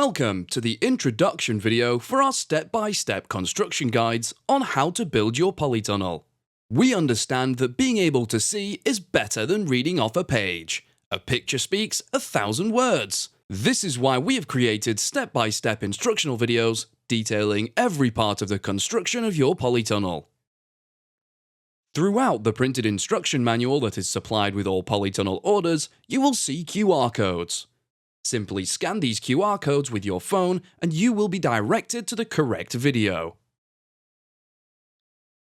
Welcome to the introduction video for our step-by-step construction guides on how to build your polytunnel. We understand that being able to see is better than reading off a page. A picture speaks 1,000 words. This is why we have created step-by-step instructional videos detailing every part of the construction of your polytunnel. Throughout the printed instruction manual that is supplied with all polytunnel orders, you will see QR codes. Simply scan these QR codes with your phone and you will be directed to the correct video.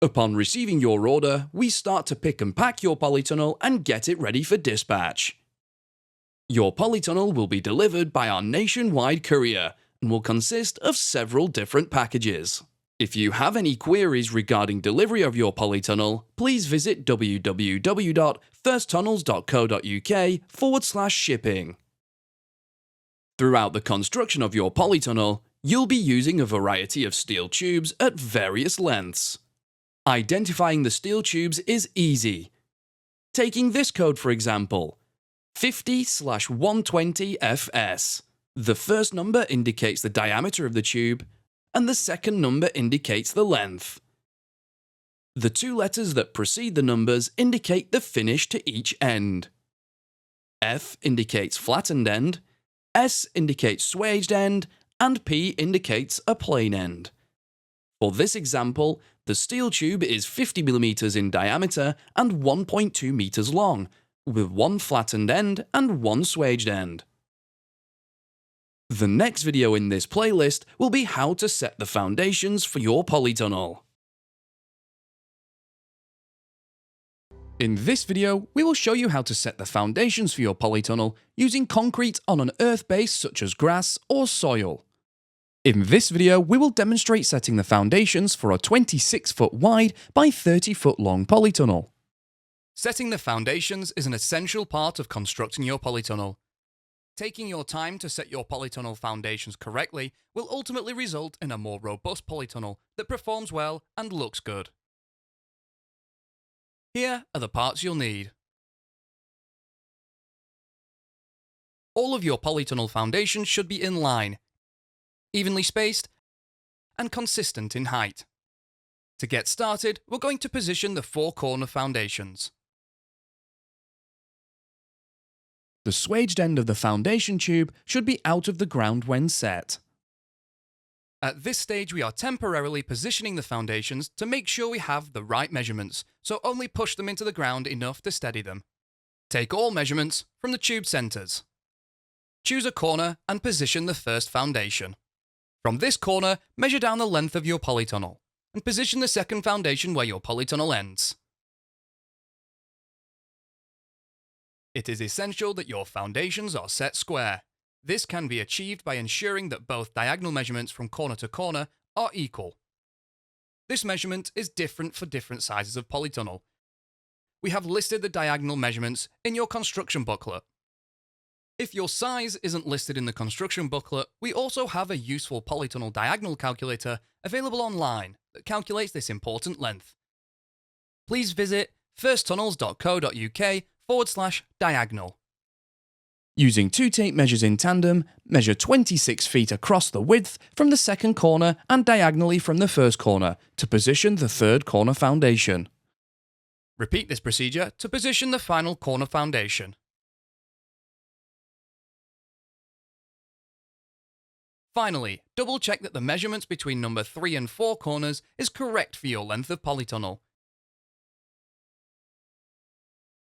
Upon receiving your order, we start to pick and pack your polytunnel and get it ready for dispatch. Your polytunnel will be delivered by our nationwide courier and will consist of several different packages. If you have any queries regarding delivery of your polytunnel, please visit www.firsttunnels.co.uk/shipping. Throughout the construction of your polytunnel, you'll be using a variety of steel tubes at various lengths. Identifying the steel tubes is easy. Taking this code for example, 50/120FS. The first number indicates the diameter of the tube, and the second number indicates the length. The two letters that precede the numbers indicate the finish to each end. F indicates flattened end, S indicates swaged end, and P indicates a plain end. For this example, the steel tube is 50mm in diameter and 1.2 meters long, with one flattened end and one swaged end. The next video in this playlist will be how to set the foundations for your polytunnel. In this video, we will show you how to set the foundations for your polytunnel using concrete on an earth base such as grass or soil. In this video, we will demonstrate setting the foundations for a 26-foot wide by 30-foot long polytunnel. Setting the foundations is an essential part of constructing your polytunnel. Taking your time to set your polytunnel foundations correctly will ultimately result in a more robust polytunnel that performs well and looks good. Here are the parts you'll need. All of your polytunnel foundations should be in line, evenly spaced, and consistent in height. To get started, we're going to position the four corner foundations. The swaged end of the foundation tube should be out of the ground when set. At this stage, we are temporarily positioning the foundations to make sure we have the right measurements, so only push them into the ground enough to steady them. Take all measurements from the tube centers. Choose a corner and position the first foundation. From this corner, measure down the length of your polytunnel, and position the second foundation where your polytunnel ends. It is essential that your foundations are set square. This can be achieved by ensuring that both diagonal measurements from corner to corner are equal. This measurement is different for different sizes of polytunnel. We have listed the diagonal measurements in your construction booklet. If your size isn't listed in the construction booklet, we also have a useful polytunnel diagonal calculator available online that calculates this important length. Please visit firsttunnels.co.uk/diagonal. Using two tape measures in tandem, measure 26 feet across the width from the second corner and diagonally from the first corner to position the third corner foundation. Repeat this procedure to position the final corner foundation. Finally, double check that the measurements between number 3 and 4 corners is correct for your length of polytunnel.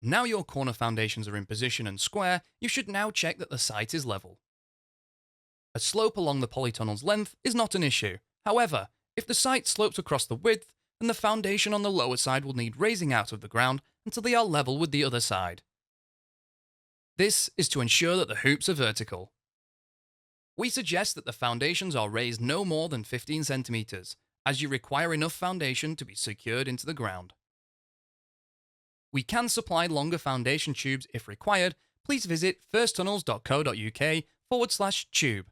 Now your corner foundations are in position and square, you should now check that the site is level. A slope along the polytunnel's length is not an issue. However, if the site slopes across the width, then the foundation on the lower side will need raising out of the ground until they are level with the other side. This is to ensure that the hoops are vertical. We suggest that the foundations are raised no more than 15 centimeters, as you require enough foundation to be secured into the ground. We can supply longer foundation tubes if required. Please visit firsttunnels.co.uk/tube.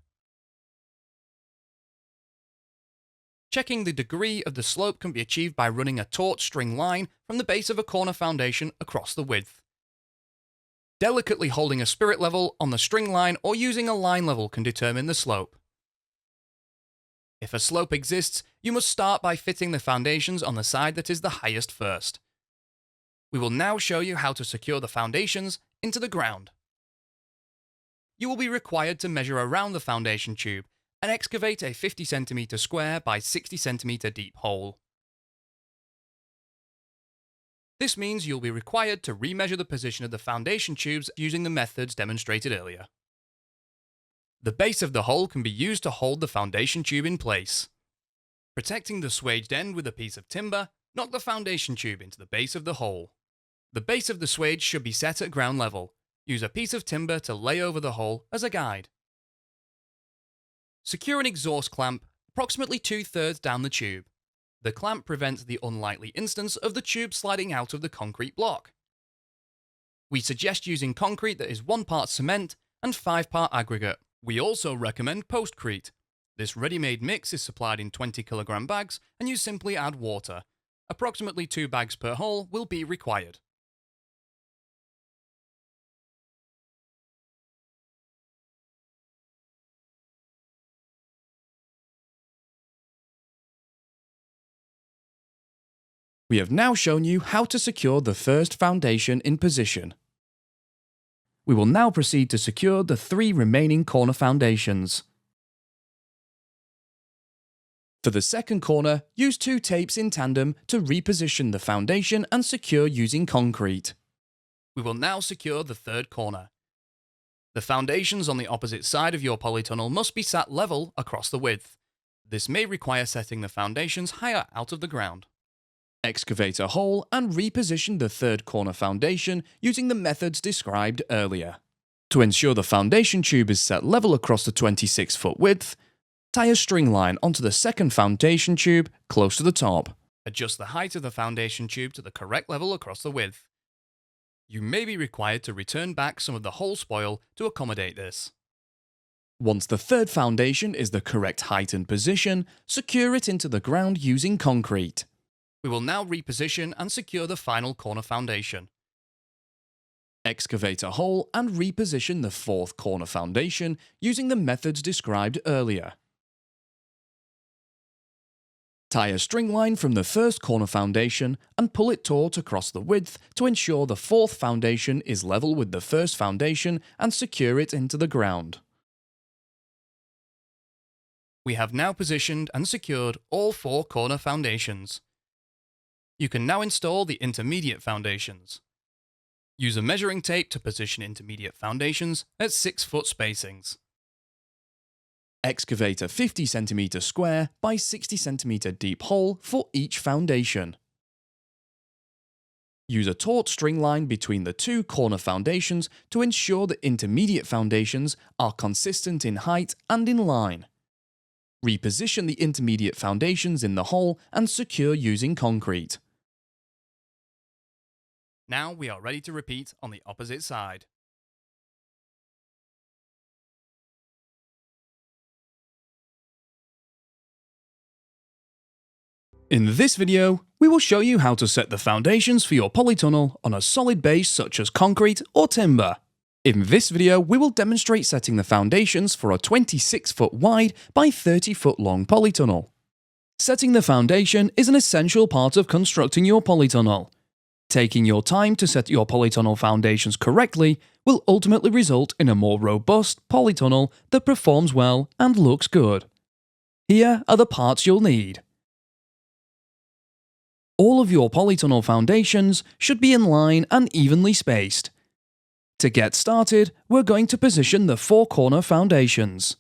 Checking the degree of the slope can be achieved by running a taut string line from the base of a corner foundation across the width. Delicately holding a spirit level on the string line or using a line level can determine the slope. If a slope exists, you must start by fitting the foundations on the side that is the highest first. We will now show you how to secure the foundations into the ground. You will be required to measure around the foundation tube and excavate a 50 cm square by 60 cm deep hole. This means you'll be required to remeasure the position of the foundation tubes using the methods demonstrated earlier. The base of the hole can be used to hold the foundation tube in place. Protecting the swaged end with a piece of timber, knock the foundation tube into the base of the hole. The base of the swage should be set at ground level. Use a piece of timber to lay over the hole as a guide. Secure an exhaust clamp approximately 2/3 down the tube. The clamp prevents the unlikely instance of the tube sliding out of the concrete block. We suggest using concrete that is 1 part cement and 5 part aggregate. We also recommend postcrete. This ready-made mix is supplied in 20 kg bags and you simply add water. Approximately 2 bags per hole will be required. We have now shown you how to secure the first foundation in position. We will now proceed to secure the 3 remaining corner foundations. For the second corner, use 2 tapes in tandem to reposition the foundation and secure using concrete. We will now secure the third corner. The foundations on the opposite side of your polytunnel must be sat level across the width. This may require setting the foundations higher out of the ground. Excavate a hole and reposition the third corner foundation using the methods described earlier. To ensure the foundation tube is set level across the 26-foot width, tie a string line onto the second foundation tube close to the top. Adjust the height of the foundation tube to the correct level across the width. You may be required to return back some of the hole spoil to accommodate this. Once the third foundation is the correct height and position, secure it into the ground using concrete. We will now reposition and secure the final corner foundation. Excavate a hole and reposition the fourth corner foundation using the methods described earlier. Tie a string line from the first corner foundation and pull it taut across the width to ensure the fourth foundation is level with the first foundation and secure it into the ground. We have now positioned and secured all 4 corner foundations. You can now install the intermediate foundations. Use a measuring tape to position intermediate foundations at 6-foot spacings. Excavate a 50 cm square by 60 cm deep hole for each foundation. Use a taut string line between the 2 corner foundations to ensure the intermediate foundations are consistent in height and in line. Reposition the intermediate foundations in the hole and secure using concrete. Now we are ready to repeat on the opposite side. In this video, we will show you how to set the foundations for your polytunnel on a solid base such as concrete or timber. In this video, we will demonstrate setting the foundations for a 26-foot wide by 30-foot long polytunnel. Setting the foundation is an essential part of constructing your polytunnel. Taking your time to set your polytunnel foundations correctly will ultimately result in a more robust polytunnel that performs well and looks good. Here are the parts you'll need. All of your polytunnel foundations should be in line and evenly spaced. To get started, we're going to position the 4 corner foundations.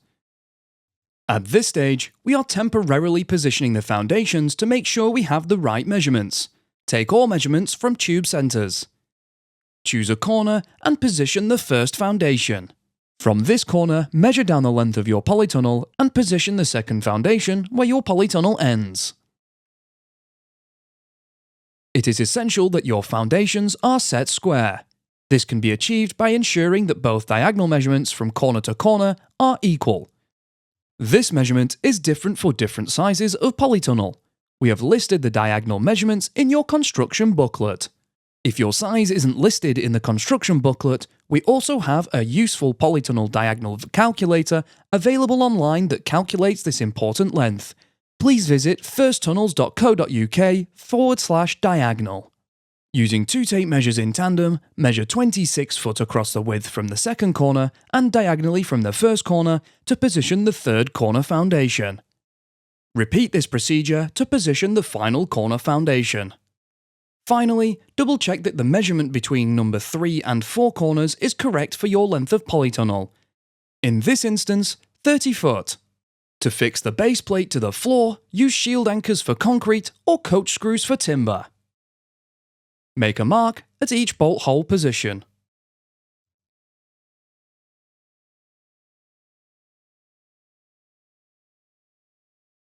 At this stage, we are temporarily positioning the foundations to make sure we have the right measurements. Take all measurements from tube centers. Choose a corner and position the first foundation. From this corner, measure down the length of your polytunnel and position the second foundation where your polytunnel ends. It is essential that your foundations are set square. This can be achieved by ensuring that both diagonal measurements from corner to corner are equal. This measurement is different for different sizes of polytunnel. We have listed the diagonal measurements in your construction booklet. If your size isn't listed in the construction booklet, we also have a useful polytunnel diagonal calculator available online that calculates this important length. Please visit firsttunnels.co.uk/diagonal. Using two tape measures in tandem, measure 26 foot across the width from the second corner and diagonally from the first corner to position the third corner foundation. Repeat this procedure to position the final corner foundation. Finally, double check that the measurement between number 3 and 4 corners is correct for your length of polytunnel. In this instance, 30 foot. To fix the base plate to the floor, use shield anchors for concrete or coach screws for timber. Make a mark at each bolt hole position.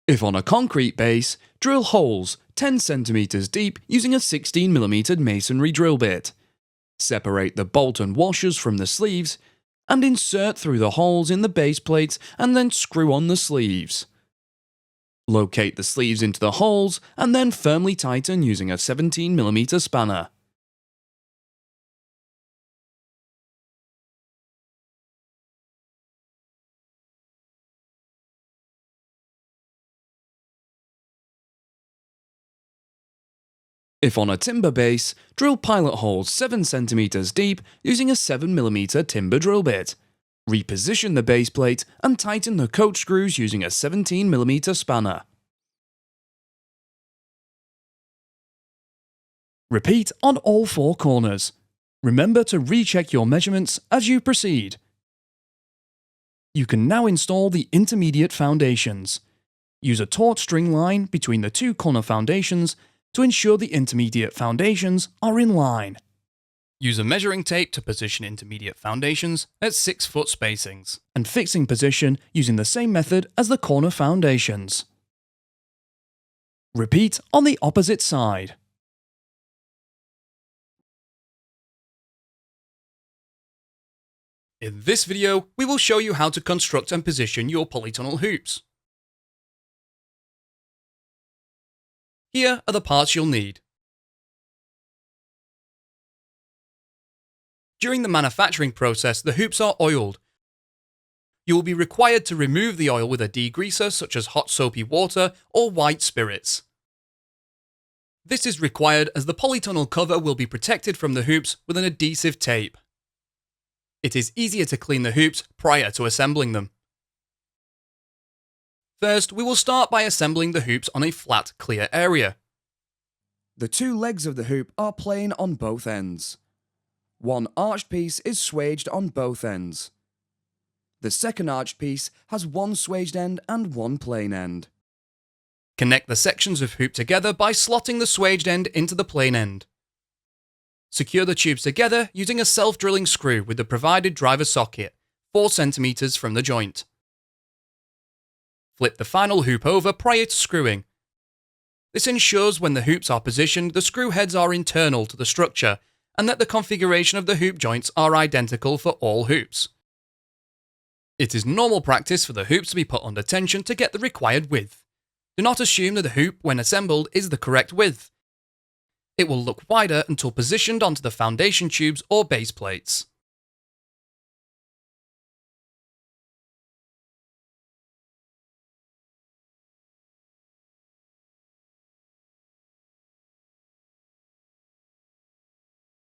If on a concrete base, drill holes 10 cm deep using a 16mm masonry drill bit. Separate the bolt and washers from the sleeves and insert through the holes in the base plates and then screw on the sleeves. Locate the sleeves into the holes and then firmly tighten using a 17mm spanner. If on a timber base, drill pilot holes 7 cm deep using a 7mm timber drill bit. Reposition the base plate and tighten the coach screws using a 17mm spanner. Repeat on all 4 corners. Remember to recheck your measurements as you proceed. You can now install the intermediate foundations. Use a taut string line between the 2 corner foundations to ensure the intermediate foundations are in line. Use a measuring tape to position intermediate foundations at 6 foot spacings, and fixing position using the same method as the corner foundations. Repeat on the opposite side. In this video, we will show you how to construct and position your polytunnel hoops. Here are the parts you'll need. During the manufacturing process, the hoops are oiled. You will be required to remove the oil with a degreaser such as hot soapy water or white spirits. This is required as the polytunnel cover will be protected from the hoops with an adhesive tape. It is easier to clean the hoops prior to assembling them. First, we will start by assembling the hoops on a flat, clear area. The 2 legs of the hoop are plain on both ends. One arched piece is swaged on both ends. The second arched piece has one swaged end and one plain end. Connect the sections of hoop together by slotting the swaged end into the plain end. Secure the tubes together using a self-drilling screw with the provided driver socket, 4 cm from the joint. Flip the final hoop over prior to screwing. This ensures when the hoops are positioned, the screw heads are internal to the structure and that the configuration of the hoop joints are identical for all hoops. It is normal practice for the hoops to be put under tension to get the required width. Do not assume that the hoop, when assembled, is the correct width. It will look wider until positioned onto the foundation tubes or base plates.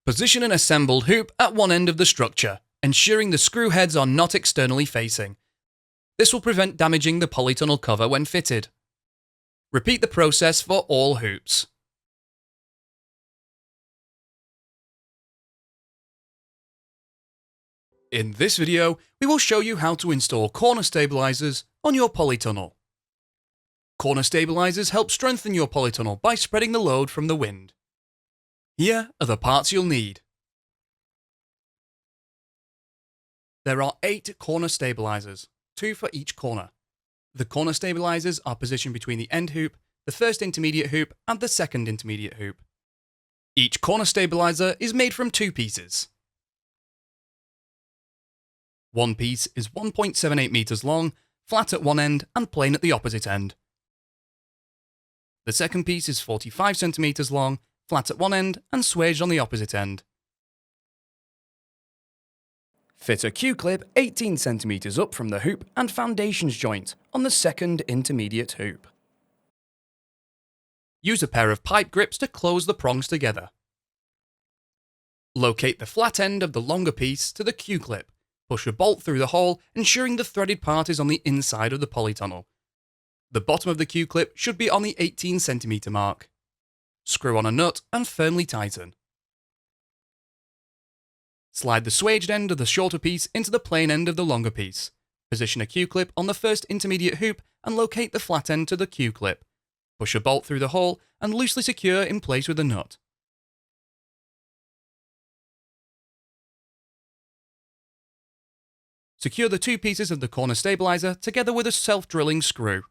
Position an assembled hoop at one end of the structure, ensuring the screw heads are not externally facing. This will prevent damaging the polytunnel cover when fitted. Repeat the process for all hoops. In this video, we will show you how to install corner stabilisers on your polytunnel. Corner stabilisers help strengthen your polytunnel by spreading the load from the wind. Here are the parts you'll need. There are 8 corner stabilisers, 2 for each corner. The corner stabilisers are positioned between the end hoop, the first intermediate hoop, and the second intermediate hoop. Each corner stabiliser is made from 2 pieces. One piece is 1.78 meters long, flat at one end and plain at the opposite end. The second piece is 45 centimeters long, flat at one end and swaged on the opposite end. Fit a Q-clip 18 cm up from the hoop and foundations joint on the second intermediate hoop. Use a pair of pipe grips to close the prongs together. Locate the flat end of the longer piece to the Q-clip. Push a bolt through the hole, ensuring the threaded part is on the inside of the polytunnel. The bottom of the Q-clip should be on the 18 cm mark. Screw on a nut and firmly tighten. Slide the swaged end of the shorter piece into the plain end of the longer piece. Position a Q-clip on the first intermediate hoop and locate the flat end to the Q-clip. Push a bolt through the hole and loosely secure in place with a nut. Secure the two pieces of the corner stabiliser together with a self-drilling screw.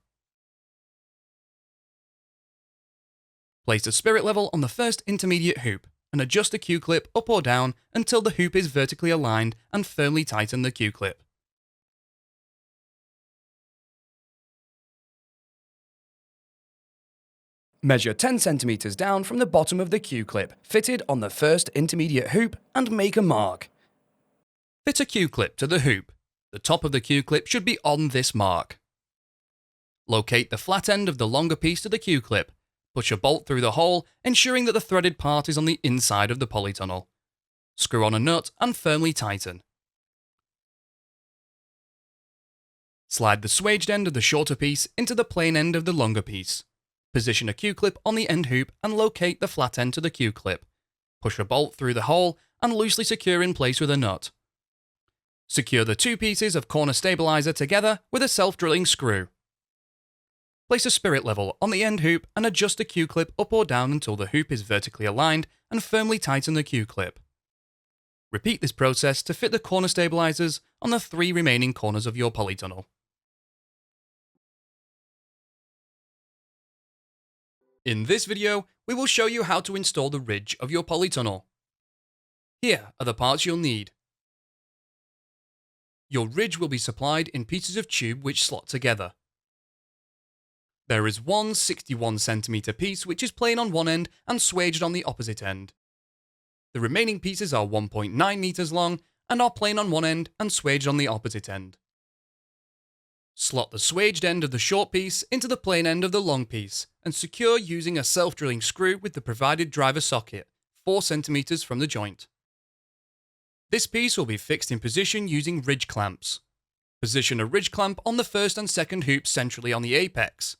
Place the spirit level on the first intermediate hoop and adjust the Q-clip up or down until the hoop is vertically aligned and firmly tighten the Q-clip. Measure 10 cm down from the bottom of the Q-clip fitted on the first intermediate hoop and make a mark. Fit a Q-clip to the hoop. The top of the Q-clip should be on this mark. Locate the flat end of the longer piece to the Q-clip. Push a bolt through the hole, ensuring that the threaded part is on the inside of the polytunnel. Screw on a nut and firmly tighten. Slide the swaged end of the shorter piece into the plain end of the longer piece. Position a Q-clip on the end hoop and locate the flat end to the Q-clip. Push a bolt through the hole and loosely secure in place with a nut. Secure the two pieces of corner stabiliser together with a self-drilling screw. Place a spirit level on the end hoop and adjust the Q-clip up or down until the hoop is vertically aligned and firmly tighten the Q-clip. Repeat this process to fit the corner stabilisers on the three remaining corners of your polytunnel. In this video, we will show you how to install the ridge of your polytunnel. Here are the parts you'll need. Your ridge will be supplied in pieces of tube which slot together. There is one 61 cm piece which is plain on one end and swaged on the opposite end. The remaining pieces are 1.9 meters long and are plain on one end and swaged on the opposite end. Slot the swaged end of the short piece into the plain end of the long piece and secure using a self-drilling screw with the provided driver socket, 4 cm from the joint. This piece will be fixed in position using ridge clamps. Position a ridge clamp on the first and second hoops centrally on the apex.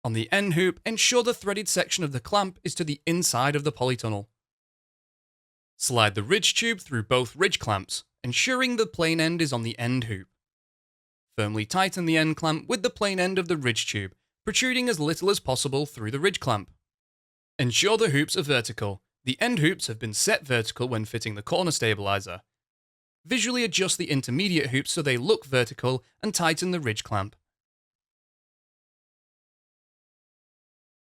On the end hoop, ensure the threaded section of the clamp is to the inside of the polytunnel. Slide the ridge tube through both ridge clamps, ensuring the plain end is on the end hoop. Firmly tighten the end clamp with the plain end of the ridge tube, protruding as little as possible through the ridge clamp. Ensure the hoops are vertical. The end hoops have been set vertical when fitting the corner stabiliser. Visually adjust the intermediate hoops so they look vertical and tighten the ridge clamp.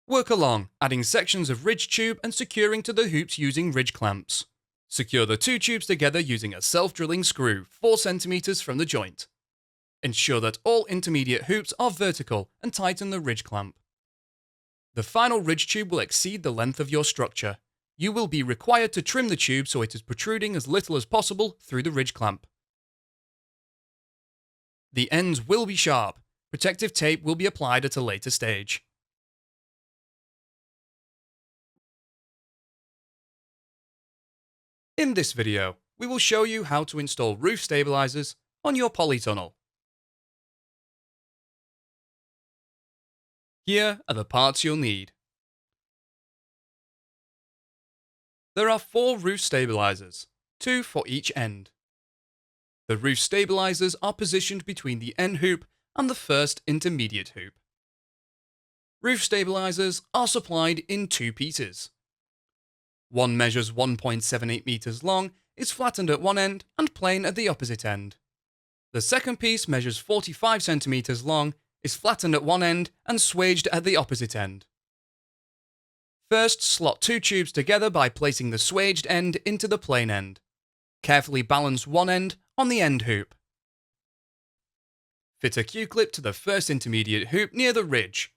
Work along, adding sections of ridge tube and securing to the hoops using ridge clamps. Secure the two tubes together using a self-drilling screw 4 cm from the joint. Ensure that all intermediate hoops are vertical and tighten the ridge clamp. The final ridge tube will exceed the length of your structure. You will be required to trim the tube so it is protruding as little as possible through the ridge clamp. The ends will be sharp. Protective tape will be applied at a later stage. In this video, we will show you how to install roof stabilisers on your polytunnel. Here are the parts you'll need. There are 4 roof stabilisers, 2 for each end. The roof stabilisers are positioned between the end hoop and the first intermediate hoop. Roof stabilisers are supplied in 2 pieces. One measures 1.78 meters long, is flattened at one end and plain at the opposite end. The second piece measures 45 centimeters long, is flattened at one end and swaged at the opposite end. First, slot 2 tubes together by placing the swaged end into the plain end. Carefully balance one end on the end hoop. Fit a Q-clip to the first intermediate hoop near the ridge.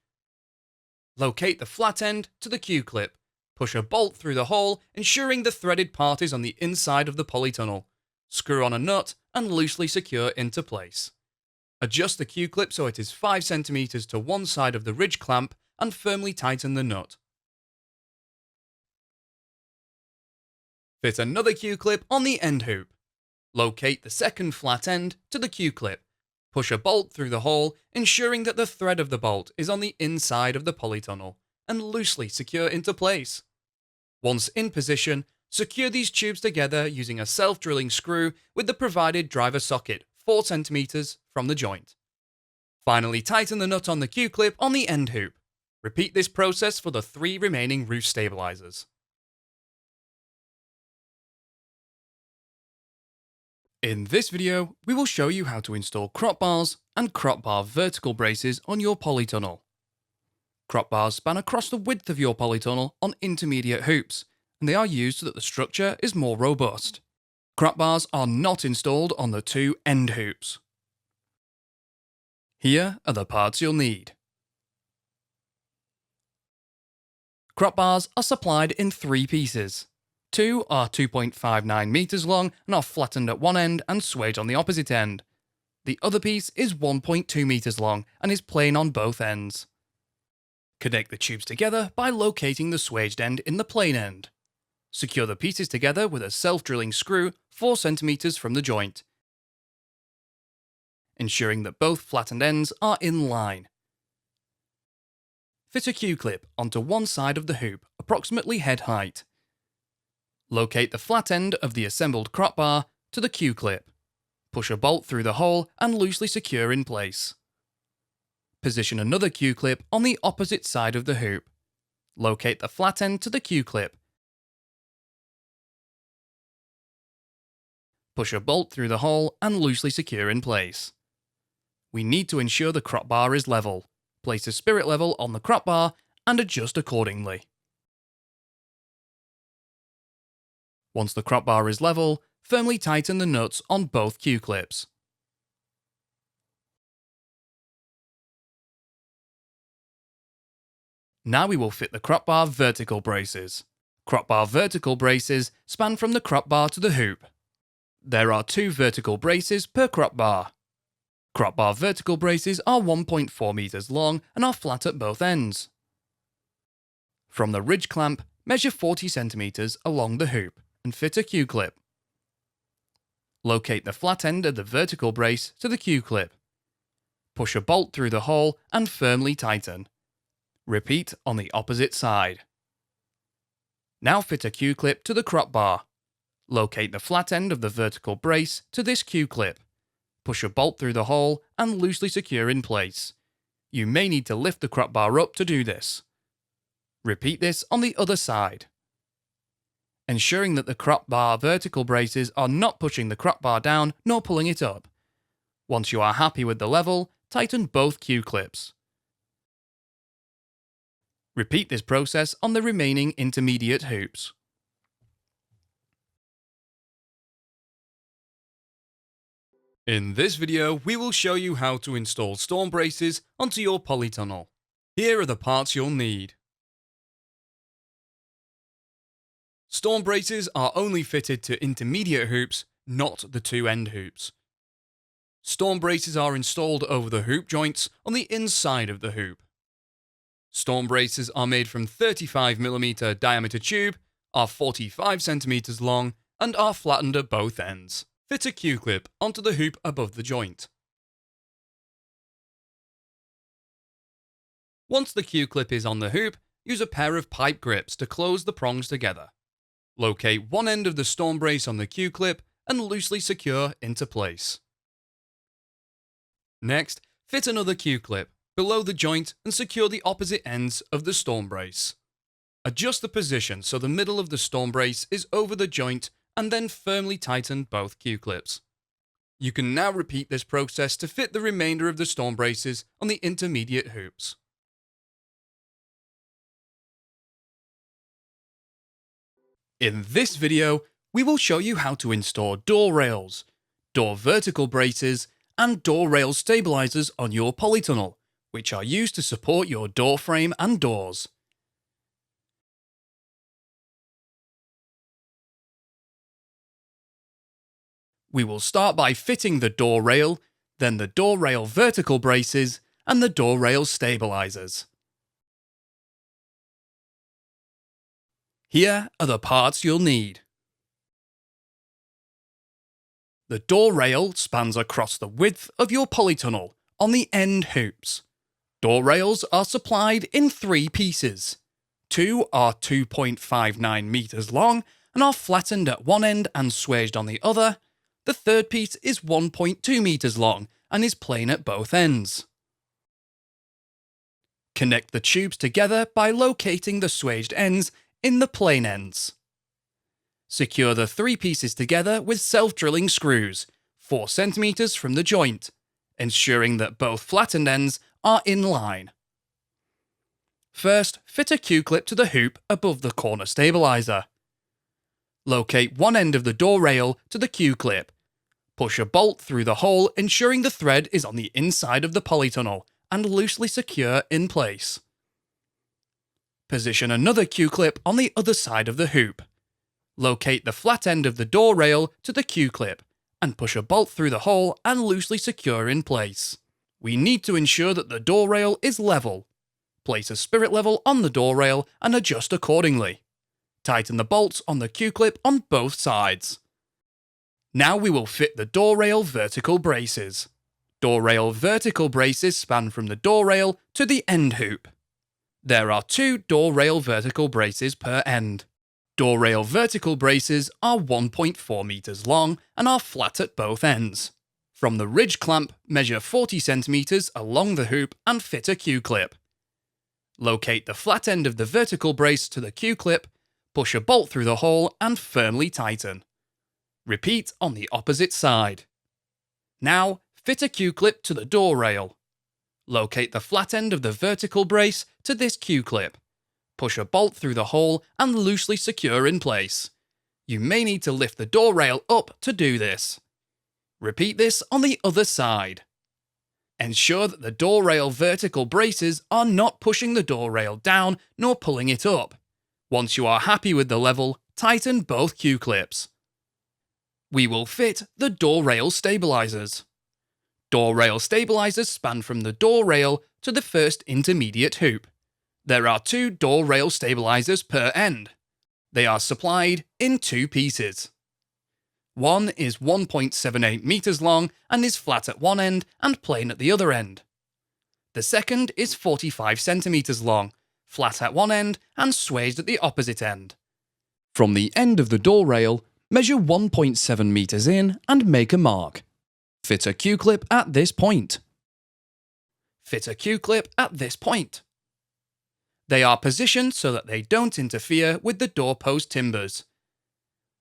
Locate the flat end to the Q-clip. Push a bolt through the hole, ensuring the threaded part is on the inside of the polytunnel. Screw on a nut and loosely secure into place. Adjust the Q-clip so it is 5 cm to one side of the ridge clamp and firmly tighten the nut. Fit another Q-clip on the end hoop. Locate the second flat end to the Q-clip. Push a bolt through the hole, ensuring that the thread of the bolt is on the inside of the polytunnel, and loosely secure into place. Once in position, secure these tubes together using a self-drilling screw with the provided driver socket 4 cm from the joint. Finally, tighten the nut on the Q-clip on the end hoop. Repeat this process for the 3 remaining roof stabilisers. In this video, we will show you how to install crop bars and crop bar vertical braces on your polytunnel. Crop bars span across the width of your polytunnel on intermediate hoops, and they are used so that the structure is more robust. Crop bars are not installed on the 2 end hoops. Here are the parts you'll need. Crop bars are supplied in 3 pieces. 2 are 2.59 meters long and are flattened at one end and swayed on the opposite end. The other piece is 1.2 meters long and is plain on both ends. Connect the tubes together by locating the swaged end in the plain end. Secure the pieces together with a self-drilling screw 4 cm from the joint, ensuring that both flattened ends are in line. Fit a Q-clip onto one side of the hoop, approximately head height. Locate the flat end of the assembled crop bar to the Q-clip. Push a bolt through the hole and loosely secure in place. Position another Q-clip on the opposite side of the hoop. Locate the flat end to the Q-clip. Push a bolt through the hole and loosely secure in place. We need to ensure the crop bar is level. Place a spirit level on the crop bar and adjust accordingly. Once the crop bar is level, firmly tighten the nuts on both Q-clips. Now we will fit the crop bar vertical braces. Crop bar vertical braces span from the crop bar to the hoop. There are 2 vertical braces per crop bar. Crop bar vertical braces are 1.4 meters long and are flat at both ends. From the ridge clamp, measure 40 centimeters along the hoop and fit a Q-clip. Locate the flat end of the vertical brace to the Q-clip. Push a bolt through the hole and firmly tighten. Repeat on the opposite side. Now fit a Q-clip to the crop bar. Locate the flat end of the vertical brace to this Q-clip. Push a bolt through the hole and loosely secure in place. You may need to lift the crop bar up to do this. Repeat this on the other side. Ensuring that the crop bar vertical braces are not pushing the crop bar down nor pulling it up. Once you are happy with the level, tighten both Q-clips. Repeat this process on the remaining intermediate hoops. In this video, we will show you how to install storm braces onto your polytunnel. Here are the parts you'll need. Storm braces are only fitted to intermediate hoops, not the 2 end hoops. Storm braces are installed over the hoop joints on the inside of the hoop. Storm braces are made from 35mm diameter tube, are 45 cm long, and are flattened at both ends. Fit a Q-clip onto the hoop above the joint. Once the Q-clip is on the hoop, use a pair of pipe grips to close the prongs together. Locate one end of the storm brace on the Q-clip and loosely secure into place. Next, fit another Q-clip below the joint and secure the opposite ends of the storm brace. Adjust the position so the middle of the storm brace is over the joint and then firmly tighten both Q-clips. You can now repeat this process to fit the remainder of the storm braces on the intermediate hoops. In this video, we will show you how to install door rails, door vertical braces, and door rail stabilisers on your polytunnel, which are used to support your door frame and doors. We will start by fitting the door rail, then the door rail vertical braces, and the door rail stabilisers. Here are the parts you'll need. The door rail spans across the width of your polytunnel on the end hoops. Door rails are supplied in 3 pieces. 2 are 2.59 metres long and are flattened at one end and swaged on the other. The third piece is 1.2 metres long and is plain at both ends. Connect the tubes together by locating the swaged ends in the plain ends. Secure the 3 pieces together with self-drilling screws, 4 cm from the joint, ensuring that both flattened ends are in line. First, fit a Q-clip to the hoop above the corner stabiliser. Locate one end of the door rail to the Q-clip. Push a bolt through the hole, ensuring the thread is on the inside of the polytunnel and loosely secure in place. Position another Q-clip on the other side of the hoop. Locate the flat end of the door rail to the Q-clip and push a bolt through the hole and loosely secure in place. We need to ensure that the door rail is level. Place a spirit level on the door rail and adjust accordingly. Tighten the bolts on the Q-clip on both sides. Now we will fit the door rail vertical braces. Door rail vertical braces span from the door rail to the end hoop. There are 2 door rail vertical braces per end. Door rail vertical braces are 1.4 metres long and are flat at both ends. From the ridge clamp, measure 40 cm along the hoop and fit a Q-clip. Locate the flat end of the vertical brace to the Q-clip, push a bolt through the hole and firmly tighten. Repeat on the opposite side. Now, fit a Q-clip to the door rail. Locate the flat end of the vertical brace to this Q-clip. Push a bolt through the hole and loosely secure in place. You may need to lift the door rail up to do this. Repeat this on the other side. Ensure that the door rail vertical braces are not pushing the door rail down nor pulling it up. Once you are happy with the level, tighten both Q-clips. We will fit the door rail stabilisers. Door rail stabilisers span from the door rail to the first intermediate hoop. There are 2 door rail stabilisers per end. They are supplied in 2 pieces. One is 1.78 metres long and is flat at one end and plain at the other end. The second is 45 centimetres long, flat at one end and swaged at the opposite end. From the end of the door rail, measure 1.7 metres in and make a mark. Fit a Q-clip at this point. Fit a Q-clip at this point. They are positioned so that they don't interfere with the doorpost timbers.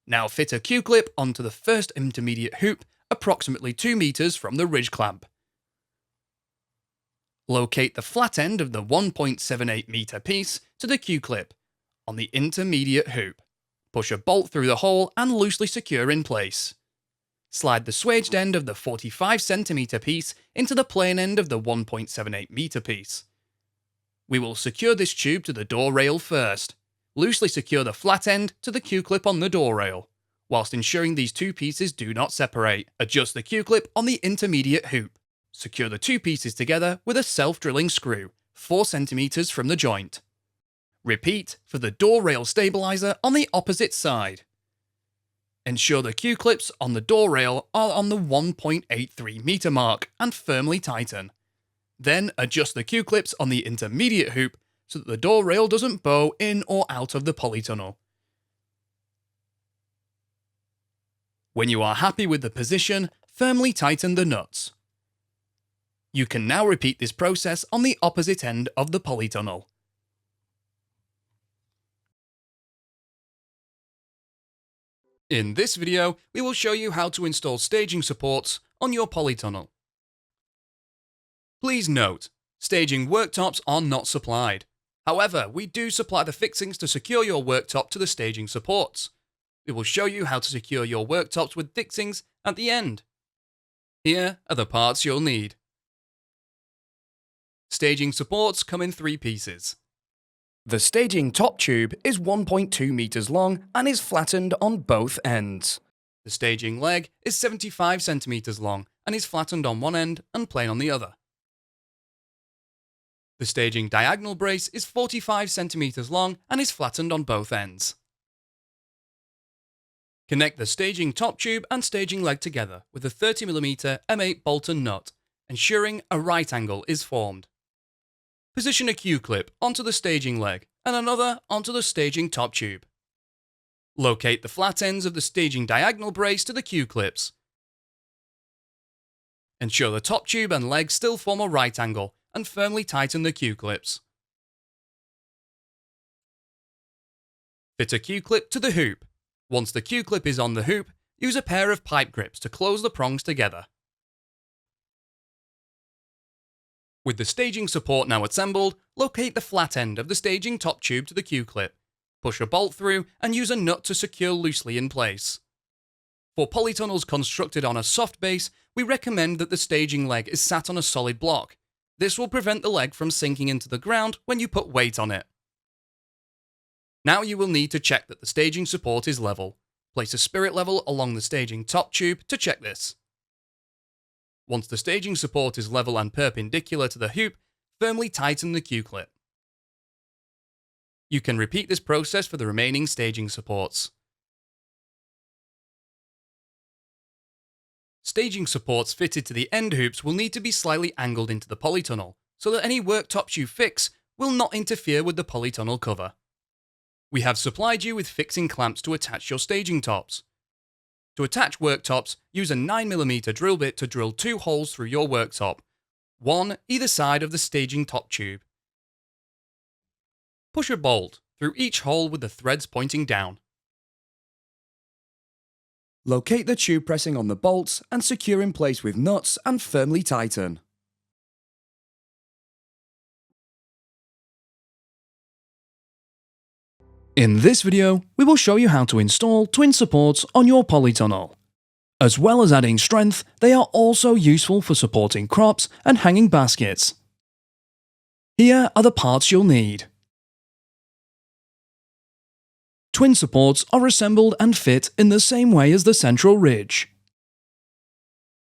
Now fit a Q-clip onto the first intermediate hoop approximately 2 metres from the ridge clamp. Locate the flat end of the 1.78 metre piece to the Q-clip on the intermediate hoop. Push a bolt through the hole and loosely secure in place. Slide the swaged end of the 45 centimetre piece into the plain end of the 1.78 metre piece. We will secure this tube to the door rail first. Loosely secure the flat end to the Q-clip on the door rail. Whilst ensuring these 2 pieces do not separate, adjust the Q-clip on the intermediate hoop. Secure the 2 pieces together with a self-drilling screw, 4 cm from the joint. Repeat for the door rail stabiliser on the opposite side. Ensure the Q-clips on the door rail are on the 1.83 metre mark and firmly tighten. Then adjust the Q-clips on the intermediate hoop so that the door rail doesn't bow in or out of the polytunnel. When you are happy with the position, firmly tighten the nuts. You can now repeat this process on the opposite end of the polytunnel. In this video, we will show you how to install staging supports on your polytunnel. Please note, staging worktops are not supplied. However, we do supply the fixings to secure your worktop to the staging supports. We will show you how to secure your worktops with fixings at the end. Here are the parts you'll need. Staging supports come in 3 pieces. The staging top tube is 1.2 metres long and is flattened on both ends. The staging leg is 75 centimeters long and is flattened on one end and plain on the other. The staging diagonal brace is 45 centimeters long and is flattened on both ends. Connect the staging top tube and staging leg together with a 30mm M8 bolt and nut, ensuring a right angle is formed. Position a Q-clip onto the staging leg and another onto the staging top tube. Locate the flat ends of the staging diagonal brace to the Q-clips. Ensure the top tube and leg still form a right angle and firmly tighten the Q-clips. Fit a Q-clip to the hoop. Once the Q-clip is on the hoop, use a pair of pipe grips to close the prongs together. With the staging support now assembled, locate the flat end of the staging top tube to the Q-clip. Push a bolt through and use a nut to secure loosely in place. For polytunnels constructed on a soft base, we recommend that the staging leg is sat on a solid block. This will prevent the leg from sinking into the ground when you put weight on it. Now you will need to check that the staging support is level. Place a spirit level along the staging top tube to check this. Once the staging support is level and perpendicular to the hoop, firmly tighten the Q-clip. You can repeat this process for the remaining staging supports. Staging supports fitted to the end hoops will need to be slightly angled into the polytunnel, so that any worktops you fix will not interfere with the polytunnel cover. We have supplied you with fixing clamps to attach your staging tops. To attach worktops, use a 9mm drill bit to drill 2 holes through your worktop, one either side of the staging top tube. Push a bolt through each hole with the threads pointing down. Locate the tube pressing on the bolts and secure in place with nuts and firmly tighten. In this video, we will show you how to install twin supports on your polytunnel. As well as adding strength, they are also useful for supporting crops and hanging baskets. Here are the parts you'll need. Twin supports are assembled and fit in the same way as the central ridge.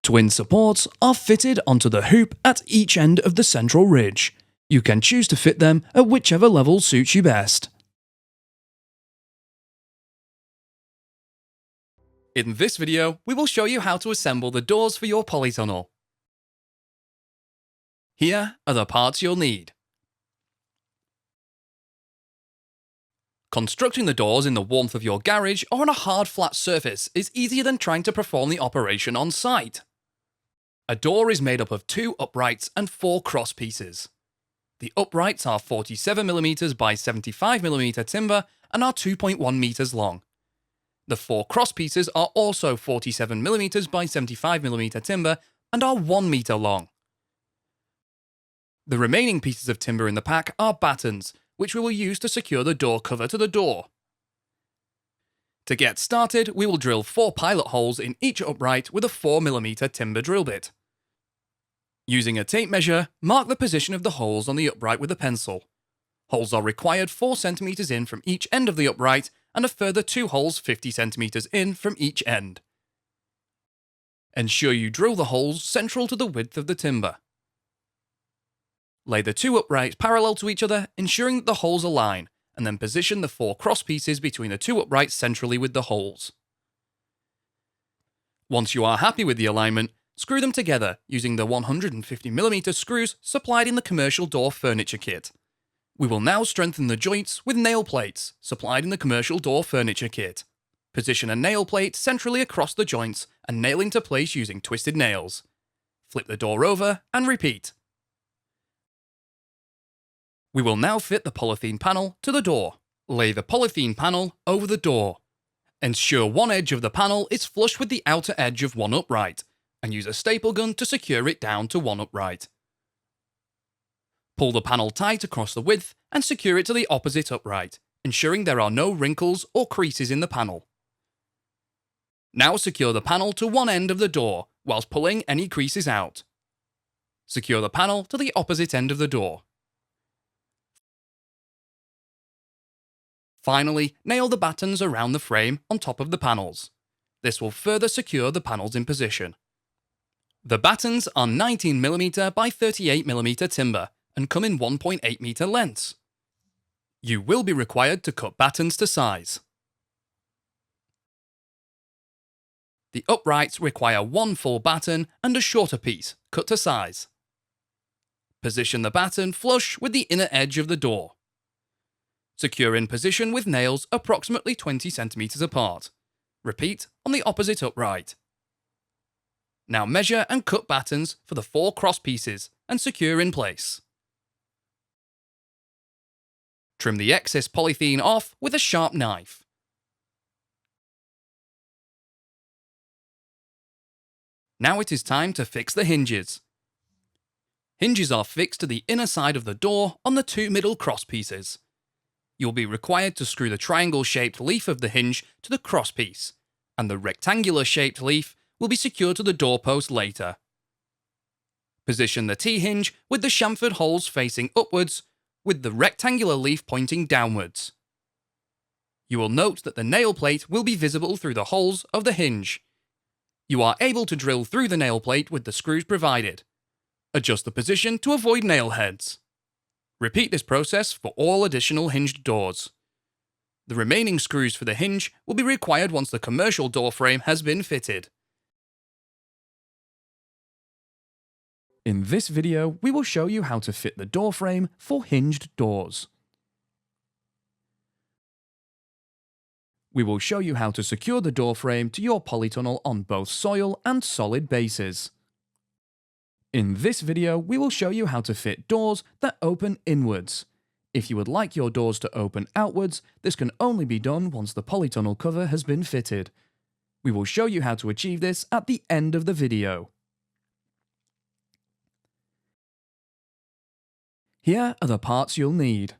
Twin supports are fitted onto the hoop at each end of the central ridge. You can choose to fit them at whichever level suits you best. In this video, we will show you how to assemble the doors for your polytunnel. Here are the parts you'll need. Constructing the doors in the warmth of your garage or on a hard flat surface is easier than trying to perform the operation on site. A door is made up of 2 uprights and 4 cross pieces. The uprights are 47mm by 75mm timber and are 2.1 meters long. The 4 cross pieces are also 47mm by 75mm timber and are 1 meter long. The remaining pieces of timber in the pack are battens, which we will use to secure the door cover to the door. To get started, we will drill 4 pilot holes in each upright with a 4mm timber drill bit. Using a tape measure, mark the position of the holes on the upright with a pencil. Holes are required 4 centimeters in from each end of the upright and a further 2 holes 50 centimeters in from each end. Ensure you drill the holes central to the width of the timber. Lay the 2 uprights parallel to each other, ensuring that the holes align, and then position the 4 cross pieces between the 2 uprights centrally with the holes. Once you are happy with the alignment, screw them together using the 150mm screws supplied in the commercial door furniture kit. We will now strengthen the joints with nail plates supplied in the commercial door furniture kit. Position a nail plate centrally across the joints and nail into place using twisted nails. Flip the door over and repeat. We will now fit the polythene panel to the door. Lay the polythene panel over the door. Ensure one edge of the panel is flush with the outer edge of one upright, and use a staple gun to secure it down to one upright. Pull the panel tight across the width and secure it to the opposite upright, ensuring there are no wrinkles or creases in the panel. Now secure the panel to one end of the door, whilst pulling any creases out. Secure the panel to the opposite end of the door. Finally, nail the battens around the frame on top of the panels. This will further secure the panels in position. The battens are 19mm by 38mm timber and come in 1.8 meter lengths. You will be required to cut battens to size. The uprights require one full batten and a shorter piece, cut to size. Position the batten flush with the inner edge of the door. Secure in position with nails approximately 20 cm apart. Repeat on the opposite upright. Now measure and cut battens for the 4 cross pieces and secure in place. Trim the excess polythene off with a sharp knife. Now it is time to fix the hinges. Hinges are fixed to the inner side of the door on the 2 middle cross pieces. You'll be required to screw the triangle-shaped leaf of the hinge to the cross piece, and the rectangular-shaped leaf will be secured to the doorpost later. Position the T-hinge with the chamfered holes facing upwards, with the rectangular leaf pointing downwards. You will note that the nail plate will be visible through the holes of the hinge. You are able to drill through the nail plate with the screws provided. Adjust the position to avoid nail heads. Repeat this process for all additional hinged doors. The remaining screws for the hinge will be required once the commercial door frame has been fitted. In this video, we will show you how to fit the door frame for hinged doors. We will show you how to secure the door frame to your polytunnel on both soil and solid bases. In this video, we will show you how to fit doors that open inwards. If you would like your doors to open outwards, this can only be done once the polytunnel cover has been fitted. We will show you how to achieve this at the end of the video. Here are the parts you'll need.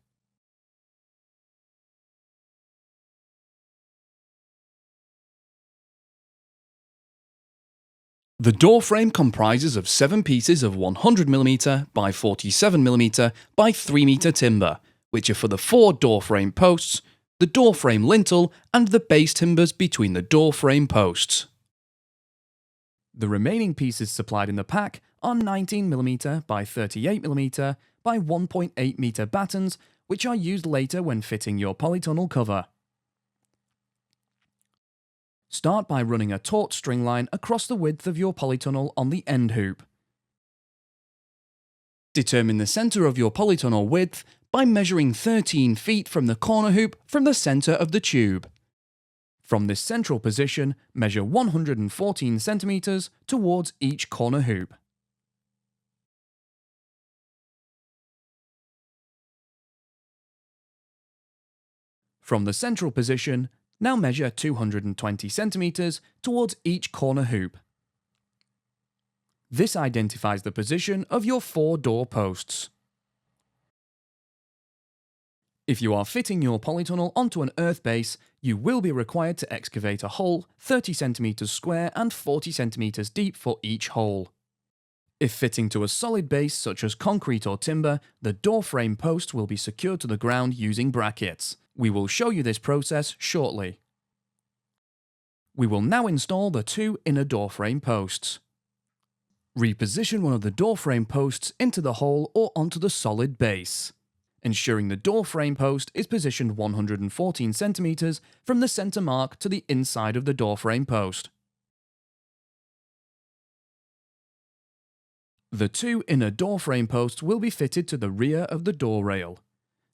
The door frame comprises of 7 pieces of 100mm by 47mm by 3m timber, which are for the 4 door frame posts, the door frame lintel, and the base timbers between the door frame posts. The remaining pieces supplied in the pack are 19mm by 38mm by 1.8 meter battens, which are used later when fitting your polytunnel cover. Start by running a taut string line across the width of your polytunnel on the end hoop. Determine the centre of your polytunnel width by measuring 13 feet from the corner hoop from the centre of the tube. From this central position, measure 114 centimeters towards each corner hoop. From the central position, now measure 220 centimeters towards each corner hoop. This identifies the position of your 4 door posts. If you are fitting your polytunnel onto an earth base, you will be required to excavate a hole 30 centimeters square and 40 centimeters deep for each hole. If fitting to a solid base such as concrete or timber, the door frame post will be secured to the ground using brackets. We will show you this process shortly. We will now install the 2 inner door frame posts. Reposition one of the door frame posts into the hole or onto the solid base, ensuring the door frame post is positioned 114 centimeters from the center mark to the inside of the door frame post. The 2 inner door frame posts will be fitted to the rear of the door rail.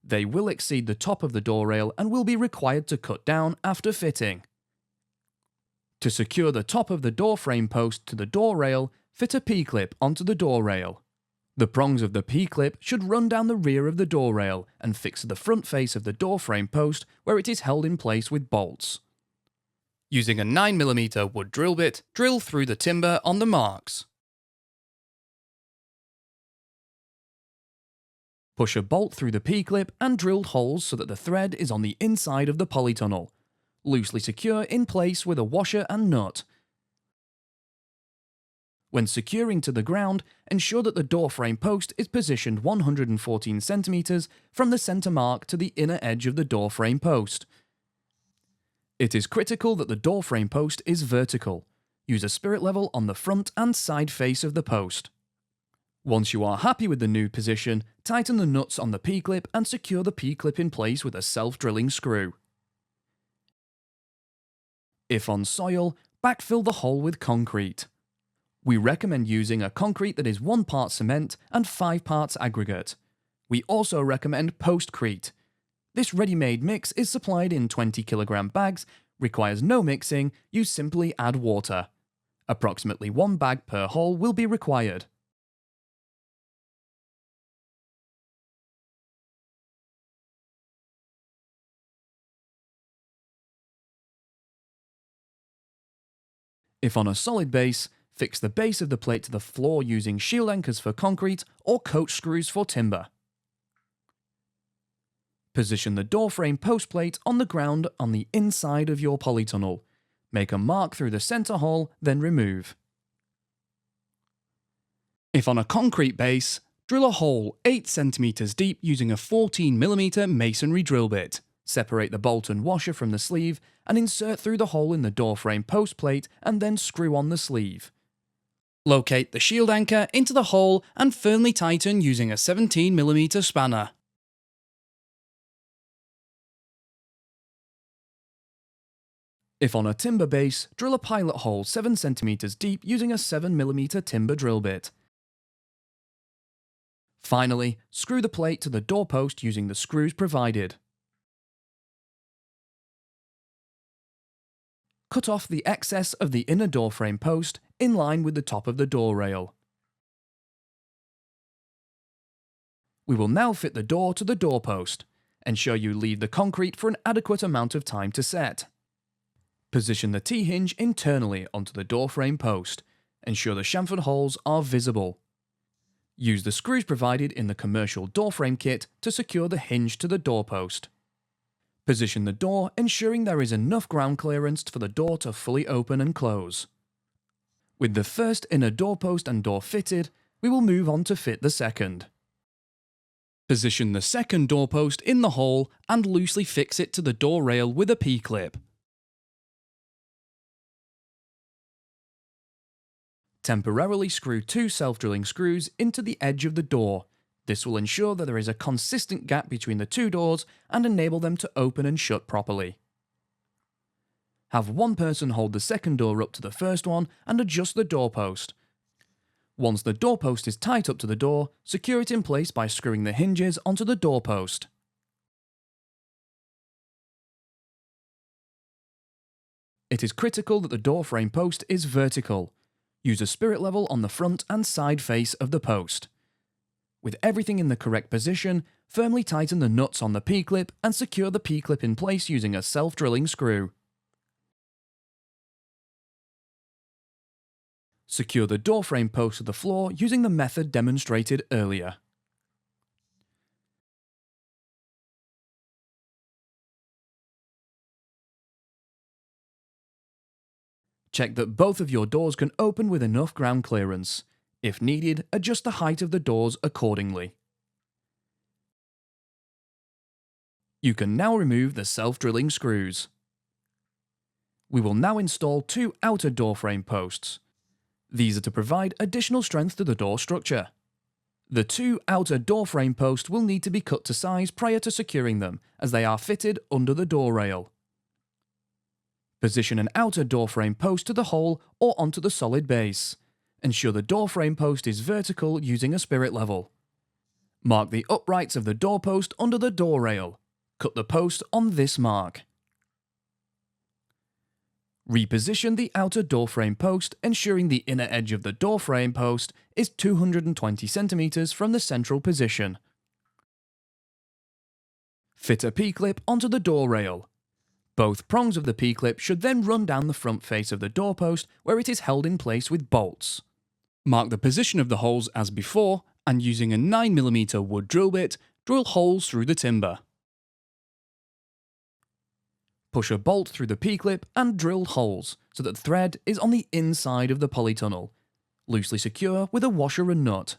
They will exceed the top of the door rail and will be required to cut down after fitting. To secure the top of the door frame post to the door rail, fit a P-clip onto the door rail. The prongs of the P-clip should run down the rear of the door rail and fix the front face of the door frame post where it is held in place with bolts. Using a 9mm wood drill bit, drill through the timber on the marks. Push a bolt through the P-clip and drill holes so that the thread is on the inside of the polytunnel. Loosely secure in place with a washer and nut. When securing to the ground, ensure that the door frame post is positioned 114 centimeters from the center mark to the inner edge of the door frame post. It is critical that the door frame post is vertical. Use a spirit level on the front and side face of the post. Once you are happy with the new position, tighten the nuts on the P-clip and secure the P-clip in place with a self-drilling screw. If on soil, backfill the hole with concrete. We recommend using a concrete that is 1 part cement and 5 parts aggregate. We also recommend postcrete. This ready-made mix is supplied in 20 kilogram bags, requires no mixing, you simply add water. Approximately 1 bag per hole will be required. If on a solid base, fix the base of the plate to the floor using shield anchors for concrete or coach screws for timber. Position the door frame post plate on the ground on the inside of your polytunnel. Make a mark through the centre hole, then remove. If on a concrete base, drill a hole 8 cm deep using a 14mm masonry drill bit. Separate the bolt and washer from the sleeve and insert through the hole in the door frame post plate and then screw on the sleeve. Locate the shield anchor into the hole and firmly tighten using a 17mm spanner. If on a timber base, drill a pilot hole 7 cm deep using a 7mm timber drill bit. Finally, screw the plate to the doorpost using the screws provided. Cut off the excess of the inner door frame post in line with the top of the door rail. We will now fit the door to the doorpost. Ensure you leave the concrete for an adequate amount of time to set. Position the T-hinge internally onto the door frame post. Ensure the chamfered holes are visible. Use the screws provided in the commercial door frame kit to secure the hinge to the doorpost. Position the door, ensuring there is enough ground clearance for the door to fully open and close. With the first inner doorpost and door fitted, we will move on to fit the second. Position the second doorpost in the hole and loosely fix it to the door rail with a P-clip. Temporarily screw 2 self-drilling screws into the edge of the door. This will ensure that there is a consistent gap between the 2 doors and enable them to open and shut properly. Have one person hold the second door up to the first one and adjust the doorpost. Once the doorpost is tight up to the door, secure it in place by screwing the hinges onto the doorpost. It is critical that the door frame post is vertical. Use a spirit level on the front and side face of the post. With everything in the correct position, firmly tighten the nuts on the P-clip and secure the P-clip in place using a self-drilling screw. Secure the door frame post to the floor using the method demonstrated earlier. Check that both of your doors can open with enough ground clearance. If needed, adjust the height of the doors accordingly. You can now remove the self-drilling screws. We will now install 2 outer door frame posts. These are to provide additional strength to the door structure. The 2 outer door frame posts will need to be cut to size prior to securing them, as they are fitted under the door rail. Position an outer door frame post to the hole or onto the solid base. Ensure the door frame post is vertical using a spirit level. Mark the uprights of the doorpost under the door rail. Cut the post on this mark. Reposition the outer door frame post, ensuring the inner edge of the door frame post is 220 cm from the central position. Fit a P-clip onto the door rail. Both prongs of the P-clip should then run down the front face of the doorpost where it is held in place with bolts. Mark the position of the holes as before, and using a 9mm wood drill bit, drill holes through the timber. Push a bolt through the P-clip and drill holes so that the thread is on the inside of the polytunnel. Loosely secure with a washer and nut.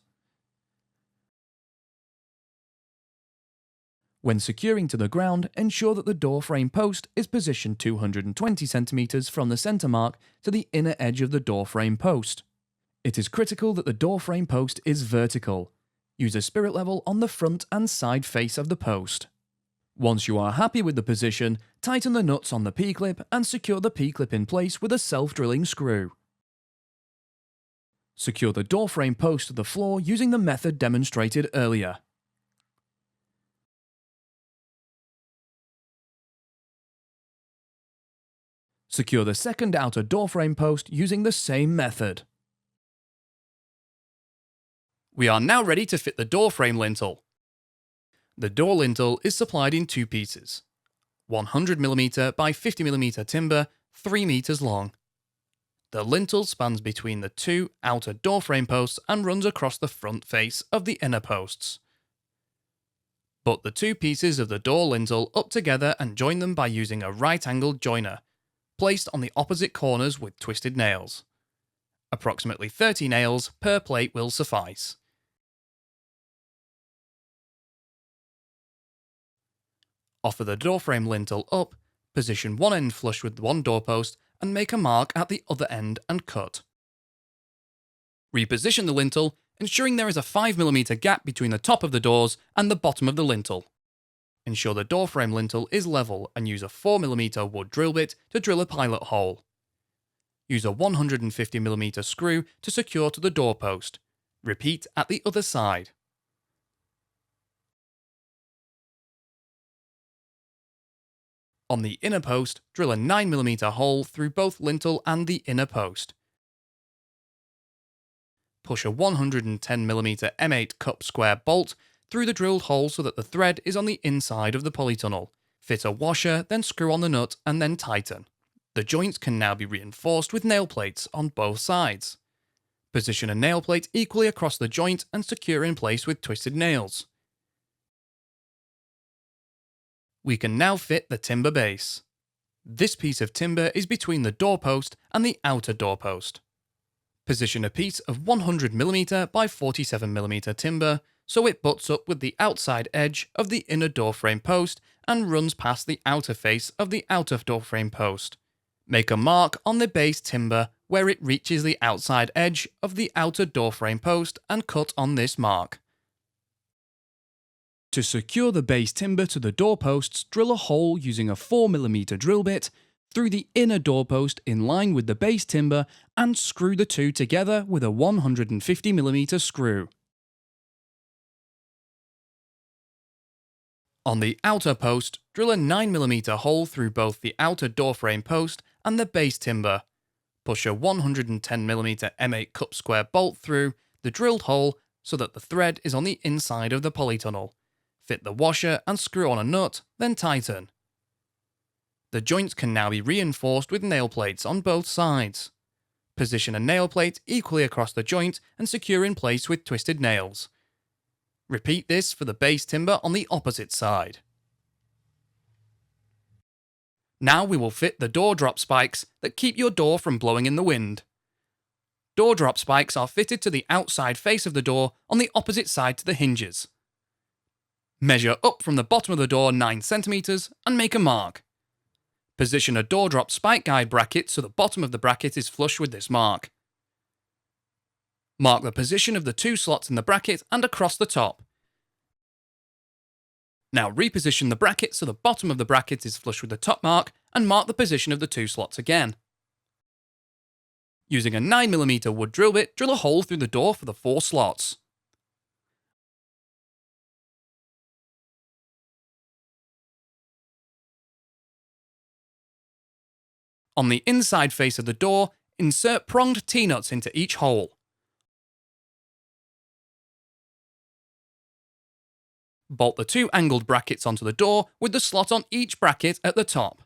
When securing to the ground, ensure that the door frame post is positioned 220 cm from the centre mark to the inner edge of the door frame post. It is critical that the door frame post is vertical. Use a spirit level on the front and side face of the post. Once you are happy with the position, tighten the nuts on the P-clip and secure the P-clip in place with a self-drilling screw. Secure the door frame post to the floor using the method demonstrated earlier. Secure the second outer door frame post using the same method. We are now ready to fit the door frame lintel. The door lintel is supplied in two pieces. 100mm by 50mm timber, 3 meters long. The lintel spans between the two outer door frame posts and runs across the front face of the inner posts. Put the two pieces of the door lintel up together and join them by using a right-angled joiner, placed on the opposite corners with twisted nails. Approximately 30 nails per plate will suffice. Offer the door frame lintel up, position one end flush with one doorpost and make a mark at the other end and cut. Reposition the lintel, ensuring there is a 5mm gap between the top of the doors and the bottom of the lintel. Ensure the door frame lintel is level and use a 4mm wood drill bit to drill a pilot hole. Use a 150mm screw to secure to the doorpost. Repeat at the other side. On the inner post, drill a 9mm hole through both lintel and the inner post. Push a 110mm M8 cup square bolt through the drilled hole so that the thread is on the inside of the polytunnel. Fit a washer, then screw on the nut and then tighten. The joints can now be reinforced with nail plates on both sides. Position a nail plate equally across the joint and secure in place with twisted nails. We can now fit the timber base. This piece of timber is between the doorpost and the outer doorpost. Position a piece of 100mm by 47mm timber so it butts up with the outside edge of the inner door frame post and runs past the outer face of the outer door frame post. Make a mark on the base timber where it reaches the outside edge of the outer door frame post and cut on this mark. To secure the base timber to the doorposts, drill a hole using a 4mm drill bit through the inner doorpost in line with the base timber and screw the two together with a 150mm screw. On the outer post, drill a 9mm hole through both the outer door frame post and the base timber. Push a 110mm M8 cup square bolt through the drilled hole so that the thread is on the inside of the polytunnel. Fit the washer and screw on a nut, then tighten. The joints can now be reinforced with nail plates on both sides. Position a nail plate equally across the joint and secure in place with twisted nails. Repeat this for the base timber on the opposite side. Now we will fit the door drop spikes that keep your door from blowing in the wind. Door drop spikes are fitted to the outside face of the door on the opposite side to the hinges. Measure up from the bottom of the door 9 cm and make a mark. Position a door drop spike guide bracket so the bottom of the bracket is flush with this mark. Mark the position of the two slots in the bracket and across the top. Now reposition the bracket so the bottom of the bracket is flush with the top mark and mark the position of the two slots again. Using a 9mm wood drill bit, drill a hole through the door for the 4 slots. On the inside face of the door, insert pronged T-nuts into each hole. Bolt the 2 angled brackets onto the door with the slot on each bracket at the top.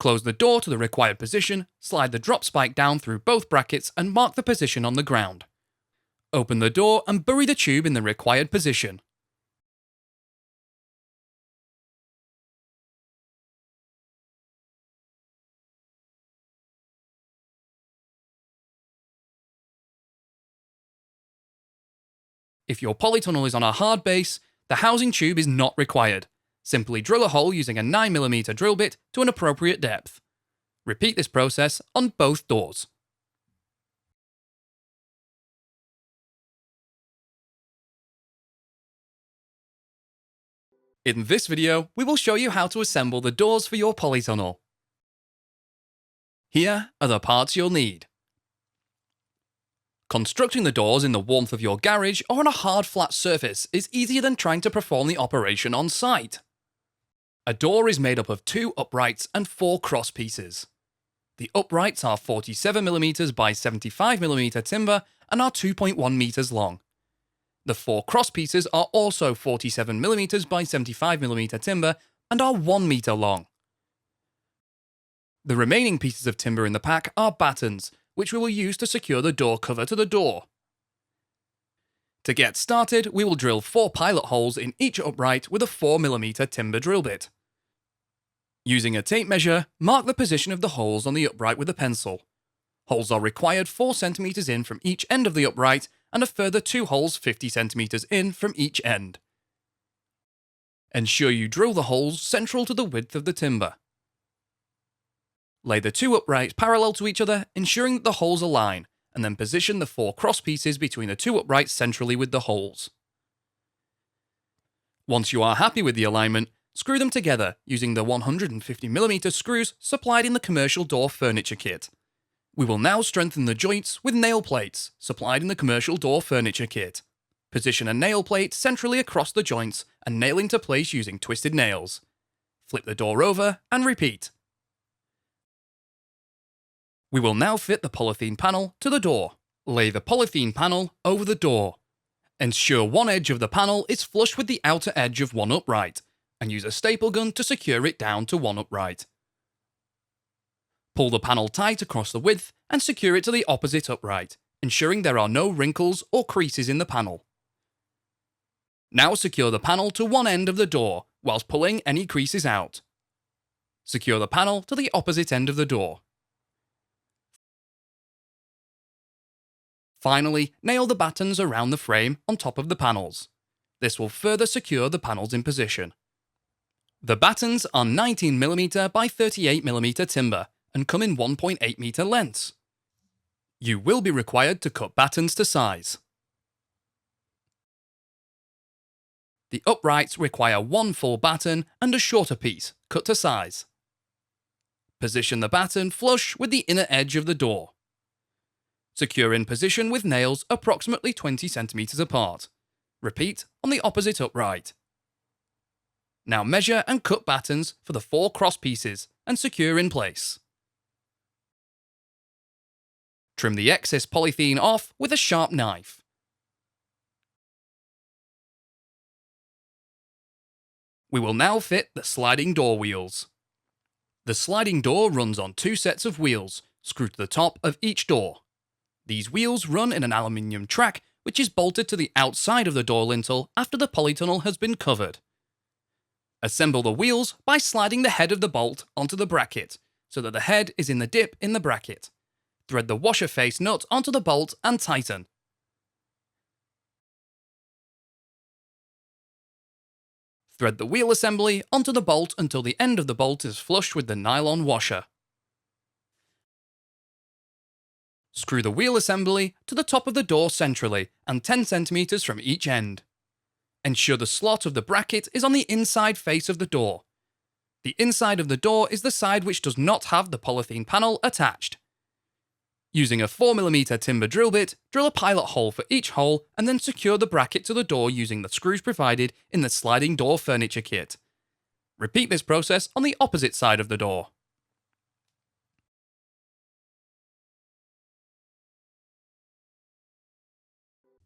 Close the door to the required position, slide the drop spike down through both brackets and mark the position on the ground. Open the door and bury the tube in the required position. If your polytunnel is on a hard base, the housing tube is not required. Simply drill a hole using a 9mm drill bit to an appropriate depth. Repeat this process on both doors. In this video, we will show you how to assemble the doors for your polytunnel. Here are the parts you'll need. Constructing the doors in the warmth of your garage or on a hard flat surface is easier than trying to perform the operation on site. A door is made up of 2 uprights and 4 cross pieces. The uprights are 47mm by 75mm timber and are 2.1 meters long. The 4 cross pieces are also 47mm by 75mm timber and are 1 meter long. The remaining pieces of timber in the pack are battens, which we will use to secure the door cover to the door. To get started, we will drill 4 pilot holes in each upright with a 4mm timber drill bit. Using a tape measure, mark the position of the holes on the upright with a pencil. Holes are required 4 cm in from each end of the upright and a further 2 holes 50 cm in from each end. Ensure you drill the holes central to the width of the timber. Lay the 2 uprights parallel to each other, ensuring that the holes align, and then position the 4 cross pieces between the 2 uprights centrally with the holes. Once you are happy with the alignment, screw them together using the 150mm screws supplied in the commercial door furniture kit. We will now strengthen the joints with nail plates supplied in the commercial door furniture kit. Position a nail plate centrally across the joints and nail into place using twisted nails. Flip the door over and repeat. We will now fit the polythene panel to the door. Lay the polythene panel over the door. Ensure one edge of the panel is flush with the outer edge of one upright, and use a staple gun to secure it down to one upright. Pull the panel tight across the width and secure it to the opposite upright, ensuring there are no wrinkles or creases in the panel. Now secure the panel to one end of the door, whilst pulling any creases out. Secure the panel to the opposite end of the door. Finally, nail the battens around the frame on top of the panels. This will further secure the panels in position. The battens are 19mm by 38mm timber and come in 1.8 meter lengths. You will be required to cut battens to size. The uprights require 1 full batten and a shorter piece, cut to size. Position the batten flush with the inner edge of the door. Secure in position with nails approximately 20 cm apart. Repeat on the opposite upright. Now measure and cut battens for the 4 cross pieces and secure in place. Trim the excess polythene off with a sharp knife. We will now fit the sliding door wheels. The sliding door runs on 2 sets of wheels, screwed to the top of each door. These wheels run in an aluminium track which is bolted to the outside of the door lintel after the polytunnel has been covered. Assemble the wheels by sliding the head of the bolt onto the bracket, so that the head is in the dip in the bracket. Thread the washer face nut onto the bolt and tighten. Thread the wheel assembly onto the bolt until the end of the bolt is flush with the nylon washer. Screw the wheel assembly to the top of the door centrally and 10 cm from each end. Ensure the slot of the bracket is on the inside face of the door. The inside of the door is the side which does not have the polythene panel attached. Using a 4mm timber drill bit, drill a pilot hole for each hole and then secure the bracket to the door using the screws provided in the sliding door furniture kit. Repeat this process on the opposite side of the door.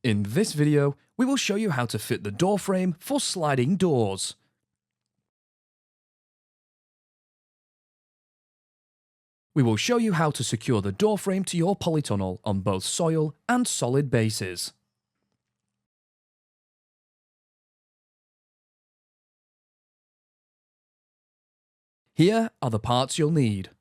In this video, we will show you how to fit the door frame for sliding doors. We will show you how to secure the door frame to your polytunnel on both soil and solid bases. Here are the parts you'll need.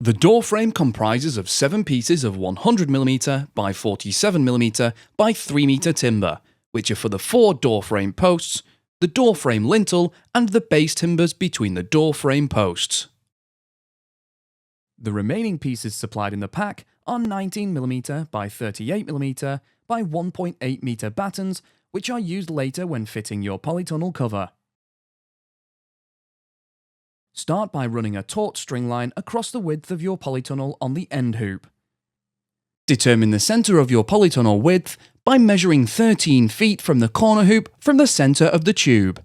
The door frame comprises of 7 pieces of 100mm by 47mm by 3m timber, which are for the 4 door frame posts, the door frame lintel, and the base timbers between the door frame posts. The remaining pieces supplied in the pack are 19mm by 38mm by 1.8m battens, which are used later when fitting your polytunnel cover. Start by running a taut string line across the width of your polytunnel on the end hoop. Determine the centre of your polytunnel width by measuring 13 feet from the corner hoop from the centre of the tube.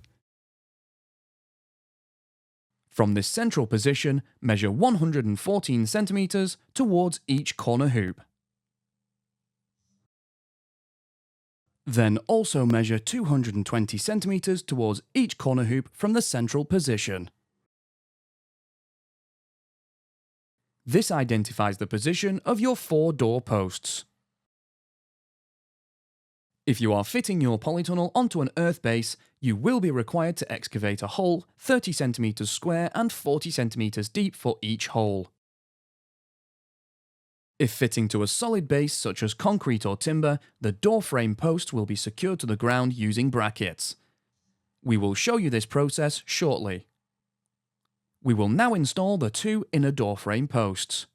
From this central position, measure 114 centimetres towards each corner hoop. Then also measure 220 centimetres towards each corner hoop from the central position. This identifies the position of your 4 door posts. If you are fitting your polytunnel onto an earth base, you will be required to excavate a hole 30 centimetres square and 40 centimetres deep for each hole. If fitting to a solid base such as concrete or timber, the door frame post will be secured to the ground using brackets. We will show you this process shortly. We will now install the 2 inner door frame posts.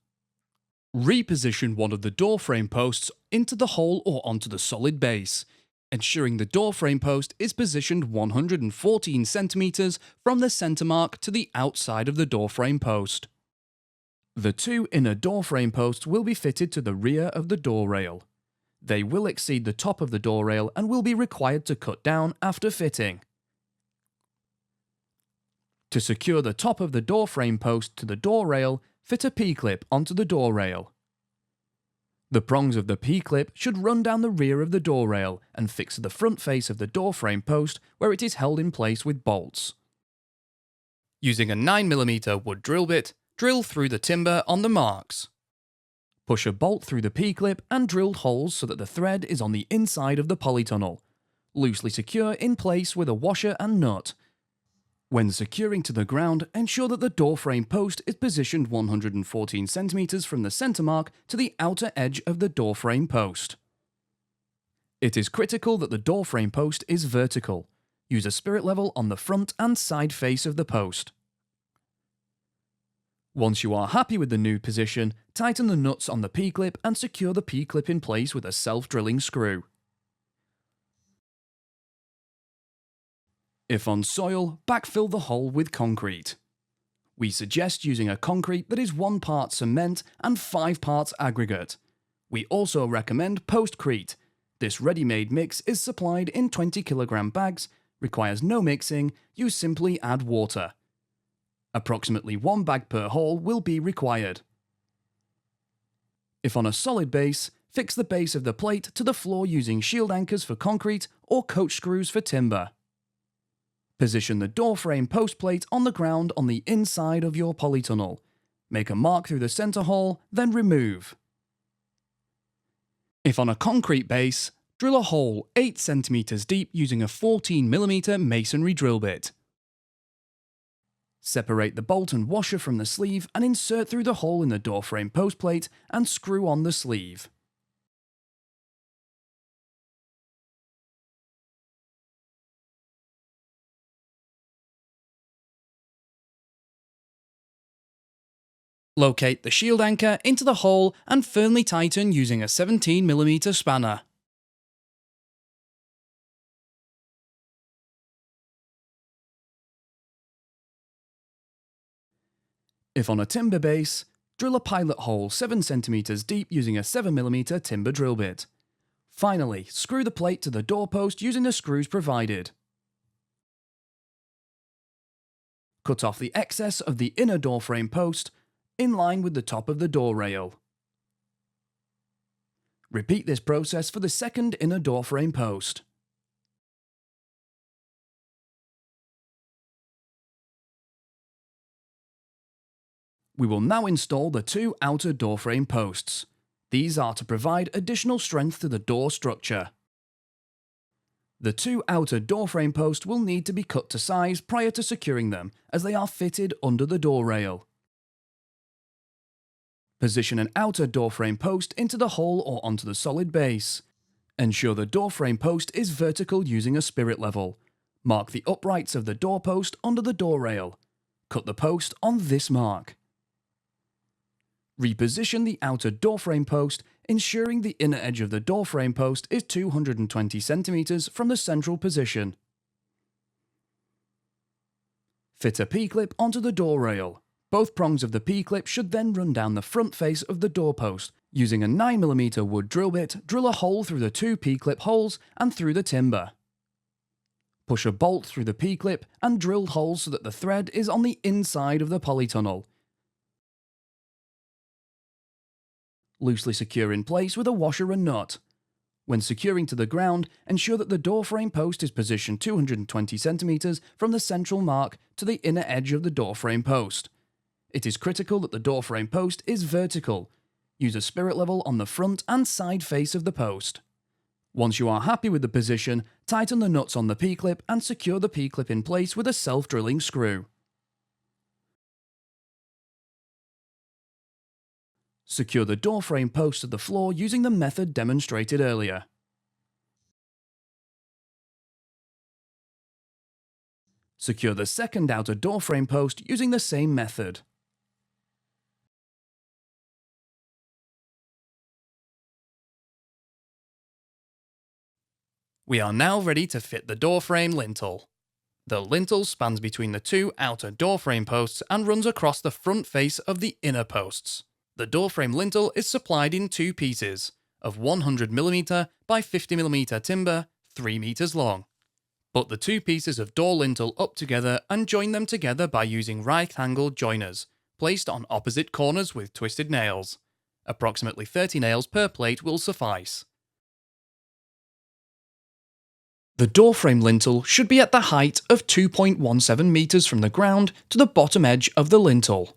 Reposition one of the door frame posts into the hole or onto the solid base, ensuring the door frame post is positioned 114 centimetres from the centre mark to the outside of the door frame post. The 2 inner door frame posts will be fitted to the rear of the door rail. They will exceed the top of the door rail and will be required to cut down after fitting. To secure the top of the door frame post to the door rail, fit a P-clip onto the door rail. The prongs of the P-clip should run down the rear of the door rail and fix the front face of the door frame post where it is held in place with bolts. Using a 9mm wood drill bit, drill through the timber on the marks. Push a bolt through the P-clip and drill holes so that the thread is on the inside of the polytunnel. Loosely secure in place with a washer and nut. When securing to the ground, ensure that the door frame post is positioned 114 centimetres from the centre mark to the outer edge of the door frame post. It is critical that the door frame post is vertical. Use a spirit level on the front and side face of the post. Once you are happy with the new position, tighten the nuts on the P-clip and secure the P-clip in place with a self-drilling screw. If on soil, backfill the hole with concrete. We suggest using a concrete that is 1 part cement and 5 parts aggregate. We also recommend postcrete. This ready-made mix is supplied in 20kg bags, requires no mixing, you simply add water. Approximately 1 bag per hole will be required. If on a solid base, fix the base of the plate to the floor using shield anchors for concrete or coach screws for timber. Position the door frame post plate on the ground on the inside of your polytunnel. Make a mark through the centre hole, then remove. If on a concrete base, drill a hole 8 centimetres deep using a 14mm masonry drill bit. Separate the bolt and washer from the sleeve and insert through the hole in the door frame post plate and screw on the sleeve. Locate the shield anchor into the hole and firmly tighten using a 17mm spanner. If on a timber base, drill a pilot hole 7 centimetres deep using a 7mm timber drill bit. Finally, screw the plate to the doorpost using the screws provided. Cut off the excess of the inner door frame post in line with the top of the door rail. Repeat this process for the second inner door frame post. We will now install the 2 outer door frame posts. These are to provide additional strength to the door structure. The 2 outer door frame posts will need to be cut to size prior to securing them, as they are fitted under the door rail. Position an outer doorframe post into the hole or onto the solid base. Ensure the doorframe post is vertical using a spirit level. Mark the uprights of the doorpost under the door rail. Cut the post on this mark. Reposition the outer doorframe post, ensuring the inner edge of the doorframe post is 220 cm from the central position. Fit a P-clip onto the door rail. Both prongs of the P-clip should then run down the front face of the doorpost. Using a 9mm wood drill bit, drill a hole through the two P-clip holes and through the timber. Push a bolt through the P-clip and drill holes so that the thread is on the inside of the polytunnel. Loosely secure in place with a washer and nut. When securing to the ground, ensure that the doorframe post is positioned 220 cm from the central mark to the inner edge of the doorframe post. It is critical that the doorframe post is vertical. Use a spirit level on the front and side face of the post. Once you are happy with the position, tighten the nuts on the P-clip and secure the P-clip in place with a self-drilling screw. Secure the doorframe post to the floor using the method demonstrated earlier. Secure the second outer doorframe post using the same method. We are now ready to fit the doorframe lintel. The lintel spans between the two outer doorframe posts and runs across the front face of the inner posts. The doorframe lintel is supplied in two pieces, of 100mm by 50mm timber, 3 meters long. Put the two pieces of door lintel up together and join them together by using right-angled joiners, placed on opposite corners with twisted nails. Approximately 30 nails per plate will suffice. The doorframe lintel should be at the height of 2.17 meters from the ground to the bottom edge of the lintel.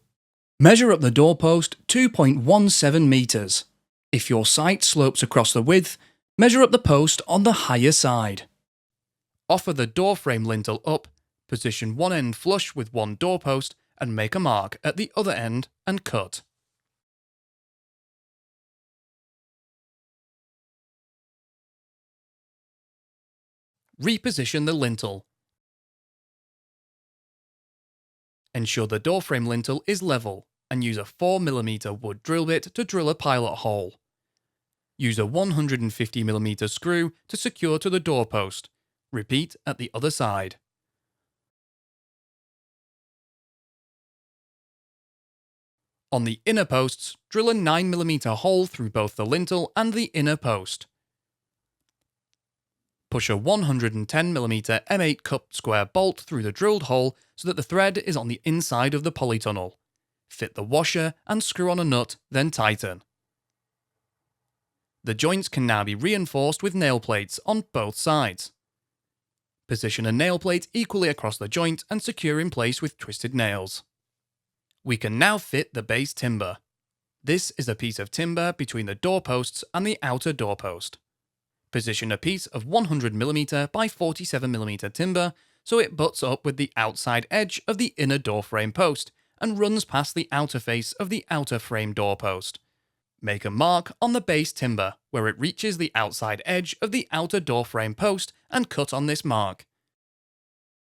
Measure up the doorpost 2.17 meters. If your site slopes across the width, measure up the post on the higher side. Offer the doorframe lintel up, position one end flush with one doorpost and make a mark at the other end and cut. Reposition the lintel. Ensure the doorframe lintel is level and use a 4mm wood drill bit to drill a pilot hole. Use a 150mm screw to secure to the doorpost. Repeat at the other side. On the inner posts, drill a 9mm hole through both the lintel and the inner post. Push a 110mm M8 cup square bolt through the drilled hole so that the thread is on the inside of the polytunnel. Fit the washer and screw on a nut, then tighten. The joints can now be reinforced with nail plates on both sides. Position a nail plate equally across the joint and secure in place with twisted nails. We can now fit the base timber. This is a piece of timber between the doorposts and the outer doorpost. Position a piece of 100mm by 47mm timber so it butts up with the outside edge of the inner doorframe post and runs past the outer face of the outer frame doorpost. Make a mark on the base timber where it reaches the outside edge of the outer doorframe post and cut on this mark.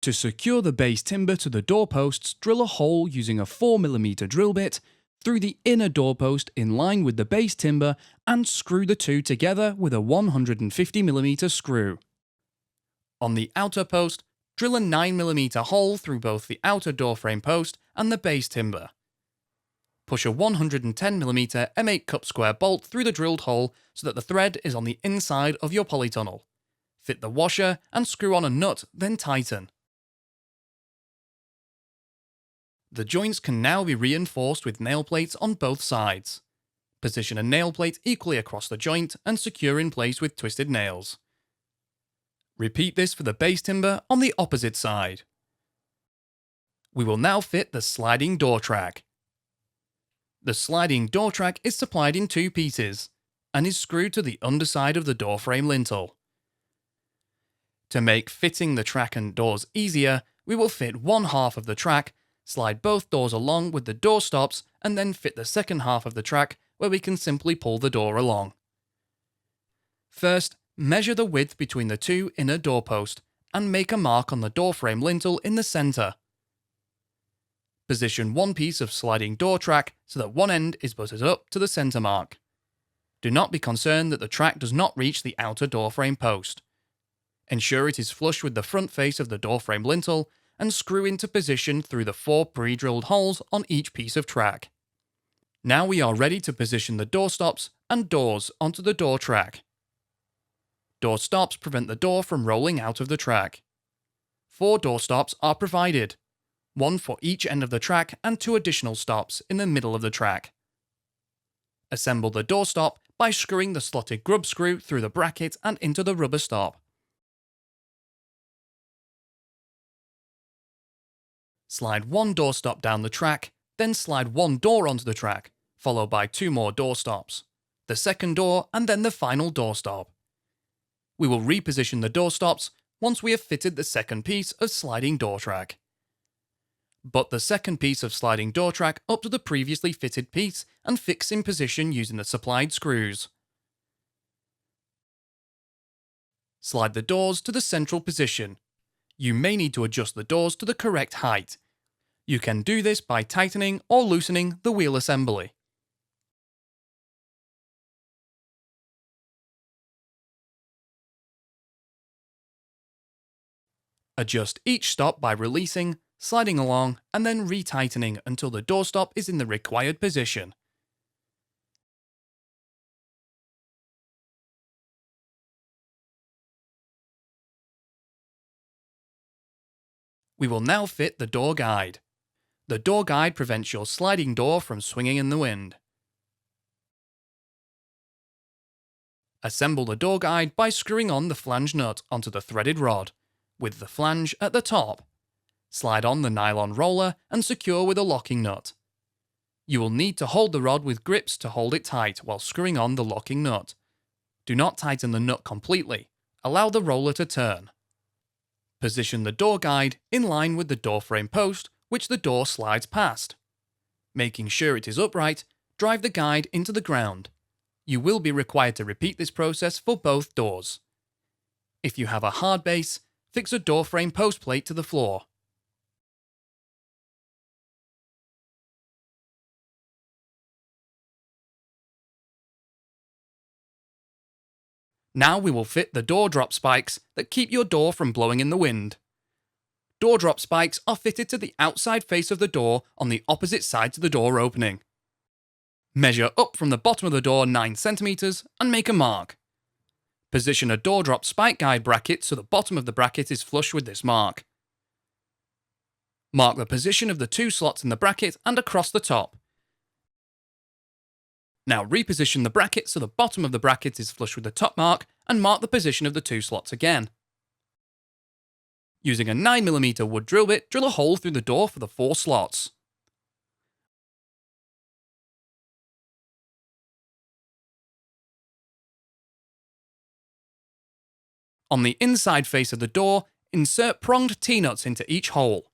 To secure the base timber to the doorposts, drill a hole using a 4mm drill bit through the inner doorpost in line with the base timber and screw the two together with a 150mm screw. On the outer post, drill a 9mm hole through both the outer doorframe post and the base timber. Push a 110mm M8 cup square bolt through the drilled hole so that the thread is on the inside of your polytunnel. Fit the washer and screw on a nut, then tighten. The joints can now be reinforced with nail plates on both sides. Position a nail plate equally across the joint and secure in place with twisted nails. Repeat this for the base timber on the opposite side. We will now fit the sliding door track. The sliding door track is supplied in two pieces and is screwed to the underside of the doorframe lintel. To make fitting the track and doors easier, we will fit one half of the track Slide both doors along with the door stops and then fit the second half of the track where we can simply pull the door along. First, measure the width between the two inner doorposts and make a mark on the door frame lintel in the centre. Position one piece of sliding door track so that one end is butted up to the centre mark. Do not be concerned that the track does not reach the outer door frame post. Ensure it is flush with the front face of the door frame lintel and screw into position through the 4 pre-drilled holes on each piece of track. Now we are ready to position the door stops and doors onto the door track. Door stops prevent the door from rolling out of the track. 4 door stops are provided, 1 for each end of the track and 2 additional stops in the middle of the track. Assemble the door stop by screwing the slotted grub screw through the bracket and into the rubber stop. Slide 1 door stop down the track, then slide 1 door onto the track, followed by 2 more door stops, the second door and then the final door stop. We will reposition the door stops once we have fitted the second piece of sliding door track. Butt the second piece of sliding door track up to the previously fitted piece and fix in position using the supplied screws. Slide the doors to the central position. You may need to adjust the doors to the correct height. You can do this by tightening or loosening the wheel assembly. Adjust each stop by releasing, sliding along, and then retightening until the door stop is in the required position. We will now fit the door guide. The door guide prevents your sliding door from swinging in the wind. Assemble the door guide by screwing on the flange nut onto the threaded rod, with the flange at the top. Slide on the nylon roller and secure with a locking nut. You will need to hold the rod with grips to hold it tight while screwing on the locking nut. Do not tighten the nut completely. Allow the roller to turn. Position the door guide in line with the door frame post which the door slides past. Making sure it is upright, drive the guide into the ground. You will be required to repeat this process for both doors. If you have a hard base, fix a door frame post plate to the floor. Now we will fit the door drop spikes that keep your door from blowing in the wind. Door drop spikes are fitted to the outside face of the door on the opposite side to the door opening. Measure up from the bottom of the door 9 cm and make a mark. Position a door drop spike guide bracket so the bottom of the bracket is flush with this mark. Mark the position of the 2 slots in the bracket and across the top. Now reposition the bracket so the bottom of the bracket is flush with the top mark and mark the position of the 2 slots again. Using a 9mm wood drill bit, drill a hole through the door for the 4 slots. On the inside face of the door, insert pronged T-nuts into each hole.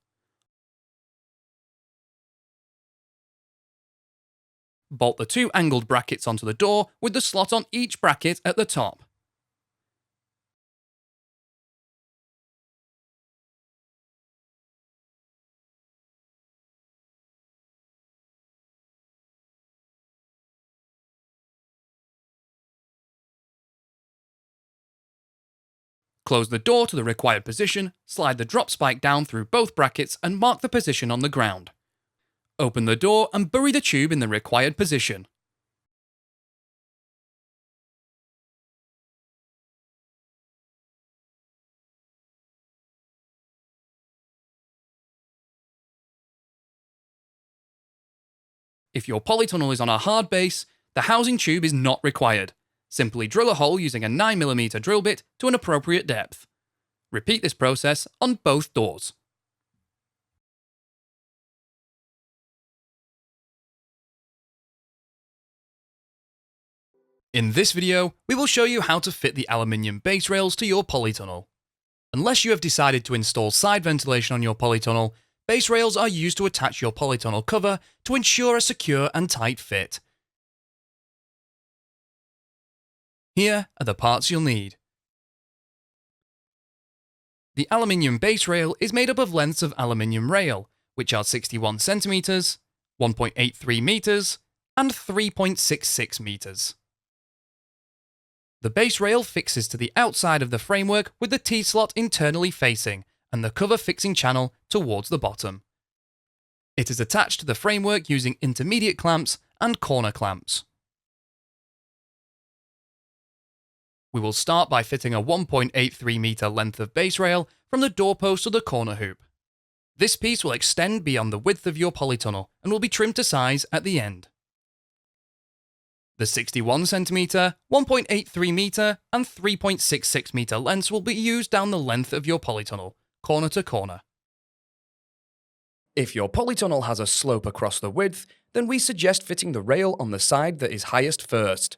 Bolt the 2 angled brackets onto the door with the slot on each bracket at the top. Close the door to the required position, slide the drop spike down through both brackets and mark the position on the ground. Open the door and bury the tube in the required position. If your polytunnel is on a hard base, the housing tube is not required. Simply drill a hole using a 9mm drill bit to an appropriate depth. Repeat this process on both doors. In this video, we will show you how to fit the aluminium base rails to your polytunnel. Unless you have decided to install side ventilation on your polytunnel, base rails are used to attach your polytunnel cover to ensure a secure and tight fit. Here are the parts you'll need. The aluminium base rail is made up of lengths of aluminium rail, which are 61 centimeters, 1.83 meters, and 3.66 meters. The base rail fixes to the outside of the framework with the T-slot internally facing and the cover fixing channel towards the bottom. It is attached to the framework using intermediate clamps and corner clamps. We will start by fitting a 1.83 meter length of base rail from the doorpost to the corner hoop. This piece will extend beyond the width of your polytunnel and will be trimmed to size at the end. The 61 cm, 1.83 meter, and 3.66 meter lengths will be used down the length of your polytunnel, corner to corner. If your polytunnel has a slope across the width, then we suggest fitting the rail on the side that is highest first.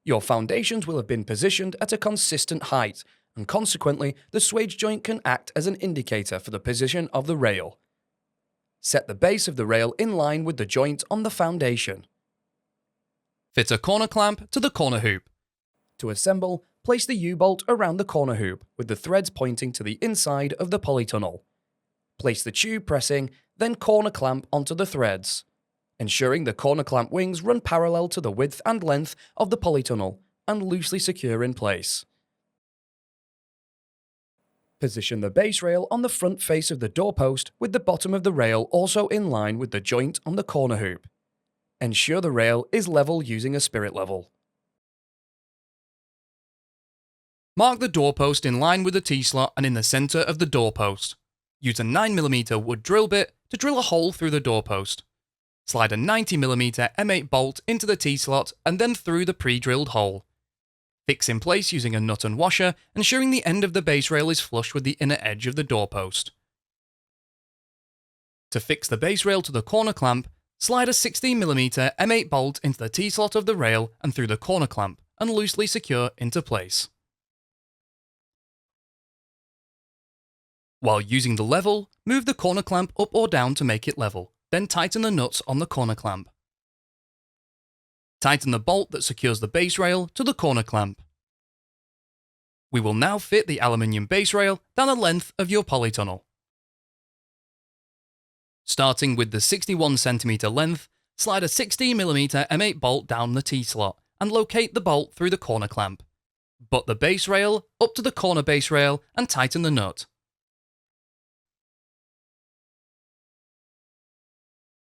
Your foundations will have been positioned at a consistent height, and consequently, the swage joint can act as an indicator for the position of the rail. Set the base of the rail in line with the joint on the foundation. Fit a corner clamp to the corner hoop. To assemble, place the U-bolt around the corner hoop with the threads pointing to the inside of the polytunnel. Place the tube pressing, then corner clamp onto the threads, ensuring the corner clamp wings run parallel to the width and length of the polytunnel and loosely secure in place. Position the base rail on the front face of the doorpost with the bottom of the rail also in line with the joint on the corner hoop. Ensure the rail is level using a spirit level. Mark the doorpost in line with the T-slot and in the centre of the doorpost. Use a 9mm wood drill bit to drill a hole through the doorpost. Slide a 90mm M8 bolt into the T-slot and then through the pre-drilled hole. Fix in place using a nut and washer, ensuring the end of the base rail is flush with the inner edge of the doorpost. To fix the base rail to the corner clamp, slide a 16mm M8 bolt into the T-slot of the rail and through the corner clamp and loosely secure into place. While using the level, move the corner clamp up or down to make it level, then tighten the nuts on the corner clamp. Tighten the bolt that secures the base rail to the corner clamp. We will now fit the aluminium base rail down the length of your polytunnel. Starting with the 61cm length, slide a 16mm M8 bolt down the T-slot and locate the bolt through the corner clamp. Butt the base rail up to the corner base rail and tighten the nut.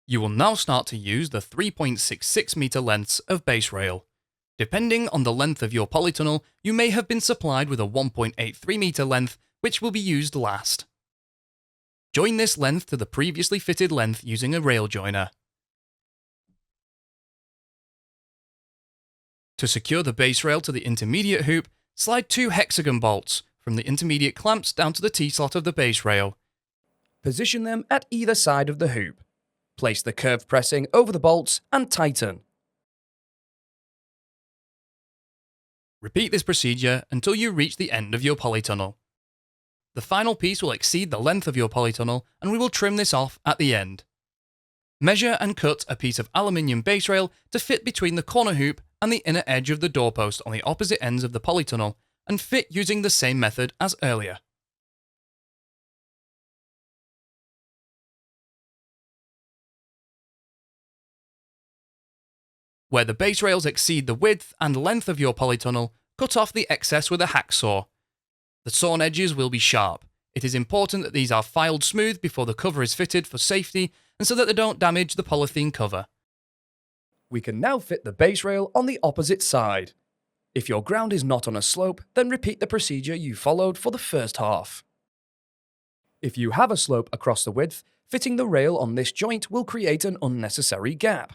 You will now start to use the 3.66 meter lengths of base rail. Depending on the length of your polytunnel, you may have been supplied with a 1.83 meter length, which will be used last. Join this length to the previously fitted length using a rail joiner. To secure the base rail to the intermediate hoop, slide 2 hexagon bolts from the intermediate clamps down to the T-slot of the base rail. Position them at either side of the hoop. Place the curved pressing over the bolts and tighten. Repeat this procedure until you reach the end of your polytunnel. The final piece will exceed the length of your polytunnel and we will trim this off at the end. Measure and cut a piece of aluminium base rail to fit between the corner hoop and the inner edge of the doorpost on the opposite ends of the polytunnel and fit using the same method as earlier. Where the base rails exceed the width and length of your polytunnel, cut off the excess with a hacksaw. The sawn edges will be sharp. It is important that these are filed smooth before the cover is fitted for safety and so that they don't damage the polythene cover. We can now fit the base rail on the opposite side. If your ground is not on a slope, then repeat the procedure you followed for the first half. If you have a slope across the width, fitting the rail on this joint will create an unnecessary gap.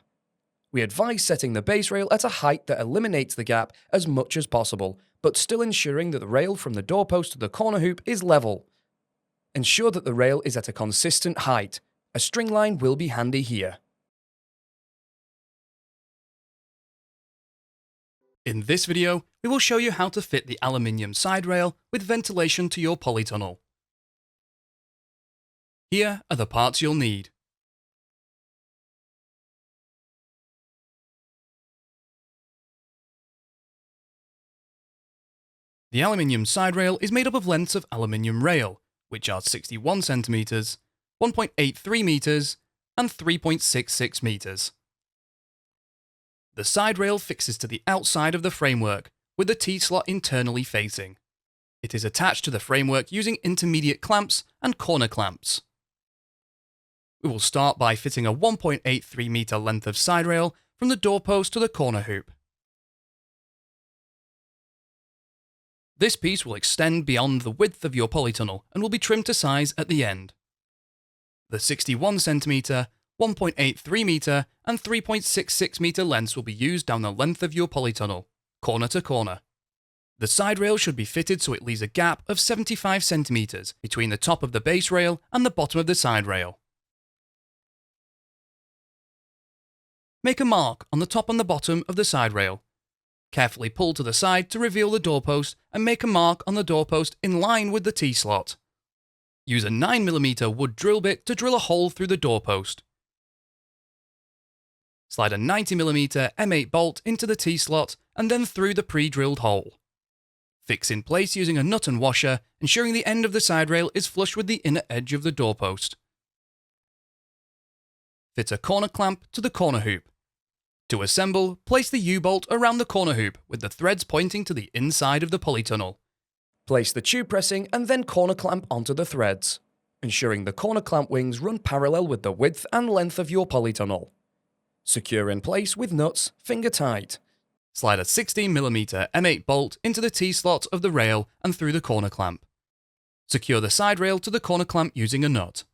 We advise setting the base rail at a height that eliminates the gap as much as possible, but still ensuring that the rail from the doorpost to the corner hoop is level. Ensure that the rail is at a consistent height. A string line will be handy here. In this video, we will show you how to fit the aluminium side rail with ventilation to your polytunnel. Here are the parts you'll need. The aluminium side rail is made up of lengths of aluminium rail, which are 61 cm, 1.83 metres, and 3.66 metres. The side rail fixes to the outside of the framework, with the T-slot internally facing. It is attached to the framework using intermediate clamps and corner clamps. We will start by fitting a 1.83 metre length of side rail from the doorpost to the corner hoop. This piece will extend beyond the width of your polytunnel and will be trimmed to size at the end. The 61 cm, 1.83 metre and 3.66 metre lengths will be used down the length of your polytunnel, corner to corner. The side rail should be fitted so it leaves a gap of 75 cm between the top of the base rail and the bottom of the side rail. Make a mark on the top and the bottom of the side rail. Carefully pull to the side to reveal the doorpost and make a mark on the doorpost in line with the T-slot. Use a 9mm wood drill bit to drill a hole through the doorpost. Slide a 90mm M8 bolt into the T-slot and then through the pre-drilled hole. Fix in place using a nut and washer, ensuring the end of the side rail is flush with the inner edge of the doorpost. Fit a corner clamp to the corner hoop. To assemble, place the U-bolt around the corner hoop with the threads pointing to the inside of the polytunnel. Place the tube pressing and then corner clamp onto the threads, ensuring the corner clamp wings run parallel with the width and length of your polytunnel. Secure in place with nuts, finger tight. Slide a 16mm M8 bolt into the T-slot of the rail and through the corner clamp. Secure the side rail to the corner clamp using a nut.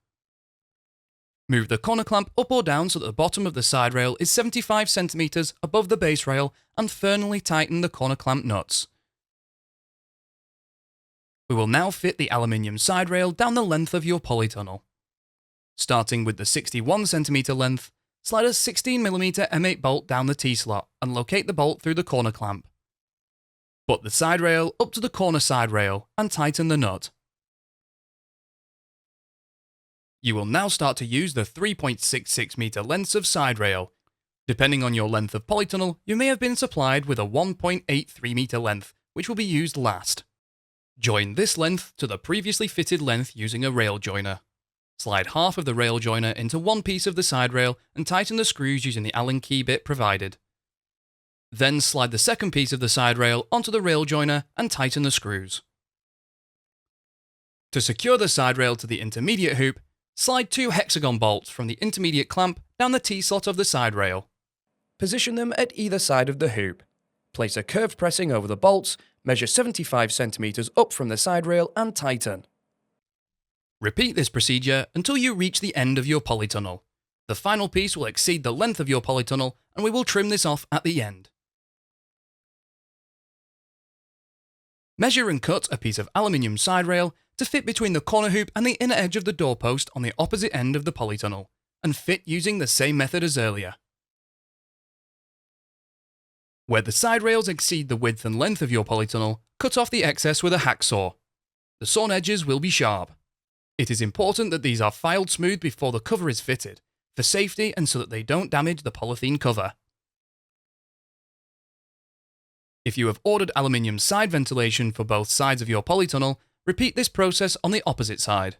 Move the corner clamp up or down so that the bottom of the side rail is 75 cm above the base rail and firmly tighten the corner clamp nuts. We will now fit the aluminium side rail down the length of your polytunnel. Starting with the 61 cm length, slide a 16mm M8 bolt down the T-slot and locate the bolt through the corner clamp. Put the side rail up to the corner side rail and tighten the nut. You will now start to use the 3.66 metre lengths of side rail. Depending on your length of polytunnel, you may have been supplied with a 1.83 metre length, which will be used last. Join this length to the previously fitted length using a rail joiner. Slide half of the rail joiner into one piece of the side rail and tighten the screws using the Allen key bit provided. Then slide the second piece of the side rail onto the rail joiner and tighten the screws. To secure the side rail to the intermediate hoop, slide 2 hexagon bolts from the intermediate clamp down the T-slot of the side rail. Position them at either side of the hoop. Place a curved pressing over the bolts, measure 75 cm up from the side rail and tighten. Repeat this procedure until you reach the end of your polytunnel. The final piece will exceed the length of your polytunnel and we will trim this off at the end. Measure and cut a piece of aluminium side rail to fit between the corner hoop and the inner edge of the doorpost on the opposite end of the polytunnel, and fit using the same method as earlier. Where the side rails exceed the width and length of your polytunnel, cut off the excess with a hacksaw. The sawn edges will be sharp. It is important that these are filed smooth before the cover is fitted, for safety and so that they don't damage the polythene cover. If you have ordered aluminium side ventilation for both sides of your polytunnel, repeat this process on the opposite side.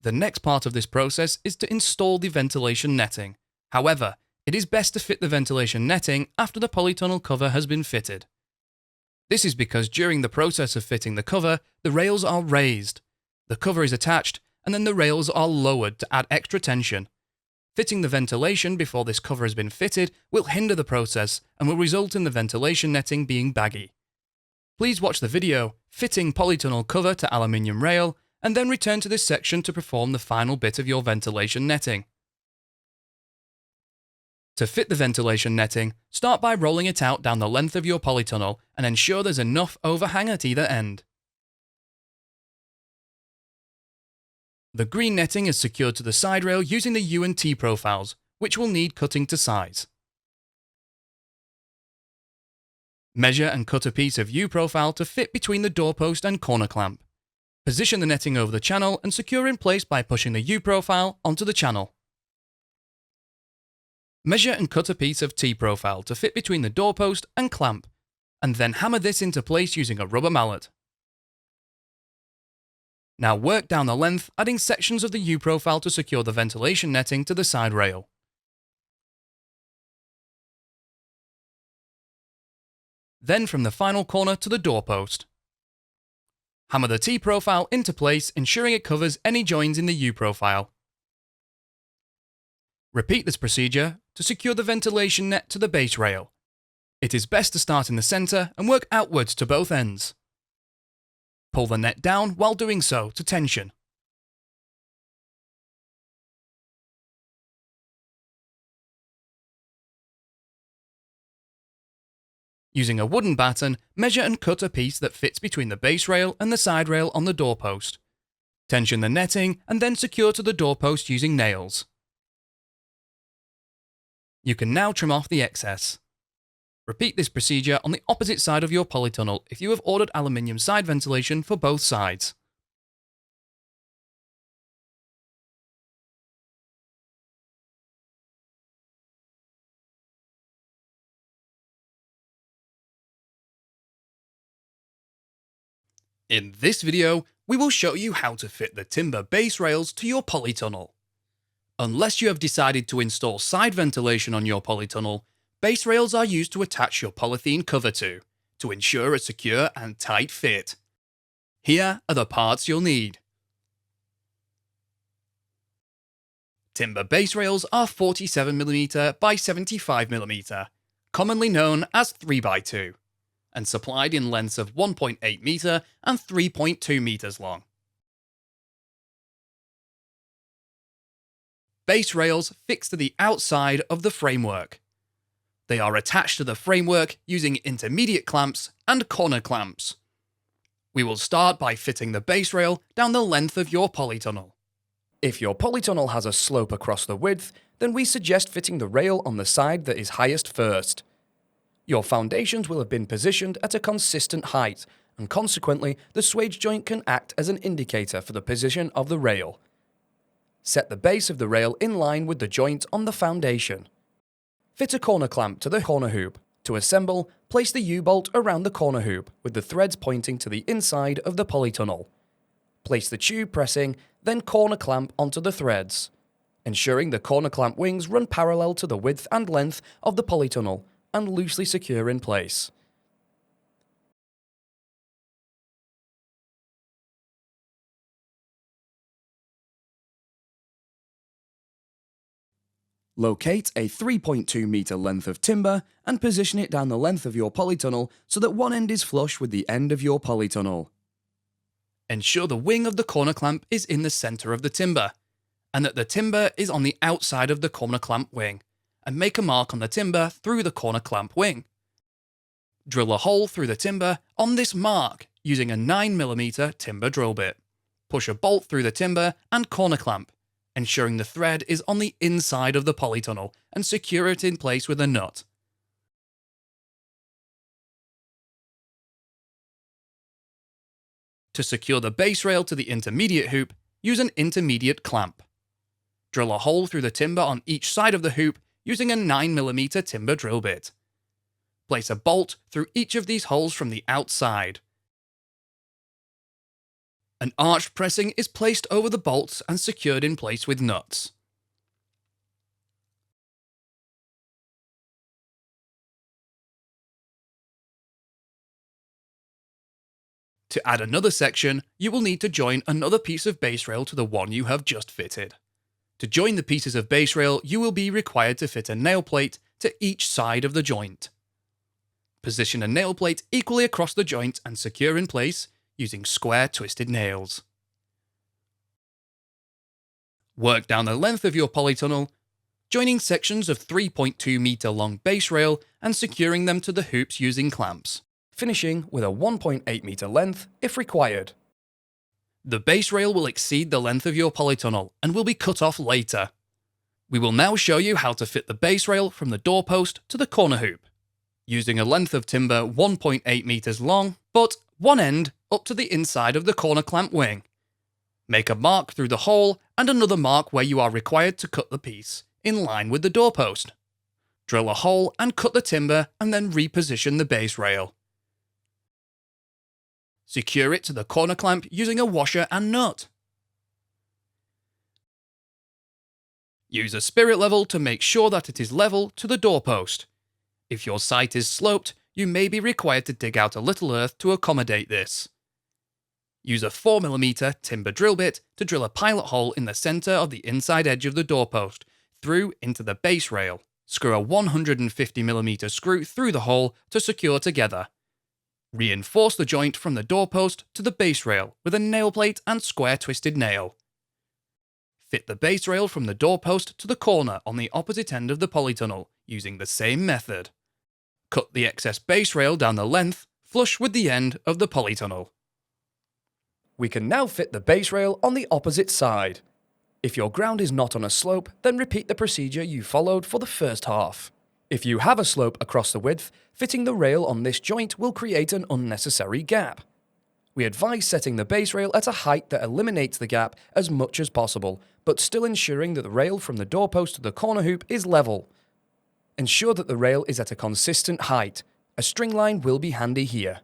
The next part of this process is to install the ventilation netting. However, it is best to fit the ventilation netting after the polytunnel cover has been fitted. This is because during the process of fitting the cover, the rails are raised. The cover is attached, and then the rails are lowered to add extra tension. Fitting the ventilation before this cover has been fitted will hinder the process and will result in the ventilation netting being baggy. Please watch the video, Fitting Polytunnel Cover to Aluminium Rail, and then return to this section to perform the final bit of your ventilation netting. To fit the ventilation netting, start by rolling it out down the length of your polytunnel and ensure there's enough overhang at either end. The green netting is secured to the side rail using the U and T profiles, which will need cutting to size. Measure and cut a piece of U profile to fit between the doorpost and corner clamp. Position the netting over the channel and secure in place by pushing the U-profile onto the channel. Measure and cut a piece of T-profile to fit between the doorpost and clamp, and then hammer this into place using a rubber mallet. Now work down the length, adding sections of the U-profile to secure the ventilation netting to the side rail. Then from the final corner to the doorpost. Hammer the T-profile into place, ensuring it covers any joins in the U-profile. Repeat this procedure to secure the ventilation net to the base rail. It is best to start in the centre and work outwards to both ends. Pull the net down while doing so to tension. Using a wooden batten, measure and cut a piece that fits between the base rail and the side rail on the doorpost. Tension the netting and then secure to the doorpost using nails. You can now trim off the excess. Repeat this procedure on the opposite side of your polytunnel if you have ordered aluminium side ventilation for both sides. In this video, we will show you how to fit the timber base rails to your polytunnel. Unless you have decided to install side ventilation on your polytunnel, base rails are used to attach your polythene cover to ensure a secure and tight fit. Here are the parts you'll need. Timber base rails are 47mm by 75mm, commonly known as 3x2, and supplied in lengths of 1.8 metre and 3.2 metres long. Base rails fixed to the outside of the framework. They are attached to the framework using intermediate clamps and corner clamps. We will start by fitting the base rail down the length of your polytunnel. If your polytunnel has a slope across the width, then we suggest fitting the rail on the side that is highest first. Your foundations will have been positioned at a consistent height, and consequently, the swage joint can act as an indicator for the position of the rail. Set the base of the rail in line with the joint on the foundation. Fit a corner clamp to the corner hoop. To assemble, place the U-bolt around the corner hoop with the threads pointing to the inside of the polytunnel. Place the tube pressing, then corner clamp onto the threads, ensuring the corner clamp wings run parallel to the width and length of the polytunnel and loosely secure in place. Locate a 3.2 metre length of timber and position it down the length of your polytunnel so that one end is flush with the end of your polytunnel. Ensure the wing of the corner clamp is in the centre of the timber, and that the timber is on the outside of the corner clamp wing, and make a mark on the timber through the corner clamp wing. Drill a hole through the timber on this mark using a 9mm timber drill bit. Push a bolt through the timber and corner clamp, ensuring the thread is on the inside of the polytunnel, and secure it in place with a nut. To secure the base rail to the intermediate hoop, use an intermediate clamp. Drill a hole through the timber on each side of the hoop using a 9mm timber drill bit. Place a bolt through each of these holes from the outside. An arched pressing is placed over the bolts and secured in place with nuts. To add another section, you will need to join another piece of base rail to the one you have just fitted. To join the pieces of base rail, you will be required to fit a nail plate to each side of the joint. Position a nail plate equally across the joint and secure in place using square twisted nails. Work down the length of your polytunnel, joining sections of 3.2 metre long base rail and securing them to the hoops using clamps, finishing with a 1.8 metre length if required. The base rail will exceed the length of your polytunnel and will be cut off later. We will now show you how to fit the base rail from the doorpost to the corner hoop, using a length of timber 1.8 metres long, but one end up to the inside of the corner clamp wing. Make a mark through the hole and another mark where you are required to cut the piece, in line with the doorpost. Drill a hole and cut the timber and then reposition the base rail. Secure it to the corner clamp using a washer and nut. Use a spirit level to make sure that it is level to the doorpost. If your site is sloped, you may be required to dig out a little earth to accommodate this. Use a 4mm timber drill bit to drill a pilot hole in the centre of the inside edge of the doorpost, through into the base rail. Screw a 150mm screw through the hole to secure together. Reinforce the joint from the doorpost to the base rail with a nail plate and square twisted nail. Fit the base rail from the doorpost to the corner on the opposite end of the polytunnel using the same method. Cut the excess base rail down the length, flush with the end of the polytunnel. We can now fit the base rail on the opposite side. If your ground is not on a slope, then repeat the procedure you followed for the first half. If you have a slope across the width, fitting the rail on this joint will create an unnecessary gap. We advise setting the base rail at a height that eliminates the gap as much as possible, but still ensuring that the rail from the doorpost to the corner hoop is level. Ensure that the rail is at a consistent height. A string line will be handy here.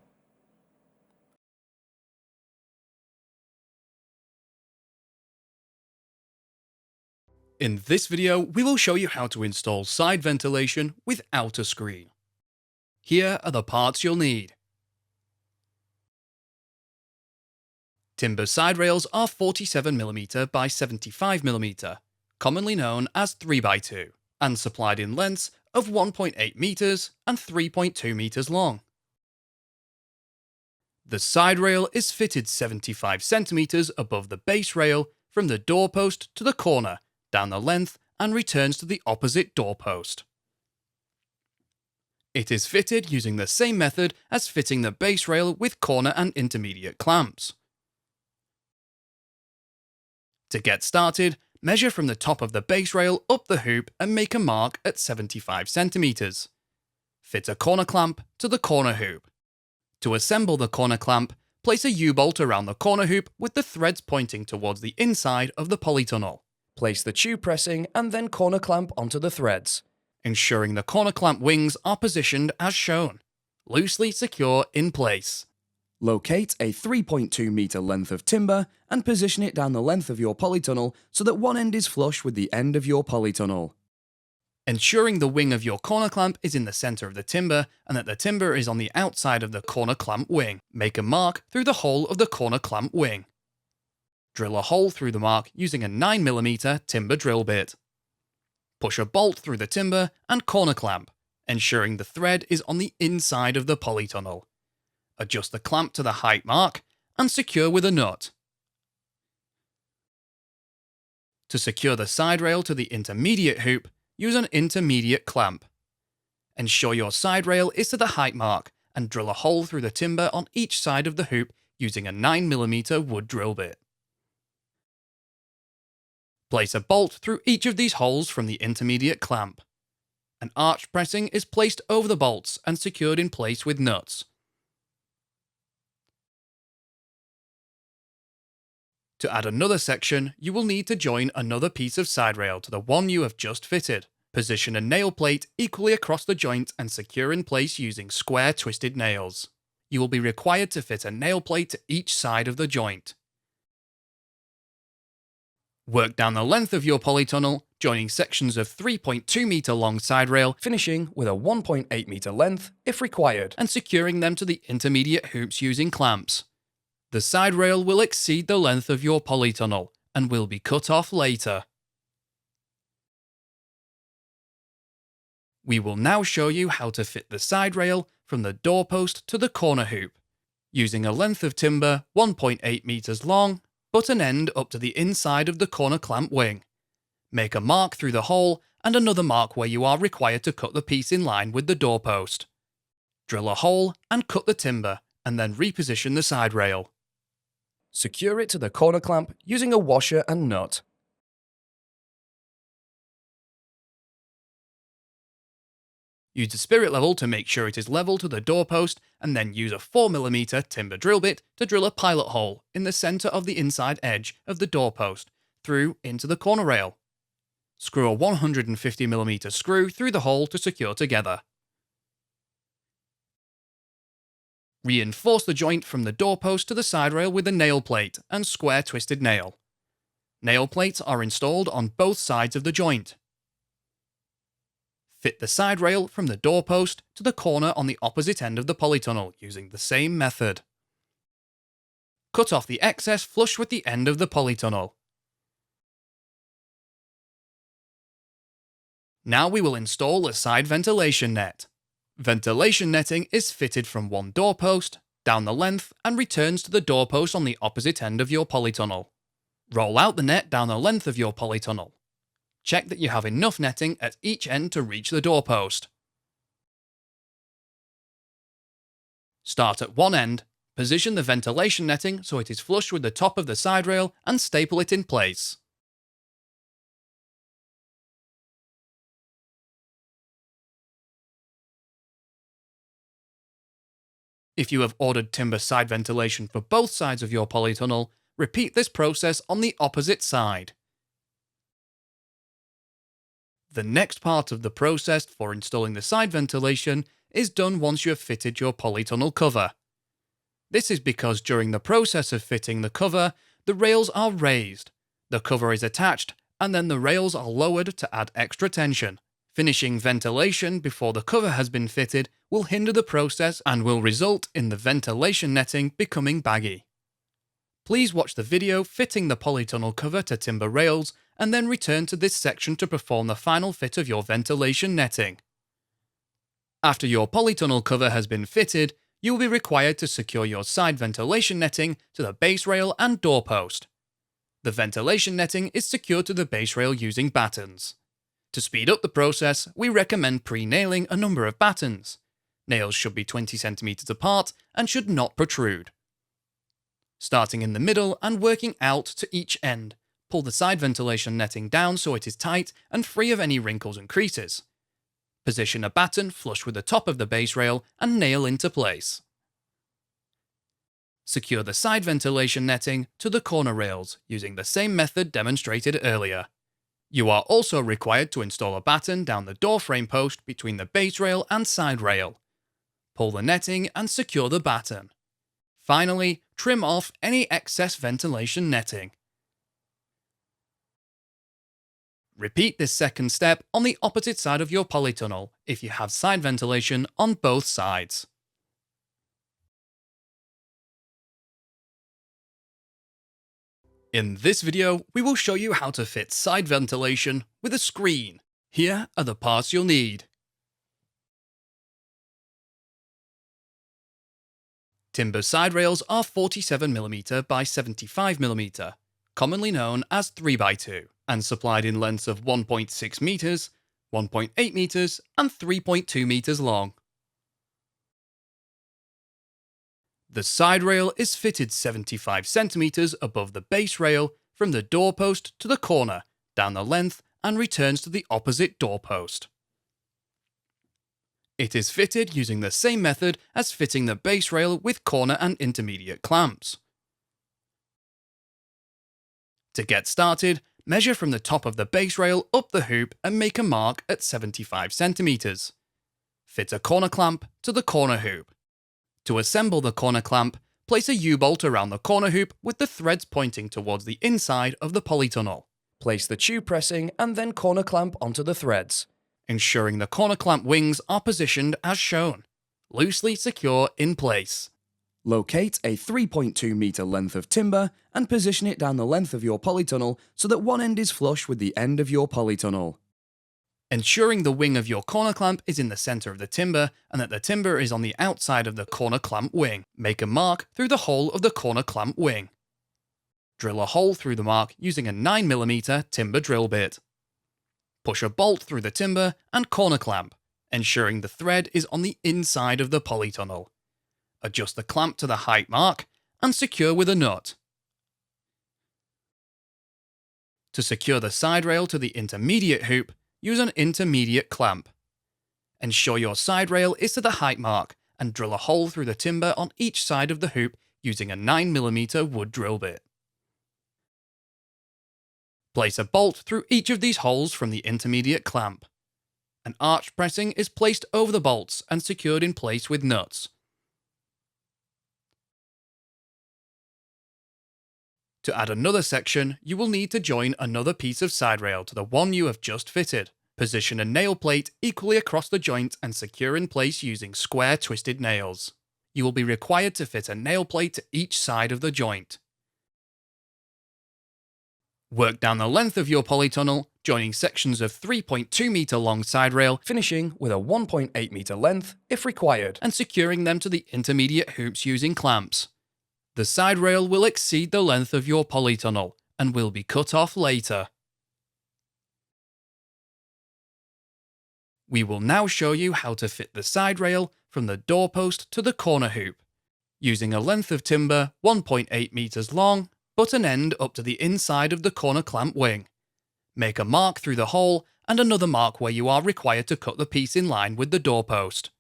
In this video, we will show you how to install side ventilation without a screen. Here are the parts you'll need. Timber side rails are 47mm by 75mm, commonly known as 3x2, and supplied in lengths of 1.8 meters and 3.2 meters long. The side rail is fitted 75 centimeters above the base rail from the doorpost to the corner, down the length, and returns to the opposite doorpost. It is fitted using the same method as fitting the base rail with corner and intermediate clamps. To get started, measure from the top of the base rail up the hoop and make a mark at 75 centimeters. Fit a corner clamp to the corner hoop. To assemble the corner clamp, place a U-bolt around the corner hoop with the threads pointing towards the inside of the polytunnel. Place the tube pressing and then corner clamp onto the threads, ensuring the corner clamp wings are positioned as shown, loosely secure in place. Locate a 3.2 meter length of timber and position it down the length of your polytunnel so that one end is flush with the end of your polytunnel. Ensuring the wing of your corner clamp is in the center of the timber and that the timber is on the outside of the corner clamp wing. Make a mark through the hole of the corner clamp wing. Drill a hole through the mark using a 9mm timber drill bit. Push a bolt through the timber and corner clamp, ensuring the thread is on the inside of the polytunnel. Adjust the clamp to the height mark and secure with a nut. To secure the side rail to the intermediate hoop, use an intermediate clamp. Ensure your side rail is to the height mark and drill a hole through the timber on each side of the hoop using a 9mm wood drill bit. Place a bolt through each of these holes from the intermediate clamp. An arch pressing is placed over the bolts and secured in place with nuts. To add another section, you will need to join another piece of side rail to the one you have just fitted. Position a nail plate equally across the joint and secure in place using square twisted nails. You will be required to fit a nail plate to each side of the joint. Work down the length of your polytunnel, joining sections of 3.2 meter long side rail, finishing with a 1.8 meter length if required, and securing them to the intermediate hoops using clamps. The side rail will exceed the length of your polytunnel and will be cut off later. We will now show you how to fit the side rail from the doorpost to the corner hoop, using a length of timber 1.8 meters long, but an end up to the inside of the corner clamp wing. Make a mark through the hole and another mark where you are required to cut the piece in line with the doorpost. Drill a hole and cut the timber, and then reposition the side rail. Secure it to the corner clamp using a washer and nut. Use the spirit level to make sure it is level to the doorpost, and then use a 4mm timber drill bit to drill a pilot hole in the centre of the inside edge of the doorpost through into the corner rail. Screw a 150mm screw through the hole to secure together. Reinforce the joint from the doorpost to the side rail with a nail plate and square twisted nail. Nail plates are installed on both sides of the joint. Fit the side rail from the doorpost to the corner on the opposite end of the polytunnel using the same method. Cut off the excess flush with the end of the polytunnel. Now we will install a side ventilation net. Ventilation netting is fitted from one doorpost, down the length, and returns to the doorpost on the opposite end of your polytunnel. Roll out the net down the length of your polytunnel. Check that you have enough netting at each end to reach the doorpost. Start at one end, position the ventilation netting so it is flush with the top of the side rail and staple it in place. If you have ordered timber side ventilation for both sides of your polytunnel, repeat this process on the opposite side. The next part of the process for installing the side ventilation is done once you have fitted your polytunnel cover. This is because during the process of fitting the cover, the rails are raised, the cover is attached, and then the rails are lowered to add extra tension. Finishing ventilation before the cover has been fitted will hinder the process and will result in the ventilation netting becoming baggy. Please watch the video fitting the polytunnel cover to timber rails and then return to this section to perform the final fit of your ventilation netting. After your polytunnel cover has been fitted, you will be required to secure your side ventilation netting to the base rail and doorpost. The ventilation netting is secured to the base rail using battens. To speed up the process, we recommend pre-nailing a number of battens. Nails should be 20cm apart and should not protrude. Starting in the middle and working out to each end, pull the side ventilation netting down so it is tight and free of any wrinkles and creases. Position a batten flush with the top of the base rail and nail into place. Secure the side ventilation netting to the corner rails using the same method demonstrated earlier. You are also required to install a batten down the door frame post between the base rail and side rail. Pull the netting and secure the batten. Finally, trim off any excess ventilation netting. Repeat this second step on the opposite side of your polytunnel if you have side ventilation on both sides. In this video, we will show you how to fit side ventilation with a screen. Here are the parts you'll need. Timber side rails are 47mm by 75mm, commonly known as 3x2, and supplied in lengths of 1.6 meters, 1.8 meters, and 3.2 meters long. The side rail is fitted 75 centimeters above the base rail from the doorpost to the corner, down the length, and returns to the opposite doorpost. It is fitted using the same method as fitting the base rail with corner and intermediate clamps. To get started, measure from the top of the base rail up the hoop and make a mark at 75 centimeters. Fit a corner clamp to the corner hoop. To assemble the corner clamp, place a U-bolt around the corner hoop with the threads pointing towards the inside of the polytunnel. Place the tube pressing and then corner clamp onto the threads, ensuring the corner clamp wings are positioned as shown, loosely secure in place. Locate a 3.2 meter length of timber and position it down the length of your polytunnel so that one end is flush with the end of your polytunnel. Ensuring the wing of your corner clamp is in the center of the timber and that the timber is on the outside of the corner clamp wing. Make a mark through the hole of the corner clamp wing. Drill a hole through the mark using a 9mm timber drill bit. Push a bolt through the timber and corner clamp, ensuring the thread is on the inside of the polytunnel. Adjust the clamp to the height mark and secure with a nut. To secure the side rail to the intermediate hoop, use an intermediate clamp. Ensure your side rail is to the height mark and drill a hole through the timber on each side of the hoop using a 9mm wood drill bit. Place a bolt through each of these holes from the intermediate clamp. An arch pressing is placed over the bolts and secured in place with nuts. To add another section, you will need to join another piece of side rail to the one you have just fitted. Position a nail plate equally across the joint and secure in place using square twisted nails. You will be required to fit a nail plate to each side of the joint. Work down the length of your polytunnel, joining sections of 3.2 meter long side rail, finishing with a 1.8 meter length if required, and securing them to the intermediate hoops using clamps. The side rail will exceed the length of your polytunnel and will be cut off later. We will now show you how to fit the side rail from the doorpost to the corner hoop, using a length of timber 1.8 meters long, but an end up to the inside of the corner clamp wing. Make a mark through the hole and another mark where you are required to cut the piece in line with the doorpost.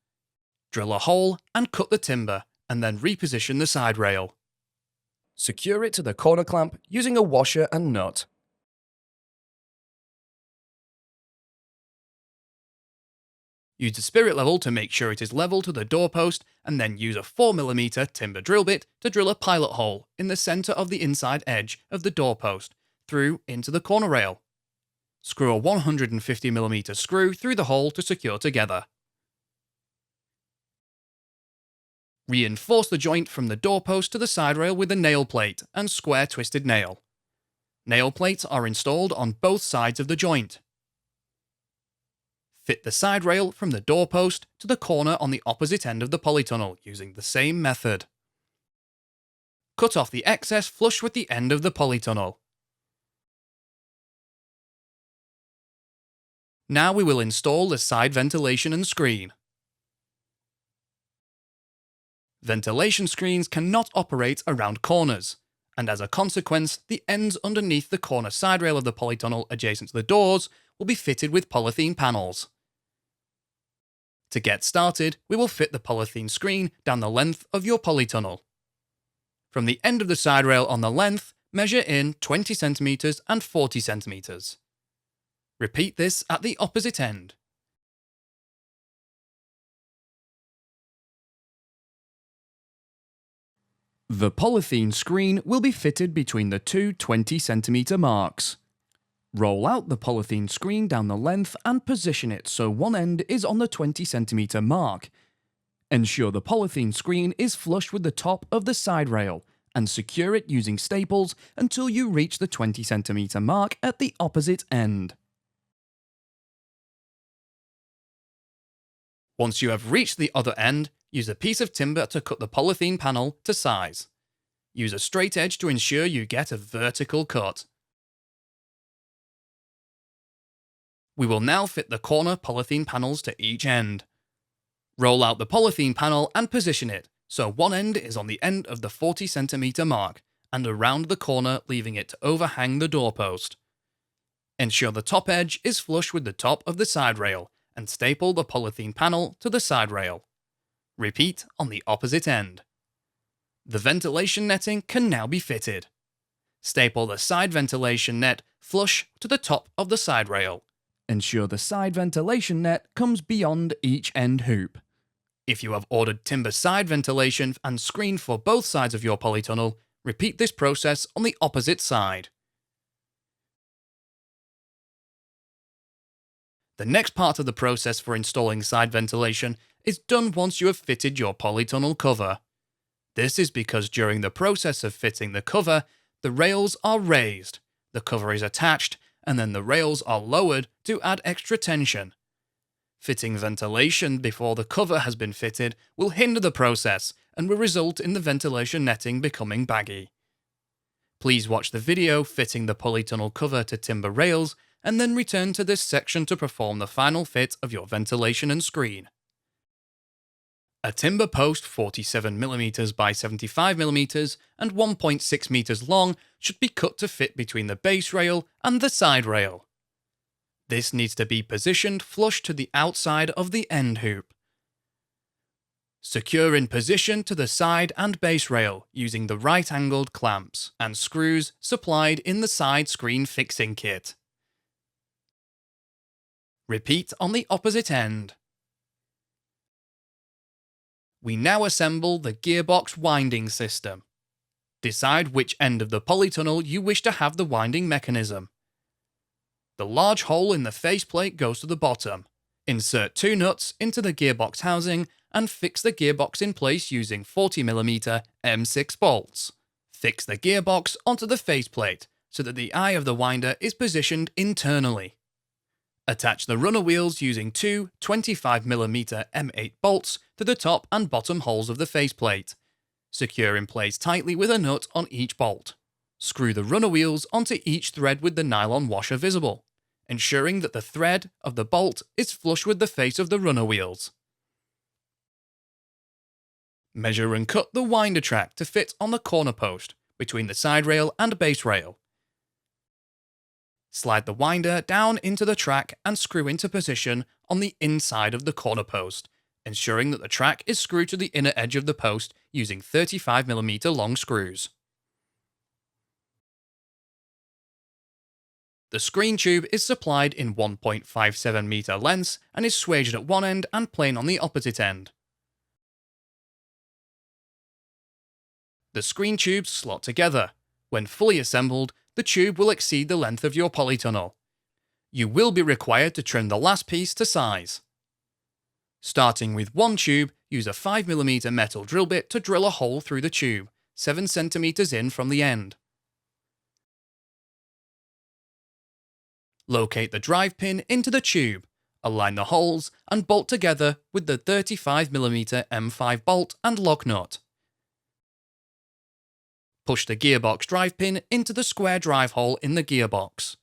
Drill a hole and cut the timber, and then reposition the side rail. Secure it to the corner clamp using a washer and nut. Use the spirit level to make sure it is level to the doorpost, and then use a 4mm timber drill bit to drill a pilot hole in the centre of the inside edge of the doorpost through into the corner rail. Screw a 150mm screw through the hole to secure together. Reinforce the joint from the doorpost to the side rail with a nail plate and square twisted nail. Nail plates are installed on both sides of the joint. Fit the side rail from the doorpost to the corner on the opposite end of the polytunnel using the same method. Cut off the excess flush with the end of the polytunnel. Now we will install the side ventilation and screen. Ventilation screens cannot operate around corners, and as a consequence, the ends underneath the corner side rail of the polytunnel adjacent to the doors will be fitted with polythene panels. To get started, we will fit the polythene screen down the length of your polytunnel. From the end of the side rail on the length, measure in 20 cm and 40 cm. Repeat this at the opposite end. The polythene screen will be fitted between the two 20 cm marks. Roll out the polythene screen down the length and position it so one end is on the 20 cm mark. Ensure the polythene screen is flush with the top of the side rail and secure it using staples until you reach the 20 cm mark at the opposite end. Once you have reached the other end, use a piece of timber to cut the polythene panel to size. Use a straight edge to ensure you get a vertical cut. We will now fit the corner polythene panels to each end. Roll out the polythene panel and position it so one end is on the end of the 40 cm mark and around the corner, leaving it to overhang the doorpost. Ensure the top edge is flush with the top of the side rail and staple the polythene panel to the side rail. Repeat on the opposite end. The ventilation netting can now be fitted. Staple the side ventilation net flush to the top of the side rail. Ensure the side ventilation net comes beyond each end hoop. If you have ordered timber side ventilation and screen for both sides of your polytunnel, repeat this process on the opposite side. The next part of the process for installing side ventilation is done once you have fitted your polytunnel cover. This is because during the process of fitting the cover, the rails are raised, the cover is attached, and then the rails are lowered to add extra tension. Fitting ventilation before the cover has been fitted will hinder the process and will result in the ventilation netting becoming baggy. Please watch the video fitting the polytunnel cover to timber rails and then return to this section to perform the final fit of your ventilation and screen. A timber post 47mm by 75mm and 1.6 meters long should be cut to fit between the base rail and the side rail. This needs to be positioned flush to the outside of the end hoop. Secure in position to the side and base rail using the right-angled clamps and screws supplied in the side screen fixing kit. Repeat on the opposite end. We now assemble the gearbox winding system. Decide which end of the polytunnel you wish to have the winding mechanism. The large hole in the faceplate goes to the bottom. Insert 2 nuts into the gearbox housing and fix the gearbox in place using 40mm M6 bolts. Fix the gearbox onto the faceplate so that the eye of the winder is positioned internally. Attach the runner wheels using 2 25mm M8 bolts to the top and bottom holes of the faceplate. Secure in place tightly with a nut on each bolt. Screw the runner wheels onto each thread with the nylon washer visible, ensuring that the thread of the bolt is flush with the face of the runner wheels. Measure and cut the winder track to fit on the corner post between the side rail and base rail. Slide the winder down into the track and screw into position on the inside of the corner post, ensuring that the track is screwed to the inner edge of the post using 35mm long screws. The screen tube is supplied in 1.57 meter lengths and is swaged at one end and plain on the opposite end. The screen tubes slot together. When fully assembled, the tube will exceed the length of your polytunnel. You will be required to trim the last piece to size. Starting with one tube, use a 5mm metal drill bit to drill a hole through the tube, 7cm in from the end. Locate the drive pin into the tube, align the holes, and bolt together with the 35mm M5 bolt and lock nut. Push the gearbox drive pin into the square drive hole in the gearbox.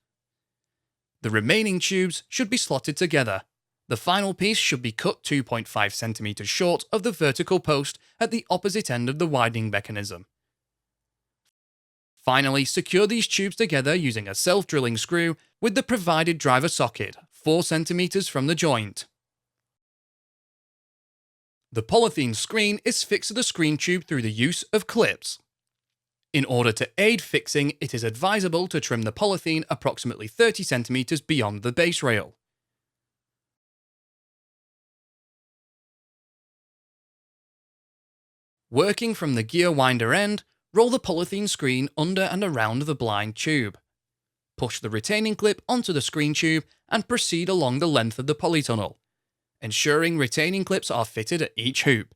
The remaining tubes should be slotted together. The final piece should be cut 2.5cm short of the vertical post at the opposite end of the winding mechanism. Finally, secure these tubes together using a self-drilling screw with the provided driver socket 4cm from the joint. The polythene screen is fixed to the screen tube through the use of clips. In order to aid fixing, it is advisable to trim the polythene approximately 30cm beyond the base rail. Working from the gear winder end, roll the polythene screen under and around the blind tube. Push the retaining clip onto the screen tube and proceed along the length of the polytunnel, ensuring retaining clips are fitted at each hoop.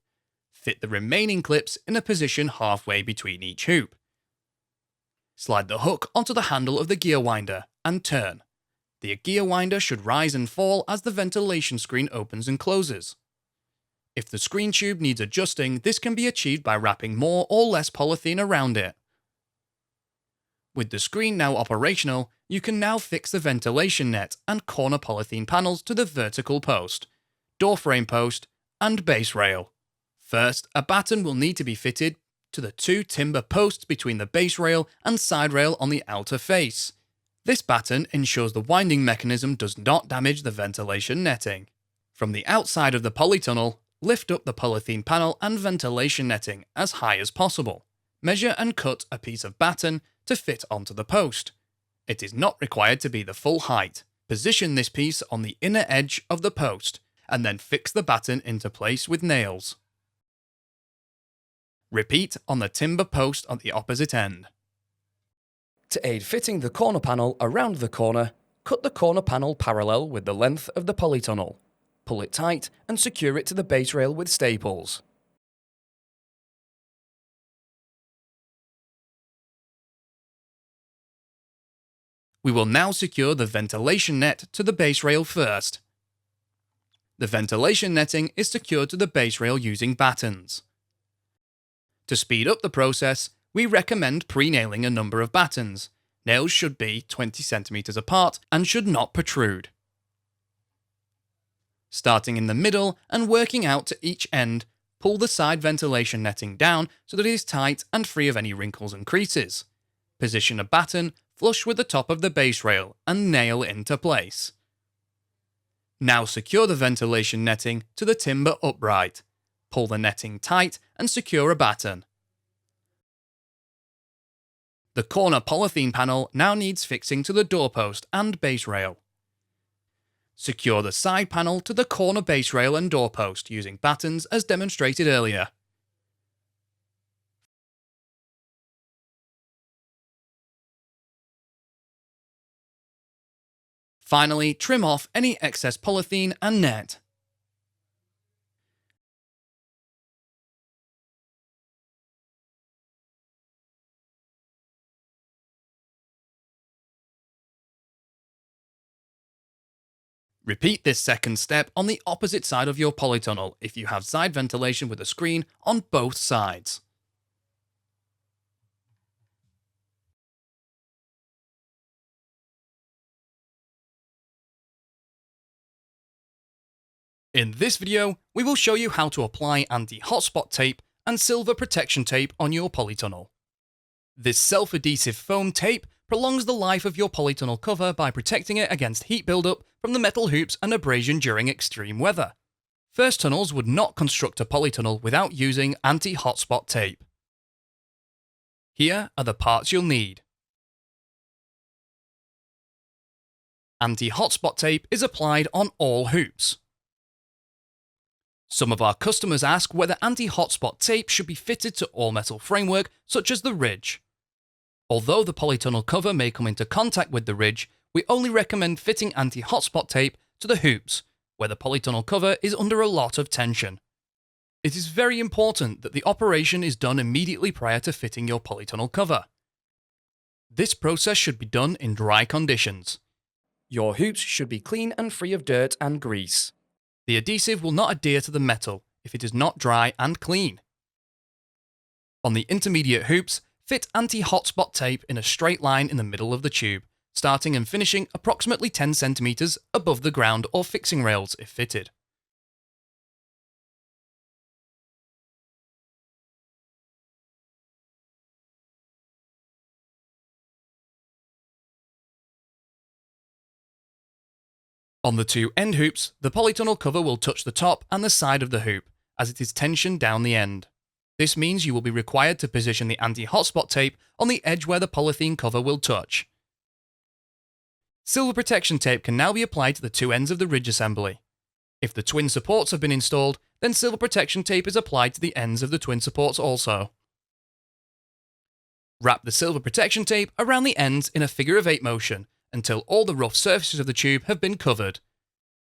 Fit the remaining clips in a position halfway between each hoop. Slide the hook onto the handle of the gear winder and turn. The gear winder should rise and fall as the ventilation screen opens and closes. If the screen tube needs adjusting, this can be achieved by wrapping more or less polythene around it. With the screen now operational, you can now fix the ventilation net and corner polythene panels to the vertical post, door frame post, and base rail. First, a batten will need to be fitted to the 2 timber posts between the base rail and side rail on the outer face. This batten ensures the winding mechanism does not damage the ventilation netting. From the outside of the polytunnel, lift up the polythene panel and ventilation netting as high as possible. Measure and cut a piece of batten to fit onto the post. It is not required to be the full height. Position this piece on the inner edge of the post and then fix the batten into place with nails. Repeat on the timber post on the opposite end. To aid fitting the corner panel around the corner, cut the corner panel parallel with the length of the polytunnel. Pull it tight and secure it to the base rail with staples. We will now secure the ventilation net to the base rail first. The ventilation netting is secured to the base rail using battens. To speed up the process, we recommend pre-nailing a number of battens. Nails should be 20cm apart and should not protrude. Starting in the middle and working out to each end, pull the side ventilation netting down so that it is tight and free of any wrinkles and creases. Position a batten flush with the top of the base rail and nail into place. Now secure the ventilation netting to the timber upright. Pull the netting tight and secure a batten. The corner polythene panel now needs fixing to the doorpost and base rail. Secure the side panel to the corner base rail and doorpost using battens as demonstrated earlier. Finally, trim off any excess polythene and net. Repeat this second step on the opposite side of your polytunnel if you have side ventilation with a screen on both sides. In this video, we will show you how to apply anti-hotspot tape and silver protection tape on your polytunnel. This self-adhesive foam tape prolongs the life of your polytunnel cover by protecting it against heat buildup from the metal hoops and abrasion during extreme weather. First tunnels would not construct a polytunnel without using anti-hotspot tape. Here are the parts you'll need. Anti-hotspot tape is applied on all hoops. Some of our customers ask whether anti-hotspot tape should be fitted to all metal framework such as the ridge. Although the polytunnel cover may come into contact with the ridge, we only recommend fitting anti-hotspot tape to the hoops, where the polytunnel cover is under a lot of tension. It is very important that the operation is done immediately prior to fitting your polytunnel cover. This process should be done in dry conditions. Your hoops should be clean and free of dirt and grease. The adhesive will not adhere to the metal if it is not dry and clean. On the intermediate hoops, fit anti-hotspot tape in a straight line in the middle of the tube, starting and finishing approximately 10 cm above the ground or fixing rails if fitted. On the two end hoops, the polytunnel cover will touch the top and the side of the hoop, as it is tensioned down the end. This means you will be required to position the anti-hotspot tape on the edge where the polythene cover will touch. Silver protection tape can now be applied to the two ends of the ridge assembly. If the twin supports have been installed, then silver protection tape is applied to the ends of the twin supports also. Wrap the silver protection tape around the ends in a figure-of-8 motion until all the rough surfaces of the tube have been covered.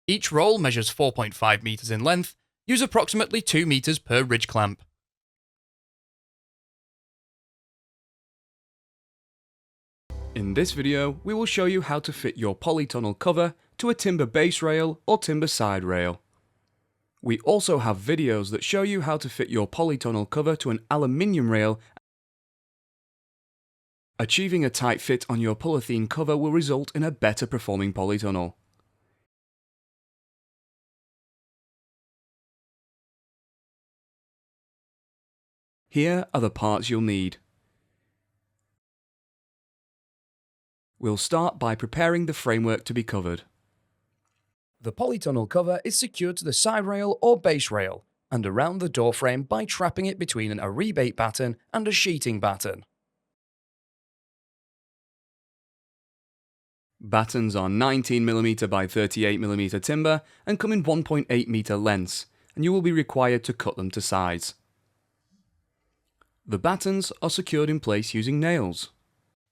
Each roll measures 4.5 meters in length. Use approximately 2 meters per ridge clamp. In this video, we will show you how to fit your polytunnel cover to a timber base rail or timber side rail. We also have videos that show you how to fit your polytunnel cover to an aluminium rail. Achieving a tight fit on your polythene cover will result in a better performing polytunnel. Here are the parts you'll need. We'll start by preparing the framework to be covered. The polytunnel cover is secured to the side rail or base rail and around the door frame by trapping it between a rebate batten and a sheeting batten. Battens are 19mm by 38mm timber and come in 1.8 meter lengths, and you will be required to cut them to size. The battens are secured in place using nails.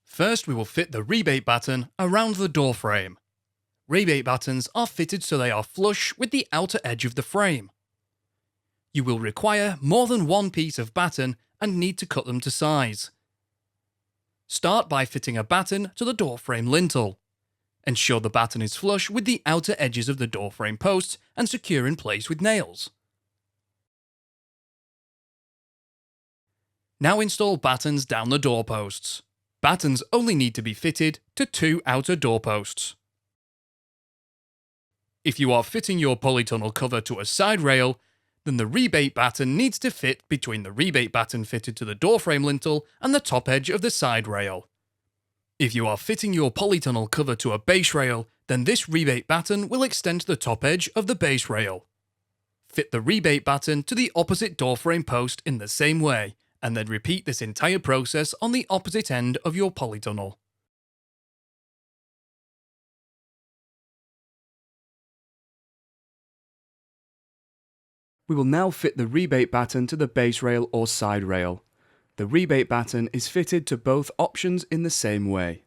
First, we will fit the rebate batten around the door frame. Rebate battens are fitted so they are flush with the outer edge of the frame. You will require more than one piece of batten and need to cut them to size. Start by fitting a batten to the door frame lintel. Ensure the batten is flush with the outer edges of the door frame posts and secure in place with nails. Now install battens down the doorposts. Battens only need to be fitted to 2 outer doorposts. If you are fitting your polytunnel cover to a side rail, then the rebate batten needs to fit between the rebate batten fitted to the door frame lintel and the top edge of the side rail. If you are fitting your polytunnel cover to a base rail, Then this rebate batten will extend to the top edge of the base rail. Fit the rebate batten to the opposite door frame post in the same way, and then repeat this entire process on the opposite end of your polytunnel. We will now fit the rebate batten to the base rail or side rail. The rebate batten is fitted to both options in the same way.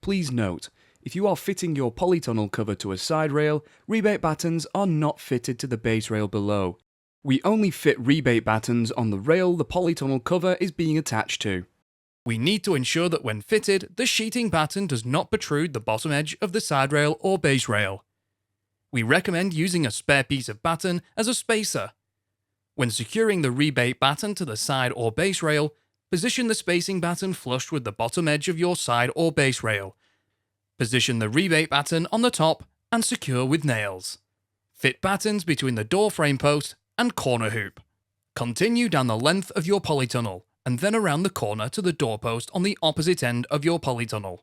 Please note, if you are fitting your polytunnel cover to a side rail, rebate battens are not fitted to the base rail below. We only fit rebate battens on the rail the polytunnel cover is being attached to. We need to ensure that when fitted, the sheeting batten does not protrude the bottom edge of the side rail or base rail. We recommend using a spare piece of batten as a spacer. When securing the rebate batten to the side or base rail, position the spacing batten flush with the bottom edge of your side or base rail. Position the rebate batten on the top and secure with nails. Fit battens between the door frame post and corner hoop. Continue down the length of your polytunnel and then around the corner to the doorpost on the opposite end of your polytunnel.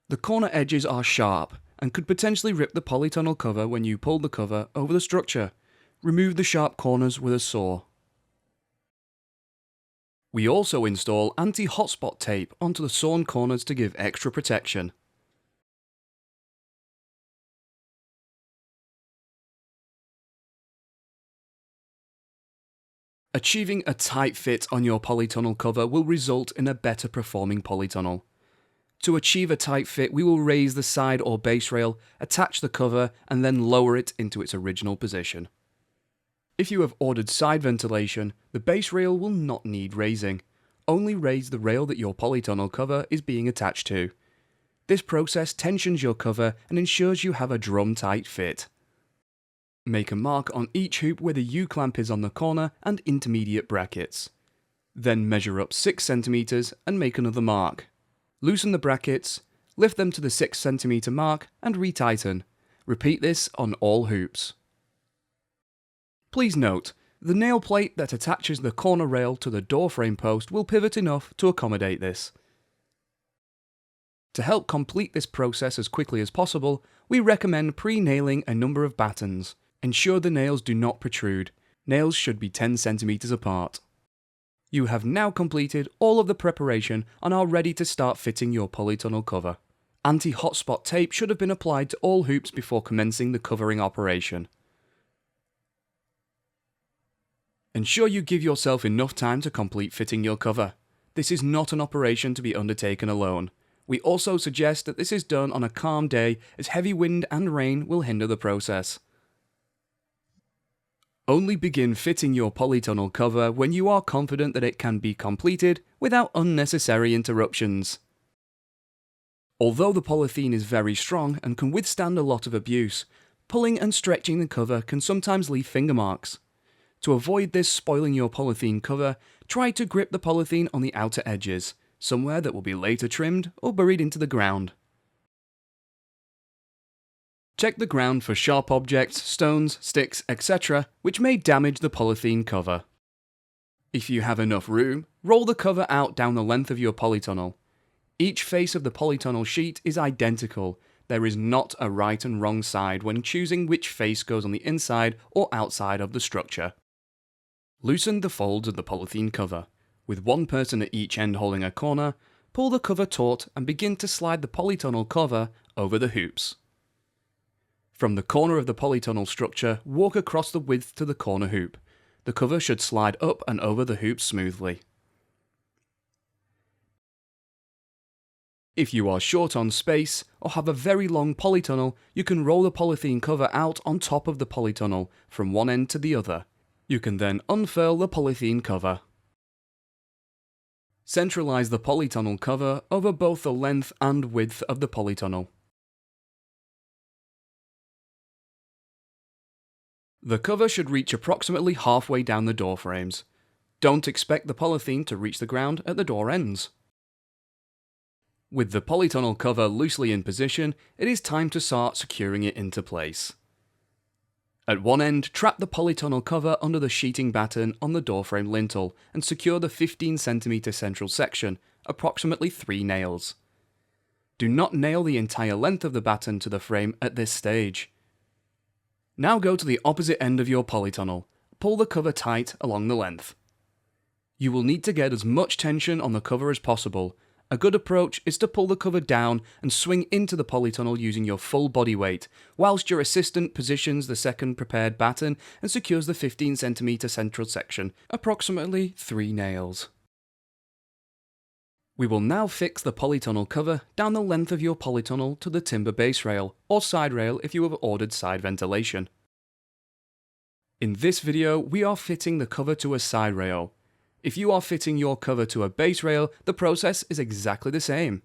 The corner edges are sharp and could potentially rip the polytunnel cover when you pull the cover over the structure. Remove the sharp corners with a saw. We also install anti-hotspot tape onto the sawn corners to give extra protection. Achieving a tight fit on your polytunnel cover will result in a better performing polytunnel. To achieve a tight fit, we will raise the side or base rail, attach the cover, and then lower it into its original position. If you have ordered side ventilation, the base rail will not need raising. Only raise the rail that your polytunnel cover is being attached to. This process tensions your cover and ensures you have a drum-tight fit. Make a mark on each hoop where the U-clamp is on the corner and intermediate brackets. Then measure up 6 cm and make another mark. Loosen the brackets, lift them to the 6 cm mark and retighten. Repeat this on all hoops. Please note, the nail plate that attaches the corner rail to the door frame post will pivot enough to accommodate this. To help complete this process as quickly as possible, we recommend pre-nailing a number of battens. Ensure the nails do not protrude. Nails should be 10 cm apart. You have now completed all of the preparation and are ready to start fitting your polytunnel cover. Anti-hotspot tape should have been applied to all hoops before commencing the covering operation. Ensure you give yourself enough time to complete fitting your cover. This is not an operation to be undertaken alone. We also suggest that this is done on a calm day as heavy wind and rain will hinder the process. Only begin fitting your polytunnel cover when you are confident that it can be completed without unnecessary interruptions. Although the polythene is very strong and can withstand a lot of abuse, pulling and stretching the cover can sometimes leave finger marks. To avoid this spoiling your polythene cover, try to grip the polythene on the outer edges, somewhere that will be later trimmed or buried into the ground. Check the ground for sharp objects, stones, sticks, etc., which may damage the polythene cover. If you have enough room, roll the cover out down the length of your polytunnel. Each face of the polytunnel sheet is identical. There is not a right and wrong side when choosing which face goes on the inside or outside of the structure. Loosen the folds of the polythene cover. With one person at each end holding a corner, pull the cover taut and begin to slide the polytunnel cover over the hoops. From the corner of the polytunnel structure, walk across the width to the corner hoop. The cover should slide up and over the hoops smoothly. If you are short on space or have a very long polytunnel, you can roll the polythene cover out on top of the polytunnel from one end to the other. You can then unfurl the polythene cover. Centralize the polytunnel cover over both the length and width of the polytunnel. The cover should reach approximately halfway down the door frames. Don't expect the polythene to reach the ground at the door ends. With the polytunnel cover loosely in position, it is time to start securing it into place. At one end, trap the polytunnel cover under the sheeting batten on the doorframe lintel and secure the 15 cm central section, approximately 3 nails. Do not nail the entire length of the batten to the frame at this stage. Now go to the opposite end of your polytunnel. Pull the cover tight along the length. You will need to get as much tension on the cover as possible. A good approach is to pull the cover down and swing into the polytunnel using your full body weight, whilst your assistant positions the second prepared batten and secures the 15cm central section, approximately 3 nails. We will now fix the polytunnel cover down the length of your polytunnel to the timber base rail, or side rail if you have ordered side ventilation. In this video, we are fitting the cover to a side rail. If you are fitting your cover to a base rail, the process is exactly the same.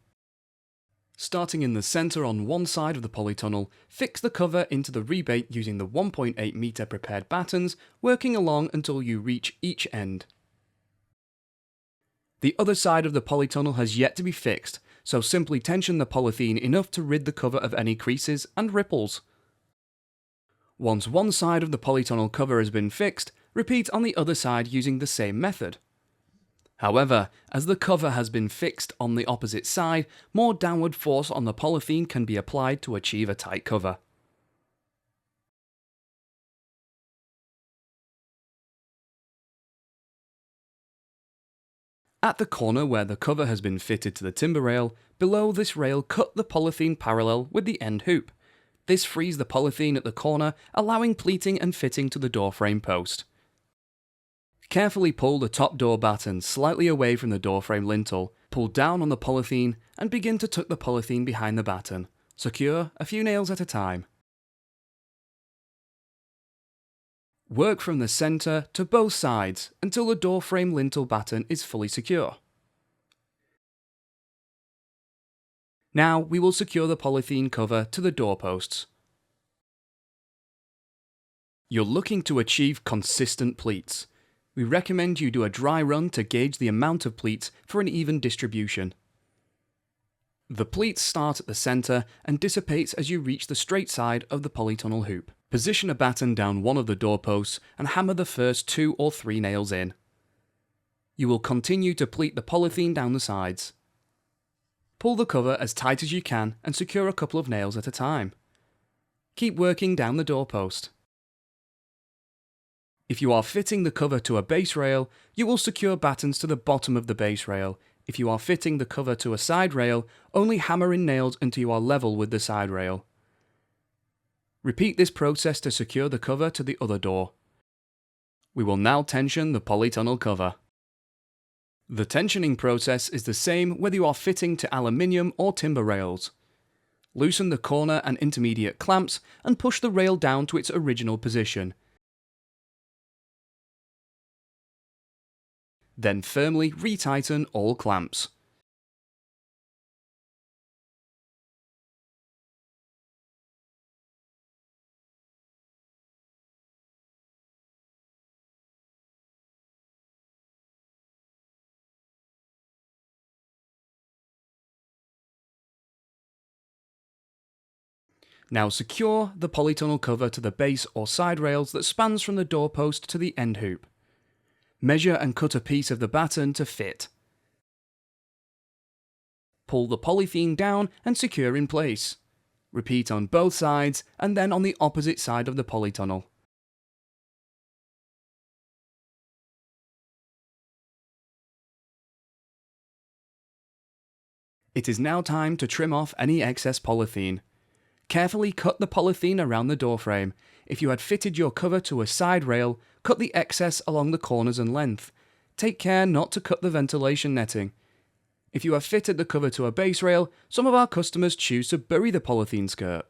Starting in the centre on one side of the polytunnel, fix the cover into the rebate using the 1.8 metre prepared battens, working along until you reach each end. The other side of the polytunnel has yet to be fixed, so simply tension the polythene enough to rid the cover of any creases and ripples. Once one side of the polytunnel cover has been fixed, repeat on the other side using the same method. However, as the cover has been fixed on the opposite side, more downward force on the polythene can be applied to achieve a tight cover. At the corner where the cover has been fitted to the timber rail, below this rail cut the polythene parallel with the end hoop. This frees the polythene at the corner, allowing pleating and fitting to the door frame post. Carefully pull the top door batten slightly away from the door frame lintel, pull down on the polythene and begin to tuck the polythene behind the batten. Secure a few nails at a time. Work from the centre to both sides until the door frame lintel batten is fully secure. Now we will secure the polythene cover to the doorposts. You're looking to achieve consistent pleats. We recommend you do a dry run to gauge the amount of pleats for an even distribution. The pleats start at the centre and dissipates as you reach the straight side of the polytunnel hoop. Position a batten down one of the doorposts and hammer the first 2 or 3 nails in. You will continue to pleat the polythene down the sides. Pull the cover as tight as you can and secure a couple of nails at a time. Keep working down the doorpost. If you are fitting the cover to a base rail, you will secure battens to the bottom of the base rail. If you are fitting the cover to a side rail, only hammer in nails until you are level with the side rail. Repeat this process to secure the cover to the other door. We will now tension the polytunnel cover. The tensioning process is the same whether you are fitting to aluminium or timber rails. Loosen the corner and intermediate clamps and push the rail down to its original position. Then firmly retighten all clamps. Now secure the polytunnel cover to the base or side rails that spans from the doorpost to the end hoop. Measure and cut a piece of the batten to fit. Pull the polythene down and secure in place. Repeat on both sides and then on the opposite side of the polytunnel. It is now time to trim off any excess polythene. Carefully cut the polythene around the doorframe. If you had fitted your cover to a side rail, cut the excess along the corners and length. Take care not to cut the ventilation netting. If you have fitted the cover to a base rail, some of our customers choose to bury the polythene skirt.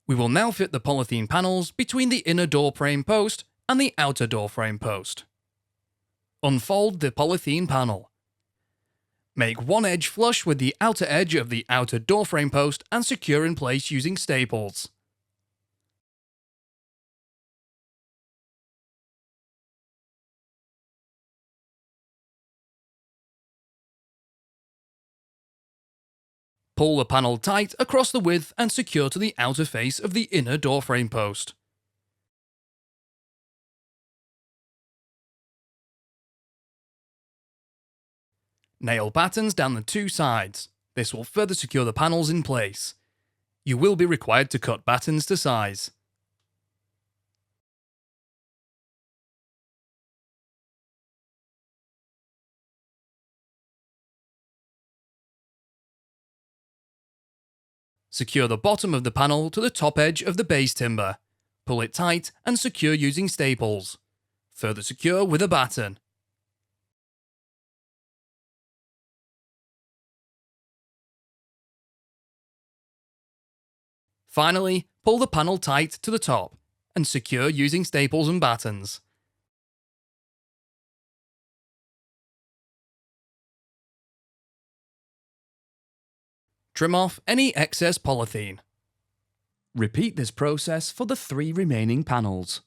We will now fit the polythene panels between the inner door frame post and the outer door frame post. Unfold the polythene panel. Make one edge flush with the outer edge of the outer door frame post and secure in place using staples. Pull the panel tight across the width and secure to the outer face of the inner door frame post. Nail battens down the two sides. This will further secure the panels in place. You will be required to cut battens to size. Secure the bottom of the panel to the top edge of the base timber. Pull it tight and secure using staples. Further secure with a batten. Finally, pull the panel tight to the top and secure using staples and battens. Trim off any excess polythene. Repeat this process for the 3 remaining panels.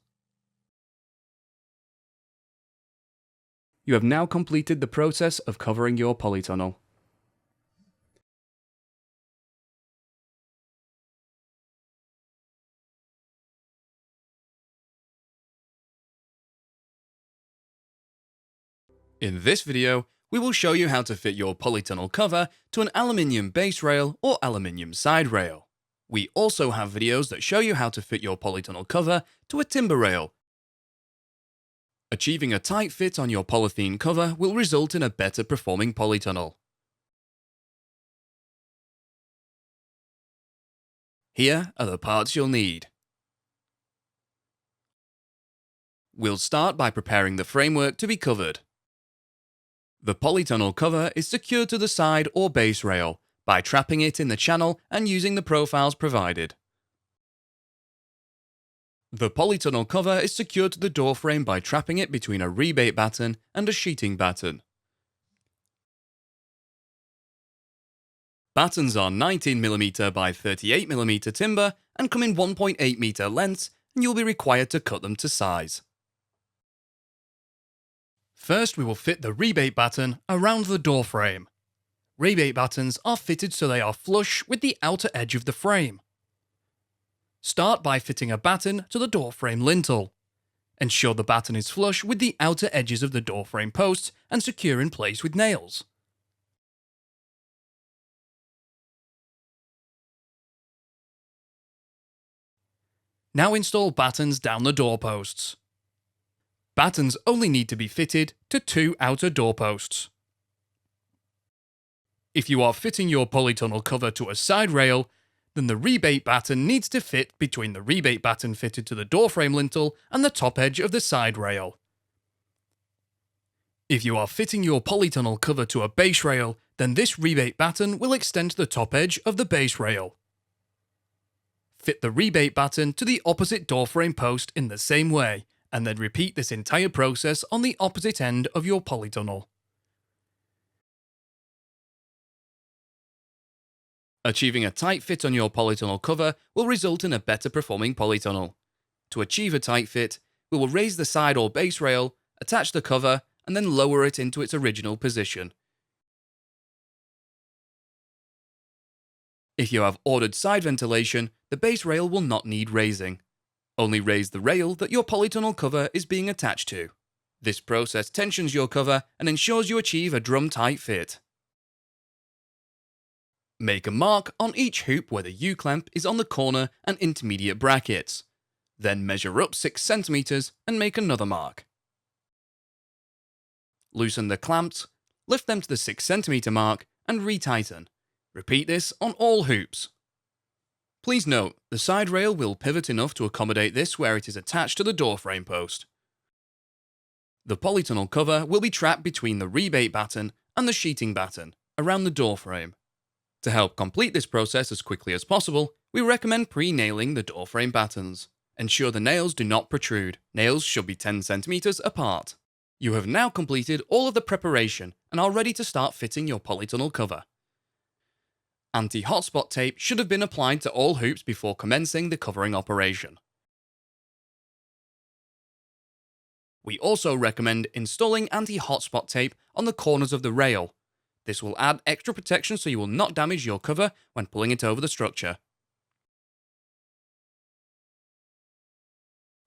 You have now completed the process of covering your polytunnel. In this video, we will show you how to fit your polytunnel cover to an aluminium base rail or aluminium side rail. We also have videos that show you how to fit your polytunnel cover to a timber rail. Achieving a tight fit on your polythene cover will result in a better performing polytunnel. Here are the parts you'll need. We'll start by preparing the framework to be covered. The polytunnel cover is secured to the side or base rail by trapping it in the channel and using the profiles provided. The polytunnel cover is secured to the door frame by trapping it between a rebate batten and a sheeting batten. Battens are 19mm by 38mm timber and come in 1.8 meter lengths, and you'll be required to cut them to size. First, we will fit the rebate batten around the door frame. Rebate battens are fitted so they are flush with the outer edge of the frame. Start by fitting a batten to the door frame lintel. Ensure the batten is flush with the outer edges of the door frame posts and secure in place with nails. Now install battens down the doorposts. Battens only need to be fitted to 2 outer doorposts. If you are fitting your polytunnel cover to a side rail, then the rebate batten needs to fit between the rebate batten fitted to the door frame lintel and the top edge of the side rail. If you are fitting your polytunnel cover to a base rail, then this rebate batten will extend to the top edge of the base rail. Fit the rebate batten to the opposite door frame post in the same way, and then repeat this entire process on the opposite end of your polytunnel. Achieving a tight fit on your polytunnel cover will result in a better performing polytunnel. To achieve a tight fit, we will raise the side or base rail, attach the cover, and then lower it into its original position. If you have ordered side ventilation, the base rail will not need raising. Only raise the rail that your polytunnel cover is being attached to. This process tensions your cover and ensures you achieve a drum-tight fit. Make a mark on each hoop where the U-clamp is on the corner and intermediate brackets. Then measure up 6 cm and make another mark. Loosen the clamps, lift them to the 6 cm mark and retighten. Repeat this on all hoops. Please note, the side rail will pivot enough to accommodate this where it is attached to the door frame post. The polytunnel cover will be trapped between the rebate batten and the sheeting batten around the door frame. To help complete this process as quickly as possible, we recommend pre-nailing the door frame battens. Ensure the nails do not protrude. Nails should be 10 cm apart. You have now completed all of the preparation and are ready to start fitting your polytunnel cover. Anti-hotspot tape should have been applied to all hoops before commencing the covering operation. We also recommend installing anti-hotspot tape on the corners of the rail. This will add extra protection so you will not damage your cover when pulling it over the structure.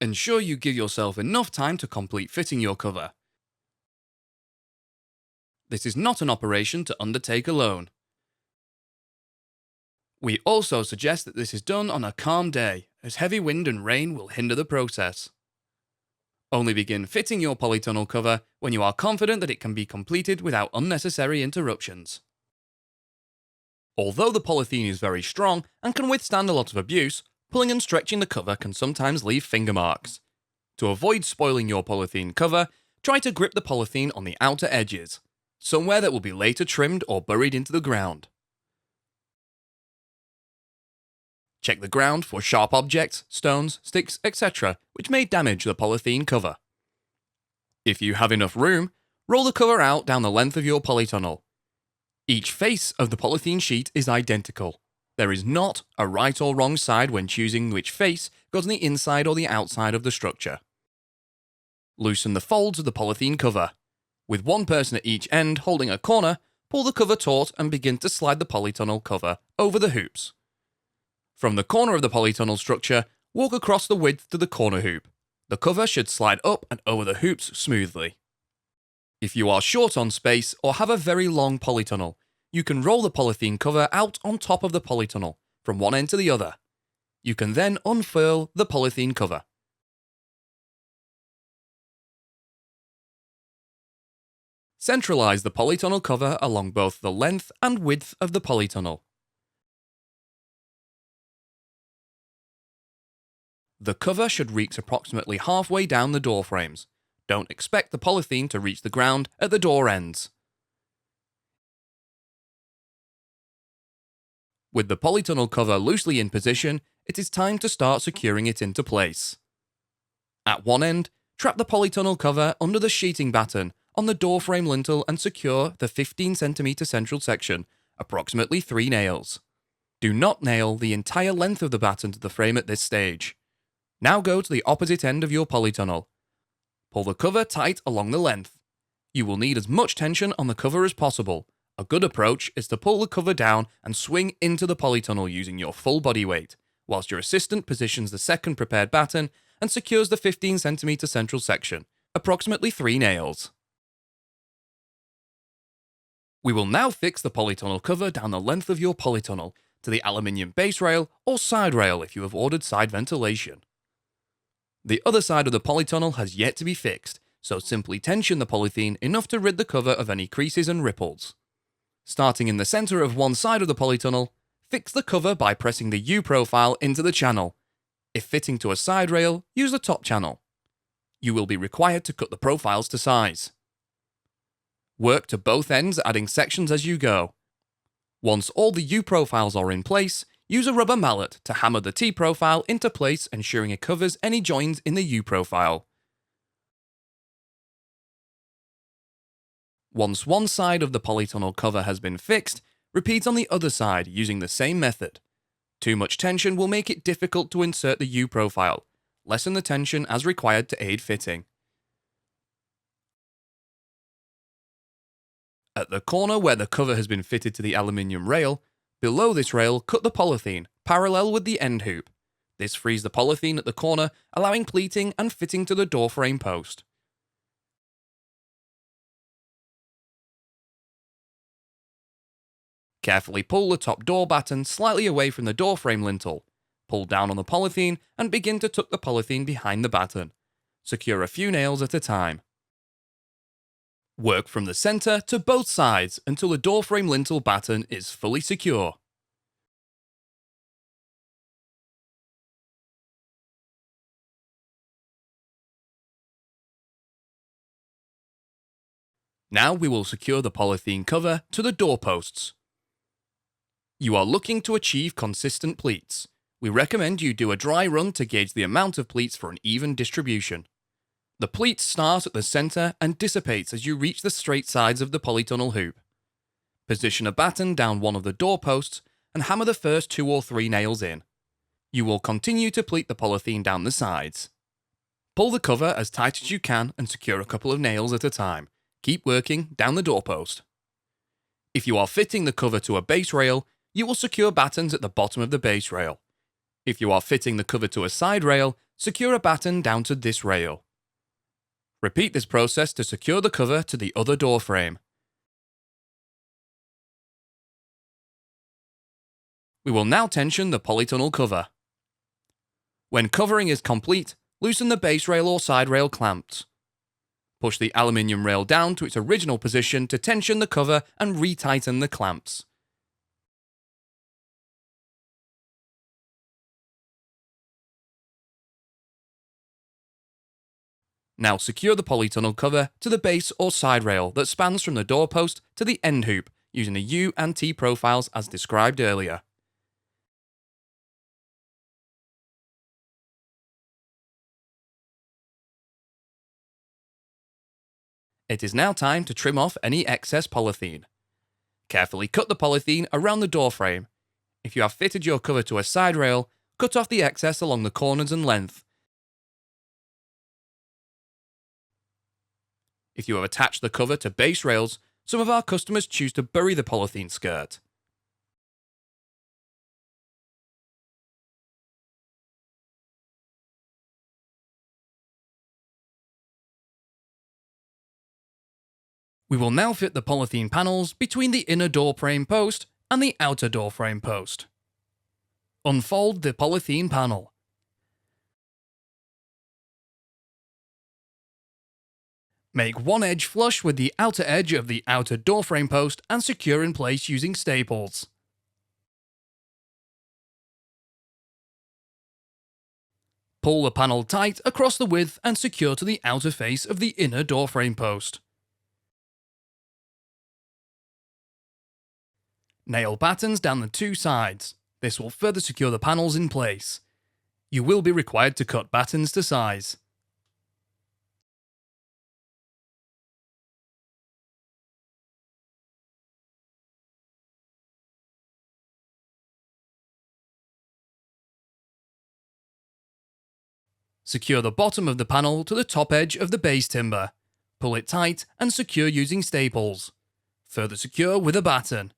Ensure you give yourself enough time to complete fitting your cover. This is not an operation to undertake alone. We also suggest that this is done on a calm day, as heavy wind and rain will hinder the process. Only begin fitting your polytunnel cover when you are confident that it can be completed without unnecessary interruptions. Although the polythene is very strong and can withstand a lot of abuse, pulling and stretching the cover can sometimes leave finger marks. To avoid spoiling your polythene cover, try to grip the polythene on the outer edges, somewhere that will be later trimmed or buried into the ground. Check the ground for sharp objects, stones, sticks, etc., which may damage the polythene cover. If you have enough room, roll the cover out down the length of your polytunnel. Each face of the polythene sheet is identical. There is not a right or wrong side when choosing which face goes on the inside or the outside of the structure. Loosen the folds of the polythene cover. With one person at each end holding a corner, pull the cover taut and begin to slide the polytunnel cover over the hoops. From the corner of the polytunnel structure, walk across the width to the corner hoop. The cover should slide up and over the hoops smoothly. If you are short on space or have a very long polytunnel, you can roll the polythene cover out on top of the polytunnel, from one end to the other. You can then unfurl the polythene cover. Centralize the polytunnel cover along both the length and width of the polytunnel. The cover should reach approximately halfway down the door frames. Don't expect the polythene to reach the ground at the door ends. With the polytunnel cover loosely in position, it is time to start securing it into place. At one end, trap the polytunnel cover under the sheeting batten on the door frame lintel and secure the 15 cm central section, approximately 3 nails. Do not nail the entire length of the batten to the frame at this stage. Now go to the opposite end of your polytunnel. Pull the cover tight along the length. You will need as much tension on the cover as possible. A good approach is to pull the cover down and swing into the polytunnel using your full body weight, whilst your assistant positions the second prepared batten and secures the 15 cm central section, approximately 3 nails. We will now fix the polytunnel cover down the length of your polytunnel to the aluminium base rail or side rail if you have ordered side ventilation. The other side of the polytunnel has yet to be fixed, so simply tension the polythene enough to rid the cover of any creases and ripples. Starting in the centre of one side of the polytunnel, fix the cover by pressing the U profile into the channel. If fitting to a side rail, use the top channel. You will be required to cut the profiles to size. Work to both ends, adding sections as you go. Once all the U profiles are in place, use a rubber mallet to hammer the T profile into place, ensuring it covers any joins in the U profile. Once one side of the polytunnel cover has been fixed, repeat on the other side using the same method. Too much tension will make it difficult to insert the U profile. Lessen the tension as required to aid fitting. At the corner where the cover has been fitted to the aluminium rail, below this rail, cut the polythene parallel with the end hoop. This frees the polythene at the corner, allowing pleating and fitting to the door frame post. Carefully pull the top door batten slightly away from the door frame lintel. Pull down on the polythene and begin to tuck the polythene behind the batten. Secure a few nails at a time. Work from the centre to both sides until the door frame lintel batten is fully secure. Now we will secure the polythene cover to the doorposts. You are looking to achieve consistent pleats. We recommend you do a dry run to gauge the amount of pleats for an even distribution. The pleats start at the centre and dissipates as you reach the straight sides of the polytunnel hoop. Position a batten down one of the doorposts and hammer the first 2 or 3 nails in. You will continue to pleat the polythene down the sides. Pull the cover as tight as you can and secure a couple of nails at a time. Keep working down the doorpost. If you are fitting the cover to a base rail, you will secure battens at the bottom of the base rail. If you are fitting the cover to a side rail, secure a batten down to this rail. Repeat this process to secure the cover to the other door frame. We will now tension the polytunnel cover. When covering is complete, loosen the base rail or side rail clamps. Push the aluminium rail down to its original position to tension the cover and retighten the clamps. Now secure the polytunnel cover to the base or side rail that spans from the doorpost to the end hoop using the U and T profiles as described earlier. It is now time to trim off any excess polythene. Carefully cut the polythene around the door frame. If you have fitted your cover to a side rail, cut off the excess along the corners and length. If you have attached the cover to base rails, some of our customers choose to bury the polythene skirt. We will now fit the polythene panels between the inner door frame post and the outer door frame post. Unfold the polythene panel. Make one edge flush with the outer edge of the outer door frame post and secure in place using staples. Pull the panel tight across the width and secure to the outer face of the inner door frame post. Nail battens down the two sides. This will further secure the panels in place. You will be required to cut battens to size. Secure the bottom of the panel to the top edge of the base timber. Pull it tight and secure using staples. Further secure with a batten.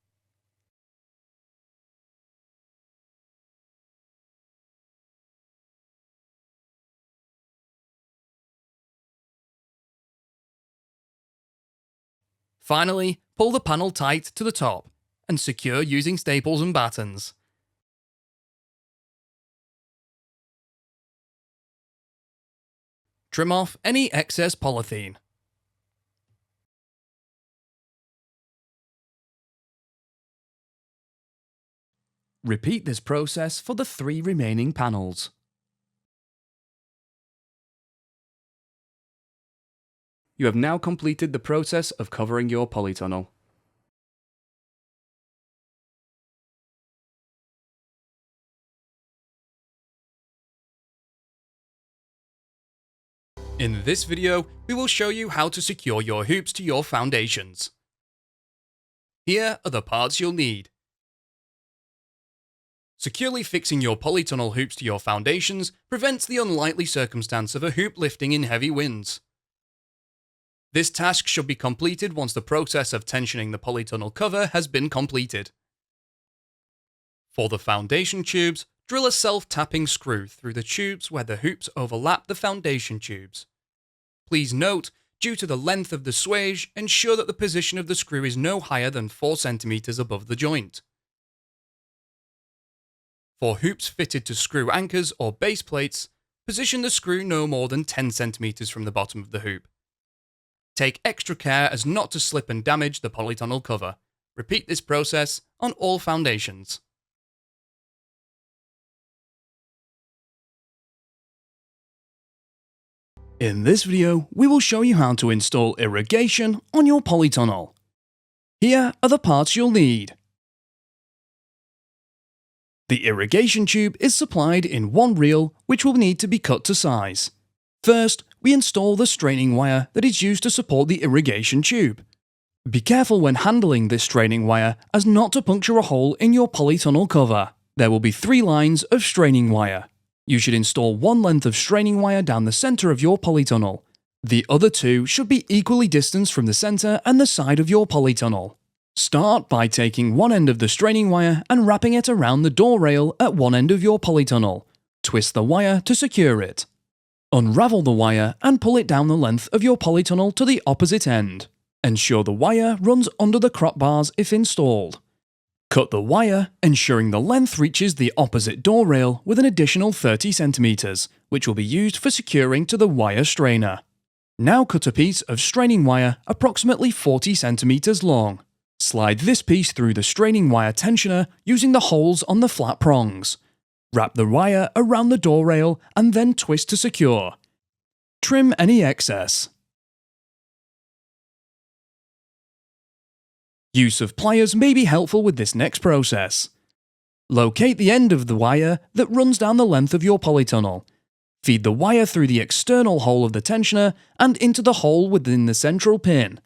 Finally, pull the panel tight to the top and secure using staples and battens. Trim off any excess polythene. Repeat this process for the 3 remaining panels. You have now completed the process of covering your polytunnel. In this video, we will show you how to secure your hoops to your foundations. Here are the parts you'll need. Securely fixing your polytunnel hoops to your foundations prevents the unlikely circumstance of a hoop lifting in heavy winds. This task should be completed once the process of tensioning the polytunnel cover has been completed. For the foundation tubes, drill a self-tapping screw through the tubes where the hoops overlap the foundation tubes. Please note, due to the length of the swage, ensure that the position of the screw is no higher than 4 cm above the joint. For hoops fitted to screw anchors or base plates, position the screw no more than 10 cm from the bottom of the hoop. Take extra care as not to slip and damage the polytunnel cover. Repeat this process on all foundations. In this video, we will show you how to install irrigation on your polytunnel. Here are the parts you'll need. The irrigation tube is supplied in one reel, which will need to be cut to size. First, we install the straining wire that is used to support the irrigation tube. Be careful when handling this straining wire as not to puncture a hole in your polytunnel cover. There will be 3 lines of straining wire. You should install 1 length of straining wire down the center of your polytunnel. The other 2 should be equally distanced from the center and the side of your polytunnel. Start by taking one end of the straining wire and wrapping it around the door rail at one end of your polytunnel. Twist the wire to secure it. Unravel the wire and pull it down the length of your polytunnel to the opposite end. Ensure the wire runs under the crop bars if installed. Cut the wire, ensuring the length reaches the opposite door rail with an additional 30 centimeters, which will be used for securing to the wire strainer. Now cut a piece of straining wire approximately 40 centimeters long. Slide this piece through the straining wire tensioner using the holes on the flat prongs. Wrap the wire around the door rail and then twist to secure. Trim any excess. Use of pliers may be helpful with this next process. Locate the end of the wire that runs down the length of your polytunnel. Feed the wire through the external hole of the tensioner and into the hole within the central pin.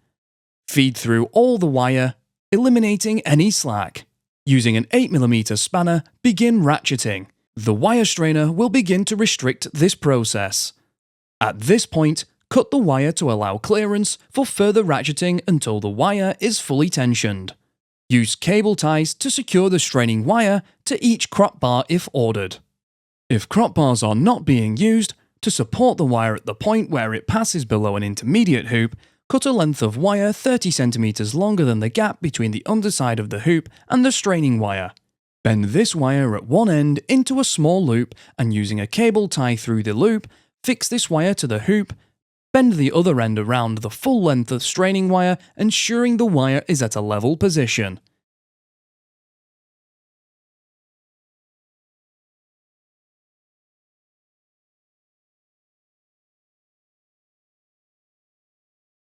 Feed through all the wire, eliminating any slack. Using an 8mm spanner, begin ratcheting. The wire strainer will begin to restrict this process. At this point, cut the wire to allow clearance for further ratcheting until the wire is fully tensioned. Use cable ties to secure the straining wire to each crop bar if ordered. If crop bars are not being used, to support the wire at the point where it passes below an intermediate hoop, cut a length of wire 30 centimeters longer than the gap between the underside of the hoop and the straining wire. Bend this wire at one end into a small loop and using a cable tie through the loop, fix this wire to the hoop. Bend the other end around the full length of straining wire, ensuring the wire is at a level position.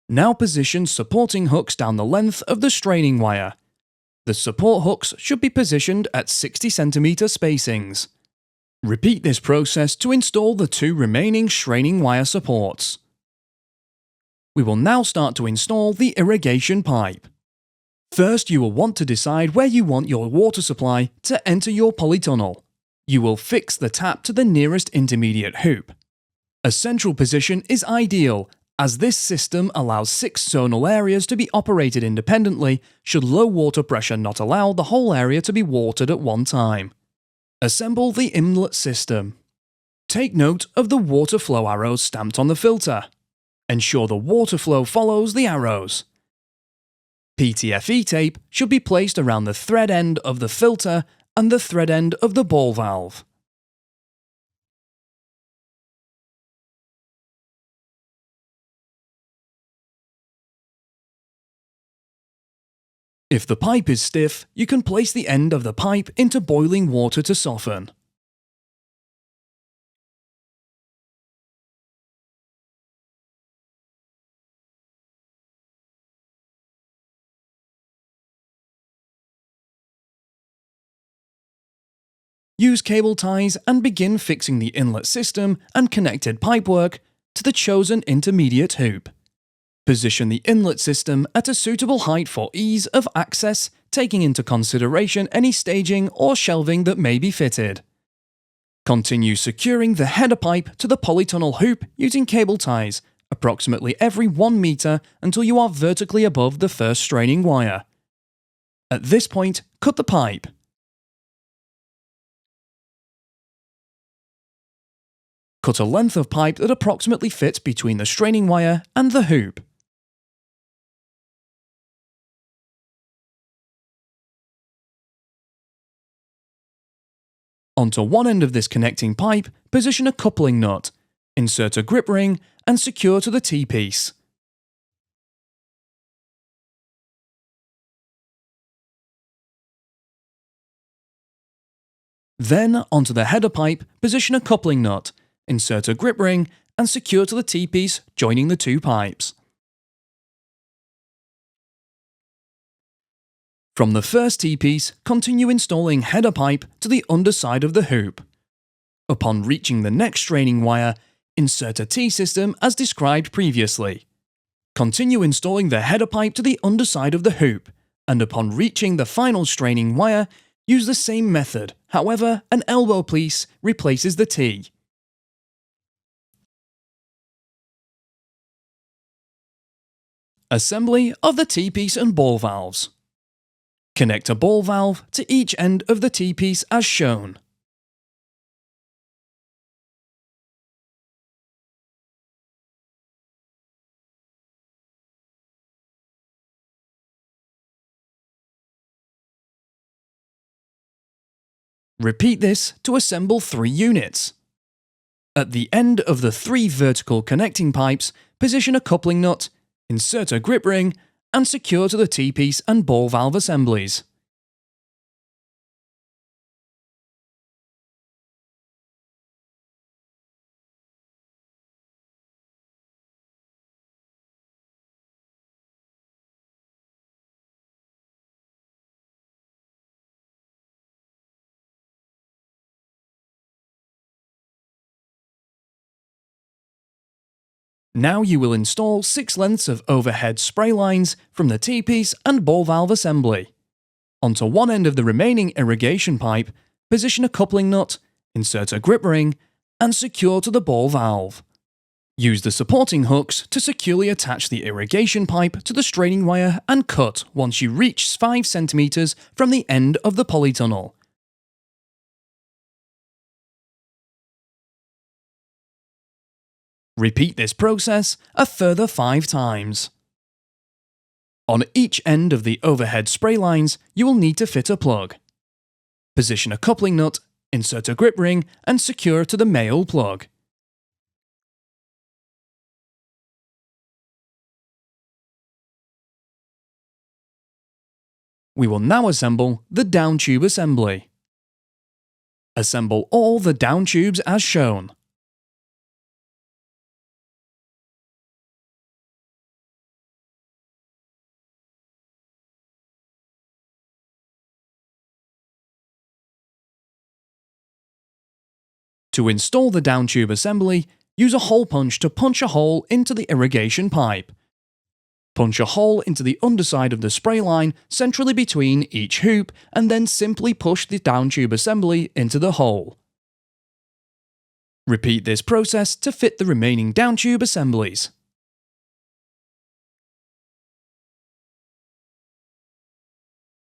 Now position supporting hooks down the length of the straining wire. The support hooks should be positioned at 60 cm spacings. Repeat this process to install the two remaining straining wire supports. We will now start to install the irrigation pipe. First, you will want to decide where you want your water supply to enter your polytunnel. You will fix the tap to the nearest intermediate hoop. A central position is ideal, as this system allows 6 zonal areas to be operated independently should low water pressure not allow the whole area to be watered at one time. Assemble the inlet system. Take note of the water flow arrows stamped on the filter. Ensure the water flow follows the arrows. PTFE tape should be placed around the thread end of the filter and the thread end of the ball valve. If the pipe is stiff, you can place the end of the pipe into boiling water to soften. Use cable ties and begin fixing the inlet system and connected pipework to the chosen intermediate hoop. Position the inlet system at a suitable height for ease of access, taking into consideration any staging or shelving that may be fitted. Continue securing the header pipe to the polytunnel hoop using cable ties, approximately every 1 meter until you are vertically above the first straining wire. At this point, cut the pipe. Cut a length of pipe that approximately fits between the straining wire and the hoop. Onto one end of this connecting pipe, position a coupling nut, insert a grip ring, and secure to the T-piece. Then, onto the header pipe, position a coupling nut, insert a grip ring, and secure to the T-piece, joining the two pipes. From the first T-piece, continue installing header pipe to the underside of the hoop. Upon reaching the next straining wire, insert a T-system as described previously. Continue installing the header pipe to the underside of the hoop, and upon reaching the final straining wire, use the same method. However, an elbow piece replaces the T. Assembly of the T-piece and ball valves. Connect a ball valve to each end of the T-piece as shown. Repeat this to assemble 3 units. At the end of the 3 vertical connecting pipes, position a coupling nut, insert a grip ring, and secure to the T-piece and ball valve assemblies. Now you will install 6 lengths of overhead spray lines from the T-piece and ball valve assembly. Onto one end of the remaining irrigation pipe, position a coupling nut, insert a grip ring, and secure to the ball valve. Use the supporting hooks to securely attach the irrigation pipe to the straining wire and cut once you reach 5 cm from the end of the polytunnel. Repeat this process a further 5 times. On each end of the overhead spray lines, you will need to fit a plug. Position a coupling nut, insert a grip ring, and secure to the male plug. We will now assemble the down tube assembly. Assemble all the down tubes as shown. To install the down tube assembly, use a hole punch to punch a hole into the irrigation pipe. Punch a hole into the underside of the spray line centrally between each hoop and then simply push the down tube assembly into the hole. Repeat this process to fit the remaining down tube assemblies.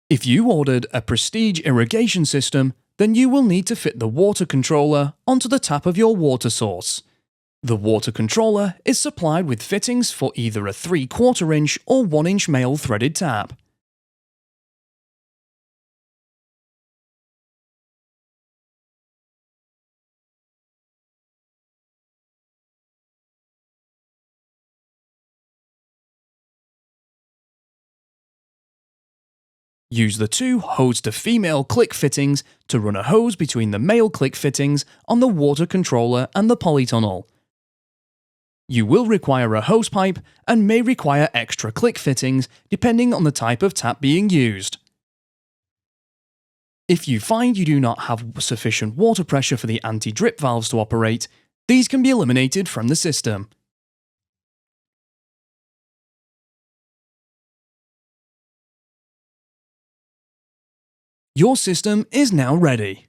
If you ordered a Prestige irrigation system, then you will need to fit the water controller onto the tap of your water source. The water controller is supplied with fittings for either a 3/4 inch or 1 inch male threaded tap. Use the 2 hose to female click fittings to run a hose between the male click fittings on the water controller and the polytunnel. You will require a hose pipe and may require extra click fittings depending on the type of tap being used. If you find you do not have sufficient water pressure for the anti-drip valves to operate, these can be eliminated from the system. Your system is now ready.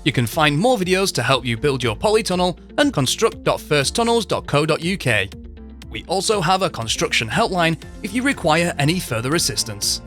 You can find more videos to help you build your polytunnel and construct.firsttunnels.co.uk. We also have a construction helpline if you require any further assistance.